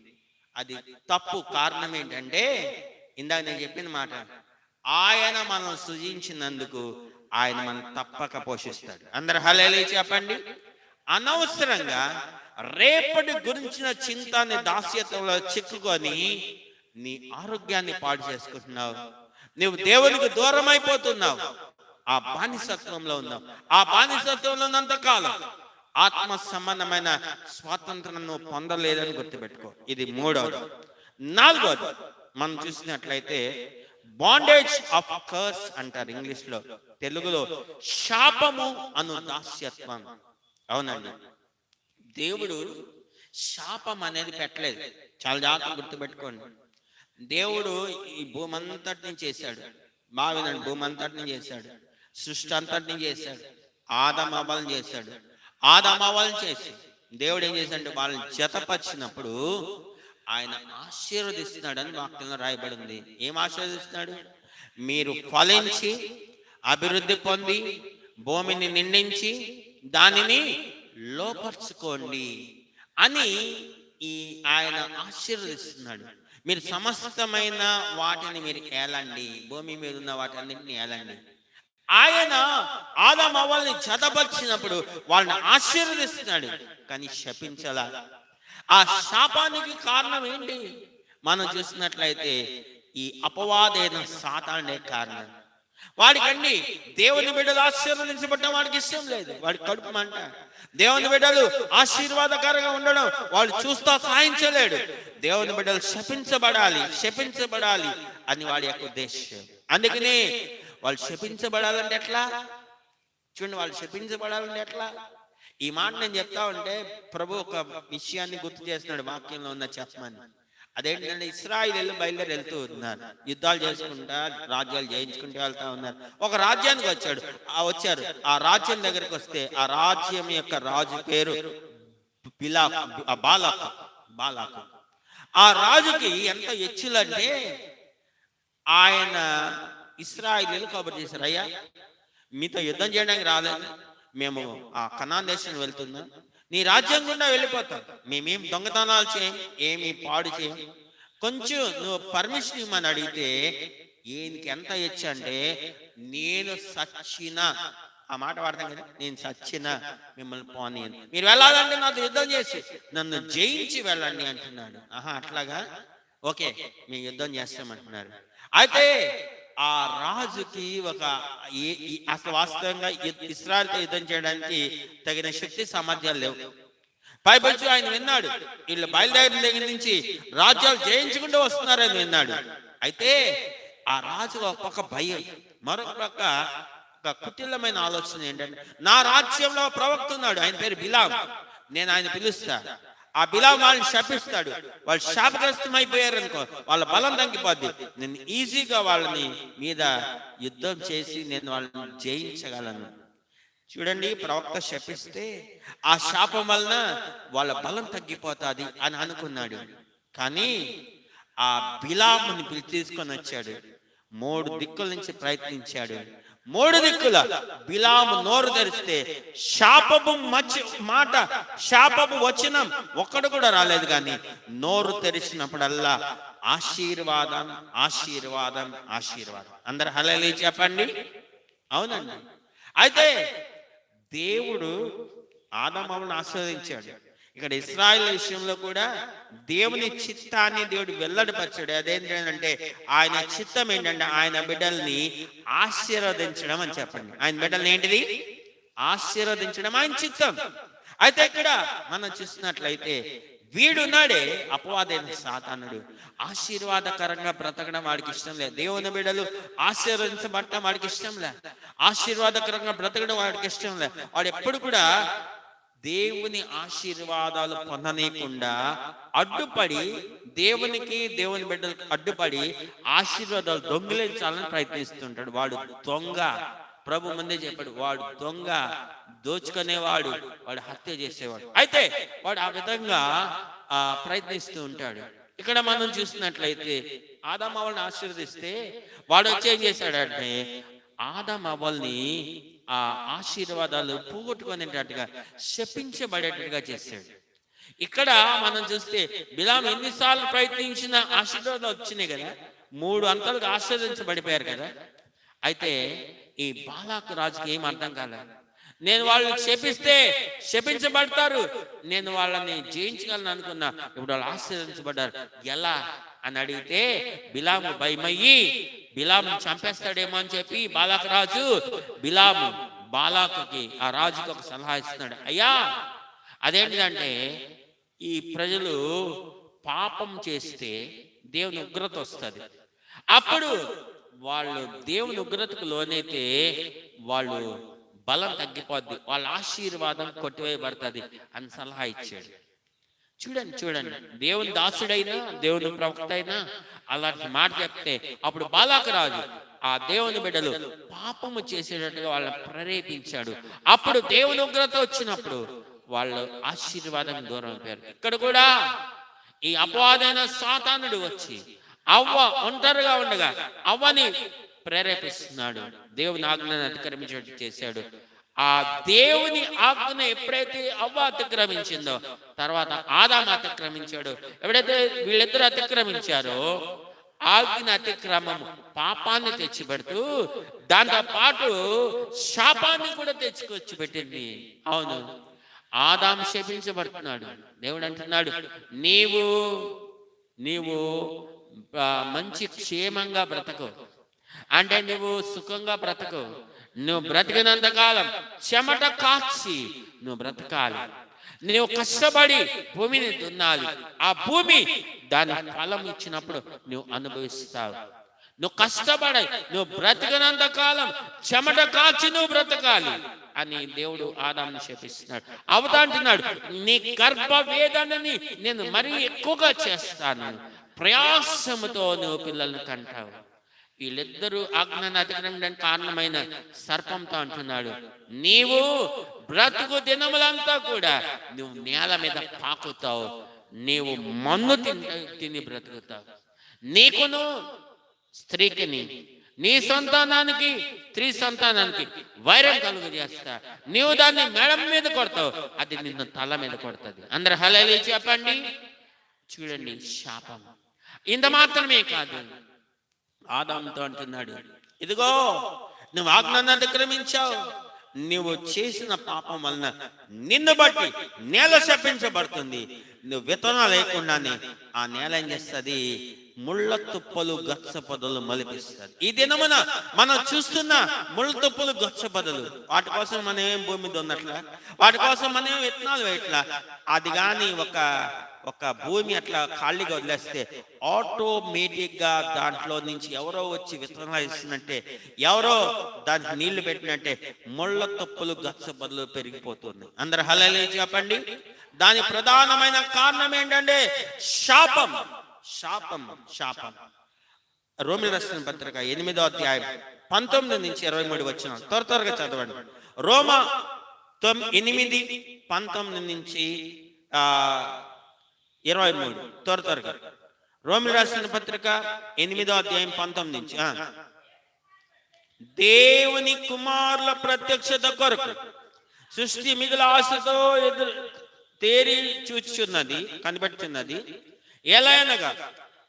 అది తప్పు. కారణం ఏంటంటే ఇందాక నేను చెప్పిన మాట, ఆయన మనం సృజించినందుకు ఆయన మనం తప్పక పోషిస్తాడు. అందరు హల్లెలూయా చెప్పండి. అనవసరంగా రేపటి గురించిన చింత అనే దాస్యత్వంలో చిక్కుకొని నీ ఆరోగ్యాన్ని పాడు చేసుకుంటున్నావు. నువ్వు దేవునికి దూరం అయిపోతున్నావు. ఆ బానిసత్వంలో ఉన్నావు. ఆ బానిసత్వంలో ఉన్నంత కాలం ఆత్మ సంబంధమైన స్వాతంత్రం నువ్వు పొందలేదని గుర్తుపెట్టుకో. ఇది మూడవది. నాలుగవది మనం చూసినట్లయితే బాండేజ్ ఆఫ్ కర్స్ అంటారు ఇంగ్లీష్ లో, తెలుగులో శాపము అను దాస్యత్వం. అవునండి, దేవుడు శాపం అనేది పెట్టలేదు. చాలా జాగ్రత్తగా గుర్తుపెట్టుకోండి. దేవుడు ఈ భూమి అంతటిని చేశాడు. బావినండి, భూమి అంతటిని చేశాడు, సృష్టి అంతటిని చేశాడు, ఆదమ అవ్వలను చేశాడు. ఆదమ అవ్వలను చేసి దేవుడు ఏం చేశాడంటే వాళ్ళని జతపరిచినప్పుడు ఆయన ఆశీర్వదిస్తున్నాడని వాక్యంలో రాయబడి ఉంది. ఏం ఆశీర్వదిస్తున్నాడు? మీరు ఫలించి అభివృద్ధి పొంది భూమిని నిండించి దానిని లోపర్చుకోండి అని ఆయన ఆశీర్వదిస్తున్నాడు. మీరు సమస్తమైన వాటిని మీరు ఏలండి, భూమి మీద ఉన్న వాటన్నిటిని ఏలండి. ఆయన ఆదాము అవ్వల్ని జతపరిచినప్పుడు వాళ్ళని ఆశీర్వదిస్తున్నాడు, కానీ శపించలా. ఆ శాపానికి కారణం ఏంటి? మనం చూసినట్లయితే ఈ అపవాదైన సాతానుడే కారణం. వాడికండి దేవుని బిడ్డలు ఆశీర్వదించబడటం వాడికి ఇష్టం లేదు. వాడి కడుపు మంట. దేవుని బిడ్డలు ఆశీర్వాదకరంగా ఉండడం వాడు చూస్తా సాధించలేడు. దేవుని బిడ్డలు శపించబడాలి అని వాడి యొక్క ఉద్దేశం. అందుకనే వాళ్ళు శపించబడాలంటే ఎట్లా? చూడండి, వాళ్ళు శపించబడాలంటే ఎట్లా? ఈ మాట నేను చెప్తా ఉంటే ప్రభు ఒక విషయాన్ని గుర్తు చేస్తున్నాడు వాక్యంలో ఉన్న చెప్పమని. అదేంటంటే ఇశ్రాయేలీయులు బయలుదేరి వెళ్తూ ఉన్నారు, యుద్ధాలు చేసుకుంటా రాజ్యాలు జయించుకుంటూ వెళ్తా ఉన్నారు. ఒక రాజ్యానికి వచ్చారు. ఆ రాజ్యం దగ్గరికి వస్తే ఆ రాజ్యం యొక్క రాజు పేరు బాలాకు. ఆ రాజుకి ఎంత ఎచ్చులంటే ఆయన ఇశ్రాయేలీయులు కబురు చేశారు, అయ్యా మీతో యుద్ధం చేయడానికి రాలేదు, మేము ఆ కనాన్ దేశం వెళ్తున్నాం, నీ రాజ్యం గుండా వెళ్ళిపోతాం, మేమేం దొంగతనాలు చేయం, ఏమి పాడు చేయం, కొంచెం నువ్వు పర్మిషన్ ఇవ్వమని అడిగితే ఈయనకి ఎంత ఇచ్చా అంటే నేను సచ్చినా, ఆ మాట వాడతాం కదా, నేను సచ్చినా మిమ్మల్ని పోనీ, మీరు వెళ్ళాలంటే నాతో యుద్ధం చేసి నన్ను జయించి వెళ్ళండి అంటున్నాడు. అట్లాగా, ఓకే మేము యుద్ధం చేస్తామంటున్నారు. అయితే ఆ రాజుకి అసలు వాస్తవంగా ఇశ్రాయేలుతో యుద్ధం చేయడానికి తగిన శక్తి సామర్థ్యాలు లేవు. పైపచ్చు ఆయన విన్నాడు, వీళ్ళు బయలుదేరిన దగ్గర నుంచి రాజ్యాలు జయించుకుంటూ వస్తున్నారని విన్నాడు. అయితే ఆ రాజు ఒక పక్క భయం, మరొక పక్క ఒక కుటిలమైన ఆలోచన ఏంటంటే, నా రాజ్యంలో ప్రవక్త ఉన్నాడు, ఆయన పేరు బిలాం, నేను ఆయన పిలుస్తా, ఆ బిలాం వాళ్ళని శపిస్తాడు, వాళ్ళు శాపగ్రస్తం అయిపోయారు అనుకో, వాళ్ళ బలం తగ్గిపోద్ది, నేను ఈజీగా వాళ్ళని మీద యుద్ధం చేసి నేను వాళ్ళని జయించగలను. చూడండి, ప్రవక్త శపిస్తే ఆ శాపం వలన వాళ్ళ బలం తగ్గిపోతుంది అని అనుకున్నాడు. కానీ ఆ బిలాముని తీసుకొని వచ్చాడు, 3 దిక్కుల నుంచి ప్రయత్నించాడు. 3 దిక్కుల బిలాము నోరు తెరిస్తే శాపపు శాపపు వచనం ఒక్కడు కూడా రాలేదు. కానీ నోరు తెరిచినప్పుడల్లా ఆశీర్వాదం. అందరు హల్లెలూయా చెప్పండి. అవునండి. అయితే దేవుడు ఆదామును ఆశీర్వదించాడు. ఇక్కడ ఇశ్రాయేలు విషయంలో కూడా దేవుని చిత్తాన్ని దేవుడు వెల్లడిపరిచాడు. అదేంటంటే ఆయన చిత్తం ఏంటంటే ఆయన బిడ్డల్ని ఆశీర్వదించడం అని చెప్పండి. ఆయన బిడ్డల్ని ఏంటిది? ఆశీర్వదించడం ఆయన చిత్తం. అయితే ఇక్కడ మనం చూసినట్లయితే వీడున్నాడే అపవాదైన సాతానుడు, ఆశీర్వాదకరంగా బ్రతకడం వాడికి ఇష్టం లేదు. దేవుని బిడ్డలు ఆశీర్వదించబడటం వాడికి ఇష్టం లే, ఆశీర్వాదకరంగా బ్రతకడం వాడికి ఇష్టం లే. వాడు ఎప్పుడు కూడా దేవుని ఆశీర్వాదాలు పొందనీయకుండా అడ్డుపడి, దేవునికి దేవుని బిడ్డలకు అడ్డుపడి ఆశీర్వాదాలు దొంగిలించాలని ప్రయత్నిస్తుంటాడు. వాడు దొంగ. ప్రభు ముందే చెప్పాడు, వాడు దొంగ, దోచుకునేవాడు, వాడు హత్య చేసేవాడు. అయితే వాడు ఆ విధంగా ప్రయత్నిస్తూ ఉంటాడు. ఇక్కడ మనం చూసినట్లయితే ఆదాము అవ్వల్ని ఆశీర్వదిస్తే వాడు వచ్చి ఏం చేశాడంటే ఆదాము అవ్వల్ని ఆ ఆశీర్వాదాలు పోగొట్టుకునేటట్టుగా శపించబడేటట్టుగా చేశాడు. ఇక్కడ మనం చూస్తే బిలాము ఎన్నిసార్లు ప్రయత్నించిన ఆశీర్వాదాలు వచ్చినాయి కదా, 3 అంతలుగా ఆశీర్వదించబడిపోయారు కదా. అయితే ఈ బాలాకు రాజుకి ఏం అర్థం కాలేదు. నేను వాళ్ళని శపిస్తే శపించబడతారు, నేను వాళ్ళని జయించగలను అనుకున్నా, ఇప్పుడు వాళ్ళు ఆశీర్వదించబడ్డారు, ఎలా అని అడిగితే బిలాము భయమయ్యి బిలాము చంపేస్తాడేమో అని చెప్పి బాలాకు రాజు బాలాకుకి ఆ రాజుకి ఒక సలహా ఇస్తున్నాడు. అయ్యా, అదేంటిదంటే ఈ ప్రజలు పాపం చేస్తే దేవుని ఉగ్రత వస్తుంది, అప్పుడు వాళ్ళు దేవుని ఉగ్రతకు లోనైతే వాళ్ళు బలం తగ్గిపోద్ది, వాళ్ళ ఆశీర్వాదం కొట్టివేయబడుతుంది అని సలహా ఇచ్చాడు. చూడండి దేవుని దాసుడైనా దేవుని ప్రవక్త అయినా అలాంటి మాట చెప్తే అప్పుడు బాలాకు రాజు ఆ దేవుని బిడ్డలు పాపము చేసేటట్టుగా వాళ్ళని ప్రేరేపించాడు. అప్పుడు దేవుని ఉగ్రత వచ్చినప్పుడు వాళ్ళు ఆశీర్వాదం దూరం అయిపోయారు. ఇక్కడ కూడా ఈ అపవాదైన సాతానుడు వచ్చి అవ్వ ఒంటరిగా ఉండగా అవ్వని ప్రేరేపిస్తున్నాడు, దేవుని ఆజ్ఞను అతిక్రమించేట్టు చేశాడు. ఆ దేవుని ఆజ్ఞను ఎప్పుడైతే అవ్వ అతిక్రమించిందో తర్వాత ఆదాము అతిక్రమించాడు. ఎప్పుడైతే వీళ్ళిద్దరు అతిక్రమించారో ఆజ్ఞ అతిక్రమము పాపాన్ని తెచ్చిపెడుతూ దాంతో పాటు శాపాన్ని కూడా తెచ్చుకొచ్చి పెట్టింది. అవును, ఆదాము శపించబడుతున్నాడు. దేవుడు అంటున్నాడు, నీవు మంచి క్షేమంగా బ్రతకు, అంటే నువ్వు సుఖంగా బ్రతకు, నువ్వు బ్రతికినంత కాలం చెమట కాచి నువ్వు బ్రతకాలి, నువ్వు కష్టపడి భూమిని దున్నాలి, ఆ భూమి దాని ఫలం ఇచ్చినప్పుడు నువ్వు అనుభవిస్తావు. నువ్వు కష్టపడాలి, నువ్వు బ్రతికినంత కాలం చెమట కాచి నువ్వు బ్రతకాలి అని దేవుడు ఆదాముని శపిస్తున్నాడు. అవతాంటున్నాడు, నీ గర్భ వేదనని నేను మరీ ఎక్కువగా చేస్తాను, ప్రయాసముతో నువ్వు పిల్లల్ని కంటావు. వీళ్ళిద్దరూ ఆజ్ఞను అతిక్రమించడానికి కారణమైన సర్పంతో అంటున్నాడు, నీవు బ్రతుకు దినములంతా కూడా నువ్వు నేల మీద పాకుతావు, నీవు మన్ను తిని బ్రతుకుతావు, నీకును స్త్రీకిని నీ సంతానానికి స్త్రీ సంతానానికి వైరం కలుగు చేస్తా, నీవు దాన్ని మెడ మీద కొడతావు, అది నిన్ను తల మీద కొడుతుంది. అందరు హల్లెలూయా చెప్పండి. చూడండి, శాపం. ఇంత మాత్రమే కాదు, ఆదాముతో అంటున్నాడు, ఇదిగో నువ్వు ఆజ్ఞను అతిక్రమించావు, నువ్వు చేసిన పాపం వలన నిన్ను బట్టి నేల శపించబడుతుంది, నువ్వు విత్తనం లేకుండానే ఆ నేల ఏం చేస్తుంది, ముళ్ళ తుప్పలు గచ్చ పొదలు మలిపిస్తుంది. ఈ దినమున మనం చూస్తున్న ముళ్ళ తుప్పలు గచ్చ పొదలు, వాటి కోసం మనం ఏం భూమి దున్నట్లా, వాటి కోసం మనం ఏం విత్తనాలు వేయట్లా. అది కానీ ఒక భూమి అట్లా ఖాళీగా వదిలేస్తే ఆటోమేటిక్ గా దాంట్లో నుంచి ఎవరో వచ్చి విత్తనాలు ఇస్తున్నట్టే, ఎవరో దానికి నీళ్లు పెట్టినట్టే ముళ్ళ తుప్పలు గచ్చ పొదలు పెరిగిపోతుంది. అందరు హల్లెలూయా చెప్పండి. దాని ప్రధానమైన కారణం ఏంటంటే శాపం. రోమీయులకు రాసిన పత్రిక 8వ అధ్యాయం 19 నుంచి 23 వచనాలు త్వరగా చదవండి. రోమా 8:19 నుంచి 23 త్వరగా. రోమీయులకు రాసిన పత్రిక 8వ అధ్యాయం 19 నుంచి. దేవుని కుమారుల ప్రత్యక్షత కొరకు సృష్టి మిగుల ఆశతో తేరి చూచుచున్నది, కనిపెట్టుచున్నది. ఎలా అనగా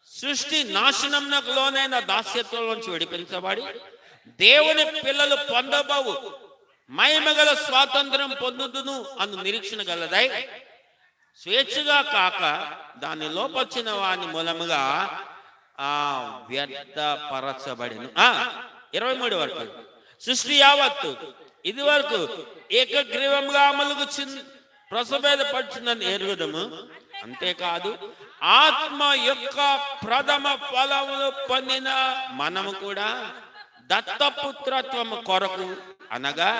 సృష్టి నాశనంకు లోనైన దాస్యత్వం నుంచి విడిపించబడి దేవుని పిల్లలు పొందబోవు మహిమగల స్వాతంత్రం పొందుదును అను నిరీక్షణ గలదై స్వేచ్ఛగా కాక దాని లోపొచ్చిన వాని మూలముగా వ్యర్థపరచబడిను. 23 వరకు సృష్టి యావత్తు ఇది వరకు ఏకగ్రీవంగా అమలుకు ప్రసభేదపడుచున్నది ఎరుగుదము. అంతేకాదు ఆత్మ యొక్క ప్రథమ ఫలములు పొందిన మనము కూడా దత్తపుత్రత్వము కొరకు అనగా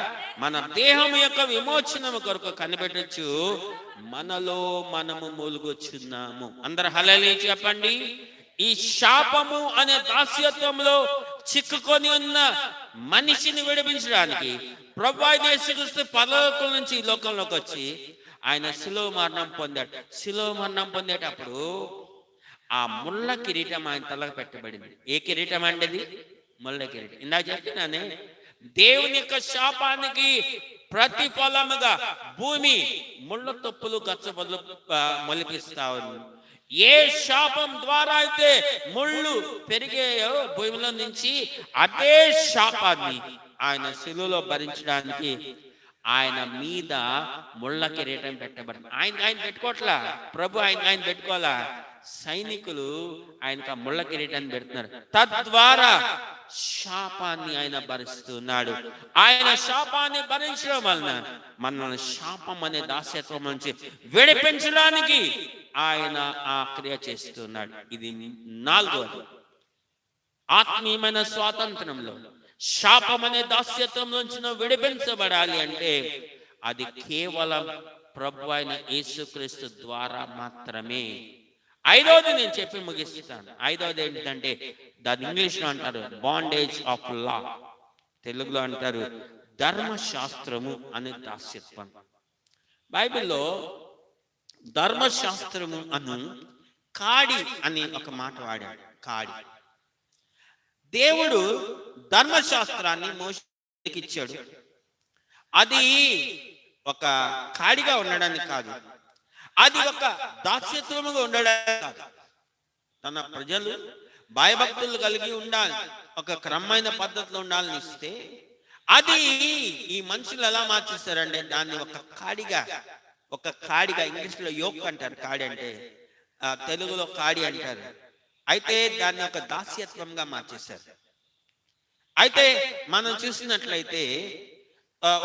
మన దేహం యొక్క విమోచనము కొరకు కనిపెట్టచ్చు మనలో మనము మూలుగొచ్చున్నాము. అందరు హల్లెలూయా చెప్పండి. ఈ శాపము అనే దాస్యత్వంలో చిక్కుకొని ఉన్న మనిషిని విడిపించడానికి ప్రభు అయిన యేసుక్రీస్తు పరలోకం నుంచి ఈ లోకంలోకి వచ్చి ఆయన శిలువ మరణం పొందాడు. శిలువ మరణం పొందేటప్పుడు ఆ ముళ్ళ కిరీటం ఆయన తలకు పెట్టబడింది. ఏ కిరీటం అండి అది? ముళ్ళ కిరీటం. ఇందాక చెప్తున్నానే, దేవుని యొక్క శాపానికి ప్రతిఫలముగా భూమి ముళ్ళ తొప్పులు గచ్చబొలు మొలిపిస్తా ఉంది. ఏ శాపం ద్వారా అయితే ముళ్ళు పెరిగాయో భూమిలో నుంచి, అదే శాపాన్ని ఆయన శిలువలో భరించడానికి ఆయన మీద ముళ్ళ కిరీటం పెట్టబడింది. ఆయన పెట్టుకోవట్లా, ప్రభు ఆయన పెట్టుకోవాలా, సైనికులు ఆయనకు ఆ ముళ్ళ కిరీటాన్ని పెడుతున్నారు. తద్వారా శాపాన్ని ఆయన భరిస్తున్నాడు. ఆయన శాపాన్ని భరించడం వలన మనల్ని శాపం అనే దాస్యత్వం నుంచి విడిపించడానికి ఆయన ఆ క్రియ చేస్తున్నాడు. ఇది 4వది. ఆత్మీయమైన స్వాతంత్రంలో శాపం అనే దాస్యత్వం నుంచి విడిపించబడాలి అంటే అది కేవలం ప్రభు అయిన యేసుక్రీస్తు ద్వారా మాత్రమే. 5వది నేను చెప్పి ముగిస్తాను. 5వది ఏంటంటే, దాని ఇంగ్లీష్లో అంటారు బాండేజ్ ఆఫ్ లా, తెలుగులో అంటారు ధర్మశాస్త్రము అనే దాస్యత్వం. బైబిల్లో ధర్మశాస్త్రము అను కాడి అని ఒక మాట వాడాడు. కాడి. దేవుడు ధర్మశాస్త్రాన్ని మోషేకి ఇచ్చాడు. అది ఒక కాడిగా ఉండడానికి కాదు, అది ఒక దాస్యత్వముగా ఉండడానికి కాదు. తన ప్రజలు భయభక్తులు కలిగి ఉండాలి, ఒక క్రమమైన పద్ధతిలో ఉండాలని ఇస్తే, అది ఈ మనుషులు ఎలా మార్చేస్తారంటే దాన్ని ఒక కాడిగా ఇంగ్లీష్లో యోక్ అంటారు. కాడి అంటే తెలుగులో కాడి అంటారు. అయితే దాన్ని ఒక దాస్యత్వంగా మార్చేశారు. అయితే మనం చూసినట్లయితే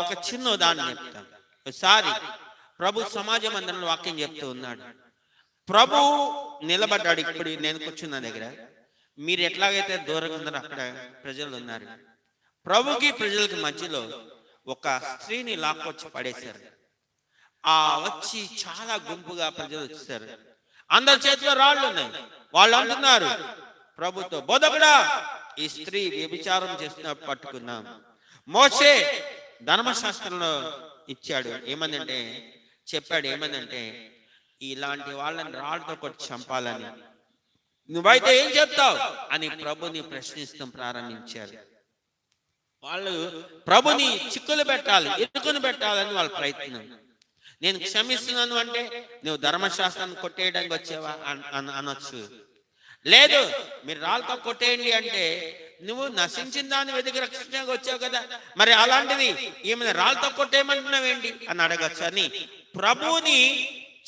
ఒక చిన్న ఉదాహరణ చెప్తాం. ఒకసారి ప్రభు సమాజ మందిరంలో వాక్యం చెప్తూ ఉన్నాడు. ప్రభు నిలబడ్డాడు. ఇప్పుడు నేను కూర్చున్న దగ్గర మీరు ఎట్లాగైతే దూరంగా ఉన్నారో అక్కడ ప్రజలు ఉన్నారు. ప్రభుకి ప్రజలకి మధ్యలో ఒక స్త్రీని లాక్కొచ్చి పడేశారు. వచ్చి చాలా గుంపుగా ప్రజలు వచ్చేసారు. అందరి చేతిలో రాళ్ళు ఉన్నాయి. వాళ్ళు అంటున్నారు ప్రభుతో, బోధకుడా, ఈ స్త్రీ వ్యభిచారం చేస్తున్న పట్టుకున్నాం. మోషే ధర్మశాస్త్రంలో ఇచ్చాడు, చెప్పాడు ఏమందంటే ఇలాంటి వాళ్ళని రాళ్ళతో కొట్టి చంపాలని, నువ్వైతే ఏం చెప్తావు అని ప్రభుని ప్రశ్నిస్తాం ప్రారంభించారు. వాళ్ళు ప్రభుని చిక్కులు పెట్టాలి, ఇరుకుని పెట్టాలని వాళ్ళ ప్రయత్నం. నేను క్షమిస్తున్నాను అంటే నువ్వు ధర్మశాస్త్రాన్ని కొట్టేయడానికి వచ్చావా అనొచ్చు. లేదు, మీరు రాళ్ళతో కొట్టేయండి అంటే నువ్వు నశించిన దాన్ని వెతికి రక్షణగా వచ్చావు కదా, మరి అలాంటిది ఏమైనా రాళ్ళతో కొట్టేయమంటున్నావేంటి అని అడగచ్చు అని ప్రభుని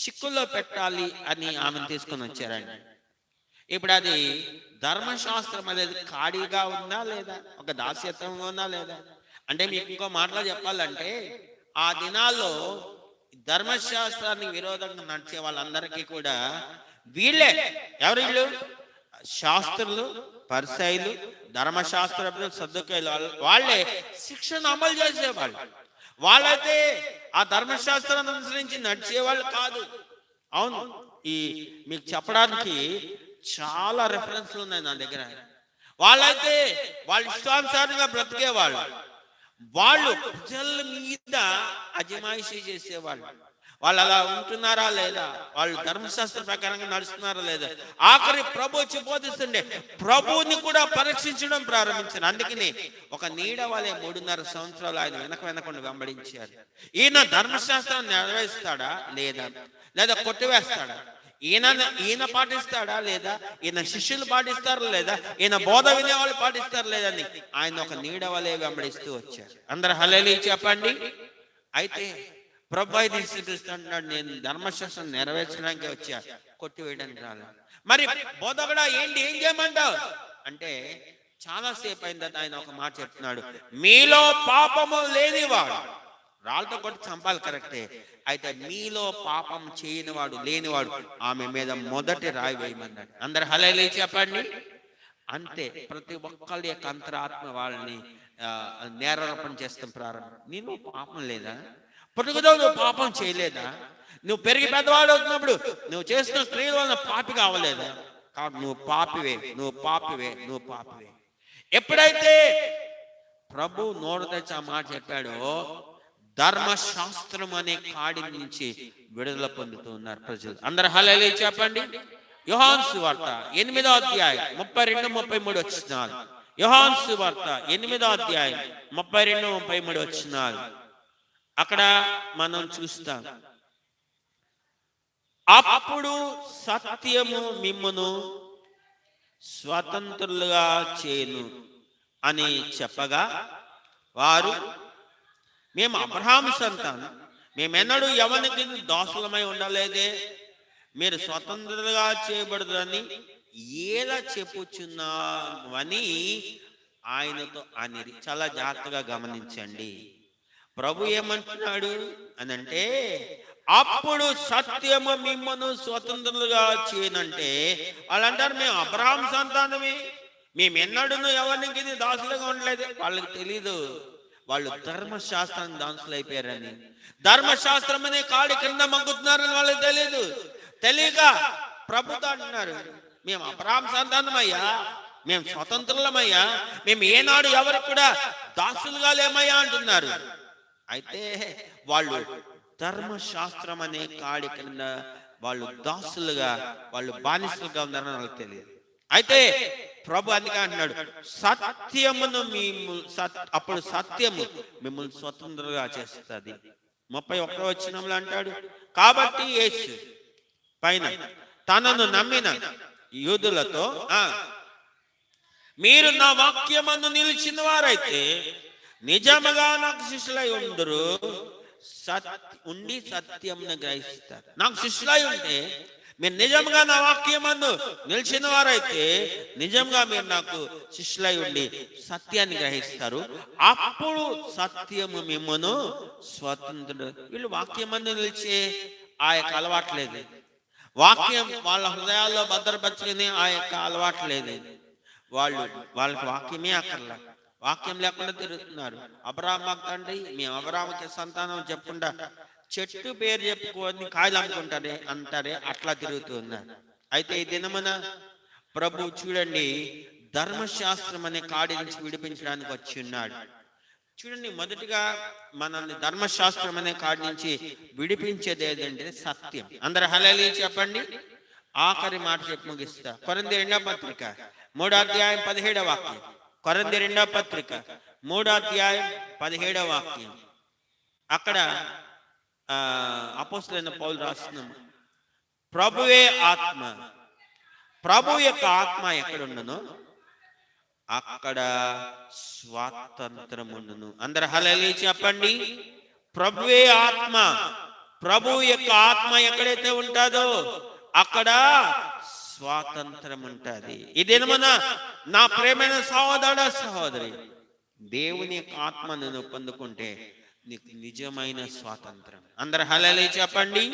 చిక్కుల్లో పెట్టాలి అని ఆమెను తీసుకొని వచ్చారండి. ఇప్పుడు అది ధర్మశాస్త్రం అనేది ఖాళీగా ఉందా లేదా, ఒక దాస్యత్వంగా ఉందా లేదా అంటే, మీకు ఇంకో మాటలో చెప్పాలంటే ఆ దినాల్లో ధర్మశాస్త్రానికి విరోధంగా నడిచే వాళ్ళందరికీ కూడా వీళ్ళే, ఎవరు వీళ్ళు? శాస్త్రులు, పరిసయ్యులు, ధర్మశాస్త్రజ్ఞులు, సద్దుకాయులు, వాళ్ళే శిక్షను అమలు చేసేవాళ్ళు. వాళ్ళైతే ఆ ధర్మశాస్త్రాన్ని అనుసరించి నడిచేవాళ్ళు కాదు. అవును, మీకు చెప్పడానికి చాలా రెఫరెన్స్లు ఉన్నాయి నా దగ్గర. వాళ్ళైతే వాళ్ళ ఇష్టానుసారంగా బ్రతికేవాళ్ళు. వాళ్ళు ప్రజల మీద అజమాయిషీ చేసేవాళ్ళు. వాళ్ళు అలా ఉంటున్నారా లేదా, వాళ్ళు ధర్మశాస్త్ర ప్రకారంగా నడుస్తున్నారా లేదా. ఆఖరి ప్రభు వచ్చి బోధిస్తుండే ప్రభువుని కూడా పరీక్షించడం ప్రారంభించారు. అందుకని ఒక నీడ వాళ్ళే 3.5 సంవత్సరాలు ఆయన వెనకుండా వెంబడించారు. ఈయన ధర్మశాస్త్రాన్ని నెరవేరుస్తాడా లేదా కొట్టివేస్తాడా, ఈయన పాటిస్తాడా లేదా, ఈయన శిష్యులు పాటిస్తారా లేదా, ఈయన బోధ వినేవాళ్ళు పాటిస్తారా లేదని ఆయన ఒక నీడ వలె వెంబడిస్తూ వచ్చారు. అందరు హల్లెలూయా చెప్పండి. అయితే ప్రభు అంటున్నాడు, నేను ధర్మశాస్త్రం నెరవేర్చడానికి వచ్చా, కొట్టివేయడానికి రాలేదు. మరి బోధకుడా ఏం చేయమంటావు అంటే, చాలాసేపు అయిన తర్వాత ఆయన ఒక మాట చెప్తున్నాడు, మీలో పాపము లేనివాడు, రాళ్ళతో కొట్టి చంపాలి కరెక్టే, అయితే మీలో పాపం లేనివాడు ఆమె మీద మొదటి రాయి వేయమన్నాడు. అందరు హల్లెలూయా చెప్పండి. అంతే, ప్రతి ఒక్కళ్ళ యొక్క అంతరాత్మ వాళ్ళని నేరారోపణ చేస్తాం ప్రారంభం. నీలో పాపం లేదా, పుట్టుకతో నువ్వు పాపం చేయలేదా, నువ్వు పెరిగి పెద్దవాడు అవుతున్నప్పుడు నువ్వు చేస్తున్న క్రియల వల్ల పాపి కావలేదా, కాబట్టి నువ్వు పాపివే. ఎప్పుడైతే ప్రభు నోరు తెచ్చి ఆ మాట చెప్పాడో ధర్మశాస్త్రం అనే కాడి నుంచి విడుదల పొందుతూ ఉన్నారు ప్రజలు. అందరు హల్లెలూయా చెప్పండి. యోహాను సువార్త 8వ అధ్యాయం 32-33 వచనాలు. యోహాను సువార్త 8వ అధ్యాయం 32-33 వచనాలు. అక్కడ మనం చూస్తాం, అప్పుడు సత్యము మిమ్మును స్వతంత్రులుగా చేయును అని చెప్పగా వారు, మేము అబ్రహాము సంతానం, మేమెన్నడూ ఎవరికి దాసులమై ఉండలేదే, మీరు స్వతంత్రులుగా చేయబడదని ఎలా చెప్పుచున్నామని ఆయనతో అనిరి. చాలా జాగ్రత్తగా గమనించండి. ప్రభు ఏమంటున్నాడు అని అంటే, అప్పుడు సత్యము మిమ్మను స్వతంత్రులుగా చేయనంటే వాళ్ళు అంటారు, మేము అబ్రహాం సంతానమే, మేము ఎన్నడూ ఎవరికి దాసులుగా ఉండలేదు. వాళ్ళకి తెలీదు, వాళ్ళు ధర్మశాస్త్రం దాసులు అయిపోయారని. ధర్మశాస్త్రం అనే కాడి కింద మగ్గుతున్నారని వాళ్ళకి తెలీదు. తెలియక ప్రభుతో అంటున్నారు, మేము అబ్రహాం సంతానమయ్యా, మేము స్వతంత్రులమయ్యా, మేము ఏనాడు ఎవరికి కూడా దాసులుగా లేమయ్యా అంటున్నారు. అయితే వాళ్ళు ధర్మశాస్త్రం అనే కాడి కింద వాళ్ళు దాసులుగా, వాళ్ళు బానిసలుగా ఉన్నారని వాళ్ళకి తెలియదు. అయితే ప్రభు అందుకే అంటున్నాడు, సత్యమును అప్పుడు సత్యము మిమ్మల్ని స్వతంత్రులుగా చేస్తుంది. 31వ వచనంలో అంటాడు, కాబట్టి యేసు పైన తనను నమ్మిన యూదులతో, మీరు నా వాక్యమందు నిలిచిన వారైతే నిజముగా నాకు శిష్యులై ఉందరు, ఉండి సత్యమును గ్రహిస్తారు. నాకు శిష్యులై ఉంటే, మీరు నిజంగా నా వాక్యమందు నిలిచిన వారైతే నిజంగా మీరు నాకు శిష్యులై ఉండి సత్యాన్ని గ్రహిస్తారు. అప్పుడు సత్యము మిమ్మను స్వతంత్రుడు. వీళ్ళు వాక్యమందు నిలిచే ఆ యొక్క అలవాట్లేదు, వాక్యం వాళ్ళ హృదయాల్లో భద్రపరుచుకునే ఆ యొక్క అలవాట్లేదు. వాళ్ళకి వాక్యమే అక్కర్లా, వాక్యం లేకుండా తిరుగుతున్నారు. అబ్రహాము తండ్రి, మేము అబ్రహాముకి సంతానం చెప్పకుండా చెట్టు పేరు చెప్పుకొని కాయలు అమ్ముకుంటారే అంటారే, అట్లా తిరుగుతూ ఉన్నారు. అయితే ఈ దినమున ప్రభు చూడండి, ధర్మశాస్త్రం అనే కాడి నుంచి విడిపించడానికి వచ్చి ఉన్నాడు. చూడండి, మొదటిగా మనల్ని ధర్మశాస్త్రం అనే కాడి నుంచి విడిపించేది ఏదంటే సత్యం. అందరు హల్లెలూయా చెప్పండి. ఆఖరి మాట చెప్పి ముగిస్తా. కొరింథీ 2వ పత్రిక 3వ అధ్యాయం 17వ వాక్యం. కొరింథీ 2వ పత్రిక 3వ అధ్యాయం 17వ వాక్యం. అక్కడ అపోస్తలుడైన పౌలు రాస్తున్నాము, ప్రభువే ఆత్మ, ప్రభు యొక్క ఆత్మ ఎక్కడుండునో అక్కడ స్వాతంత్రముండును. అందరు హల్లెలూయా చెప్పండి. ప్రభువే ఆత్మ, ప్రభు యొక్క ఆత్మ ఎక్కడైతే ఉంటుందో అక్కడ స్వాతంత్రం ఉంటుంది. ఇదేమన నా ప్రేమైన సహోదర సహోదరి, దేవుని యొక్క ఆత్మను నువ్వు పొందుకుంటే నీకు నిజమైన స్వాతంత్రం. అందరు హల్లెలూయా చెప్పండి.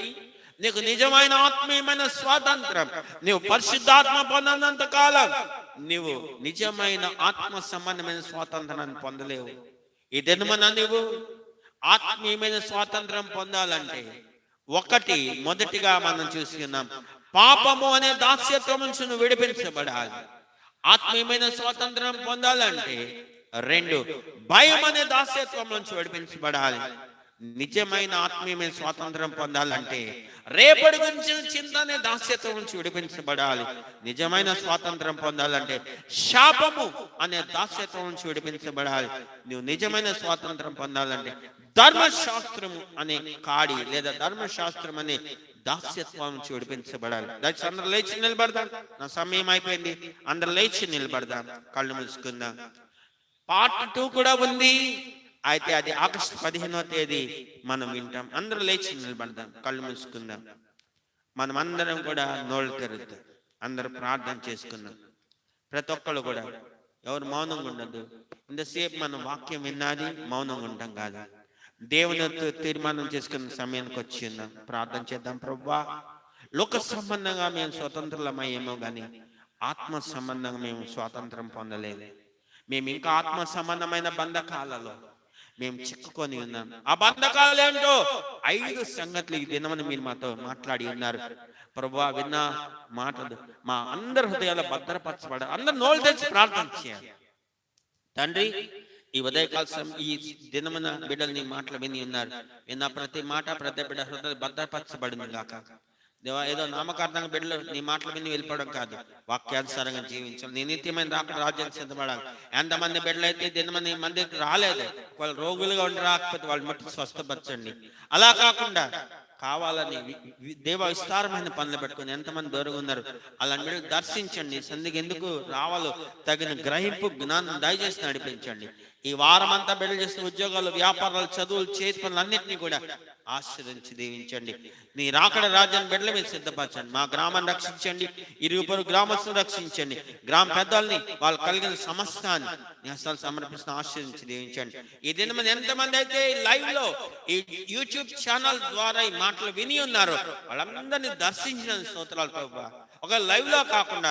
నీకు నిజమైన ఆత్మీయమైన స్వాతంత్రం. నీవు పరిశుద్ధాత్మ పొందినంత కాలం నీవు నిజమైన ఆత్మ సంబంధమైన స్వాతంత్రాన్ని పొందలేవు. ఇదేమన నువ్వు ఆత్మీయమైన స్వాతంత్రం పొందాలంటే మొదటిగా మనం చూసుకున్నాం, పాపము అనే దాస్యత్వం నుంచి నువ్వు విడిపించబడాలి. ఆత్మీయమైన స్వాతంత్రం పొందాలంటే 2, భయం అనే దాస్యత్వం నుంచి విడిపించబడాలి. నిజమైన ఆత్మీయమైన స్వాతంత్రం పొందాలంటే రేపటి గురించి చింత అనే దాస్యత్వం నుంచి విడిపించబడాలి. నిజమైన స్వాతంత్రం పొందాలంటే శాపము అనే దాస్యత్వం నుంచి విడిపించబడాలి. నువ్వు నిజమైన స్వాతంత్రం పొందాలంటే ధర్మశాస్త్రము అనే కాడి లేదా ధర్మశాస్త్రం అనే దాస్యత్వం నుంచి విడిపించబడాలి. దయచేసి అందరూ లేచి నిలబడదాం. నా సమయం అయిపోయింది. అందరూ లేచి నిలబడదాం, కళ్ళు మూసుకుందాం. పార్ట్ 2 కూడా ఉంది. అయితే అది ఆగస్టు 15వ తేదీ మనం వింటాం. అందరూ లేచి నిలబడదాం, కళ్ళు మూసుకుందాం. మనం అందరం కూడా నోళ్ళు తెరుద్దాం, అందరూ ప్రార్థన చేసుకుందాం. ప్రతి ఒక్కళ్ళు కూడా ఎవరు మౌనంగా ఉండదు. ఇంతసేపు మనం వాక్యం విన్నది మౌనంగా ఉంటాం కాదు. దేవునితో తీర్మానం చేసుకున్న సమయానికి వచ్చి ఉన్నాం. ప్రార్థన చేద్దాం. ప్రభువా, లోక సంబంధంగా మేము స్వతంత్రులమయ్యేమో కానీ ఆత్మ సంబంధంగా మేము స్వాతంత్రం పొందలేదు. మేము ఇంకా ఆత్మ సంబంధమైన బంధకాలలో మేము చిక్కుకొని ఉన్నాం. ఆ బంధకాలు ఏంటో 5 సంగతులు ఈ దినమని మీరు మాతో మాట్లాడి ఉన్నారు. ప్రభువా, విన్న మాటలు మా అందరి హృదయాల భద్రపరచబడాలి. అందరు నోళ్ళు తెచ్చి ప్రార్థన చేయాలి. తండ్రి, ఈ ఉదయకాల ఈ దినమున బిడ్డలు నీ మాటలు విని ఉన్నారు. విన్న ప్రతి మాట ప్రతి బిడ్డ హృదయ భద్రపరచబడింది గాక. దేవా, ఏదో నామకార్థంగా బిడ్డలు నీ మాటలు విని వెళ్ళిపోవడం కాదు, వాక్యానుసారంగా జీవించాలి. నీ నిత్యమైన రాక రాజ్యం సిద్ధపడాలి. ఎంతమంది బిడ్డలు అయితే దినమని మందికి రాలేదు, వాళ్ళు రోగులుగా ఉండి రాకపోతే వాళ్ళు మట్టి స్వస్థపరచండి. అలా కాకుండా కావాలని దేవ విస్తారమైన పనులు పెట్టుకుని ఎంతమంది దూరంగా ఉన్నారు అలాంటి బిడ్డలు దర్శించండి. సందికి ఎందుకు రావాలో తగిన గ్రహింపు జ్ఞానం దయచేసి నడిపించండి. ఈ వారం అంతా బిడ్డలు చేస్తున్న ఉద్యోగాలు, వ్యాపారాలు, చదువులు, చేతి పనులు అన్నింటినీ కూడా ఆశీర్వదించి దీవించండి. నీ రాకడ రాజ్యాన్ని బిడ్డల మీద సిద్ధపరచండి. మా గ్రామాన్ని రక్షించండి, ఇరుగు గ్రామస్తులు రక్షించండి. గ్రామ పెద్దల్ని వాళ్ళు కలిగిన సమస్తాన్ని నీ హస్తాలు సమర్పిస్తున్న ఆశీర్వదించి దీవించండి. ఈ దినమంది ఎంతమంది అయితే లైవ్ లో ఈ యూట్యూబ్ ఛానల్ ద్వారా ఈ మాటలు విని ఉన్నారో వాళ్ళందరినీ దర్శించిన స్తోత్రాలు ప్రభువా. ఒక లైవ్ లో కాకుండా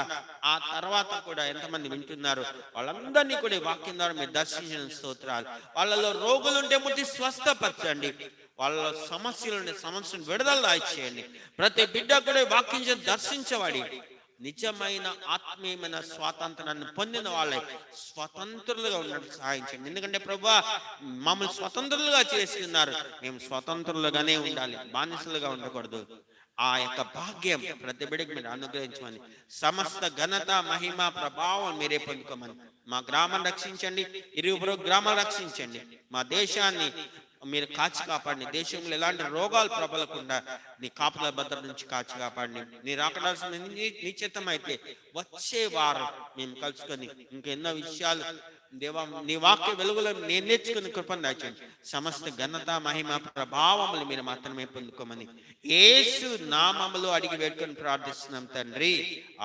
ఆ తర్వాత కూడా ఎంతమంది వింటున్నారు వాళ్ళందరినీ కూడా వాక్యం ద్వారా మీరు దర్శించిన స్తోత్రాలు. వాళ్ళలో రోగులుంటే ముట్టి స్వస్థపరచండి. వాళ్ళ సమస్యలను విడుదల దాయిచేయండి. ప్రతి బిడ్డ కూడా వాక్యం దర్శించబడి నిజమైన ఆత్మీయమైన స్వాతంత్రాన్ని పొందిన వాళ్ళే స్వతంత్రులుగా ఉండడం సహాయించండి. ఎందుకంటే ప్రభువా, మమ్మల్ని స్వతంత్రులుగా చేస్తున్నారు, మేము స్వతంత్రులుగానే ఉండాలి, బానిసలుగా ఉండకూడదు. ఆ యొక్క భాగ్యం ప్రతి బిడ్డకి మీరు అనుగ్రహించమని, సమస్త ఘనత, మహిమ, ప్రభావం మీరే పొందుకోమని, మా గ్రామాన్ని రక్షించండి, ఇరుగు గ్రామాలు రక్షించండి. మా దేశాన్ని మీరు కాచి కాపాడండి. దేశంలో ఎలాంటి రోగాలు ప్రబలకుండా నీ కాపుల భద్రత నుంచి కాచి కాపాడండి. మీరు రాకడాల్సిన నిశ్చితం అయితే వచ్చే వారం మేము కలుసుకొని ఇంకెన్నో విషయాలు దేవా నీ వాక్య వెలుగులో నేను నేర్చుకుని కృపను దాచండి. సమస్త ఘనత, మహిమ, ప్రభావములు మీరు మాత్రమే పొందుకోమని యేసు నామములో అడిగి వేడుకొని ప్రార్థిస్తున్నాం తండ్రి,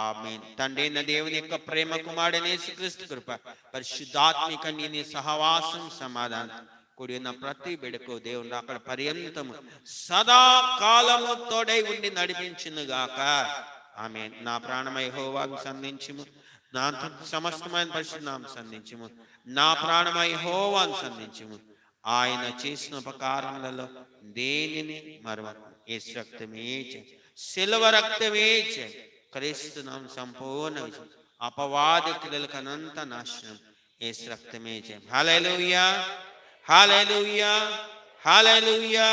ఆమేన్. తండ్రి అయిన దేవుని యొక్క ప్రేమ, కుమారుడైన యేసుక్రీస్తు కృప, పరిశుద్ధాత్మిక నీ సహవాసం, సమాధానం కూడి ఉన్న ప్రతి బిడ్డకు దేవుని అక్కడ పర్యంతము సదాకాలము తోడై ఉండి నడిపించును గాక. ఆమేన్. నా ప్రాణమై యెహోవాను సంధించుము, నా సమస్తమైన పరిశుద్ధనామం సంధించుము. నా ప్రాణమై యెహోవాను సంధించుము. ఆయన చేసిన ఉపకారములలో దేనిని మరువకు. యేసు రక్తమే చేయి, శిలువ రక్తమే చేయి, క్రీస్తు నామం సంపూర్ణ విజయం, అపవాది క్రియలకు అనంత నాశనం యేసు రక్తమే చేయి. హల్లెలూయా, హల్లెలూయా, హల్లెలూయా.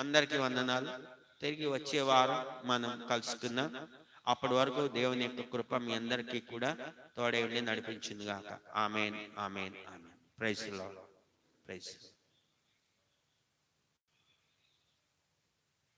అందరికీ వందనాలు. తిరిగి వచ్చే వారం మనం కలుసుకుందాం. అప్పటి వరకు దేవుని యొక్క కృప మీ అందరికీ కూడా తోడై ఉండి నడిపించింది గాక. Amen, amen, amen. Praise the Lord. Praise.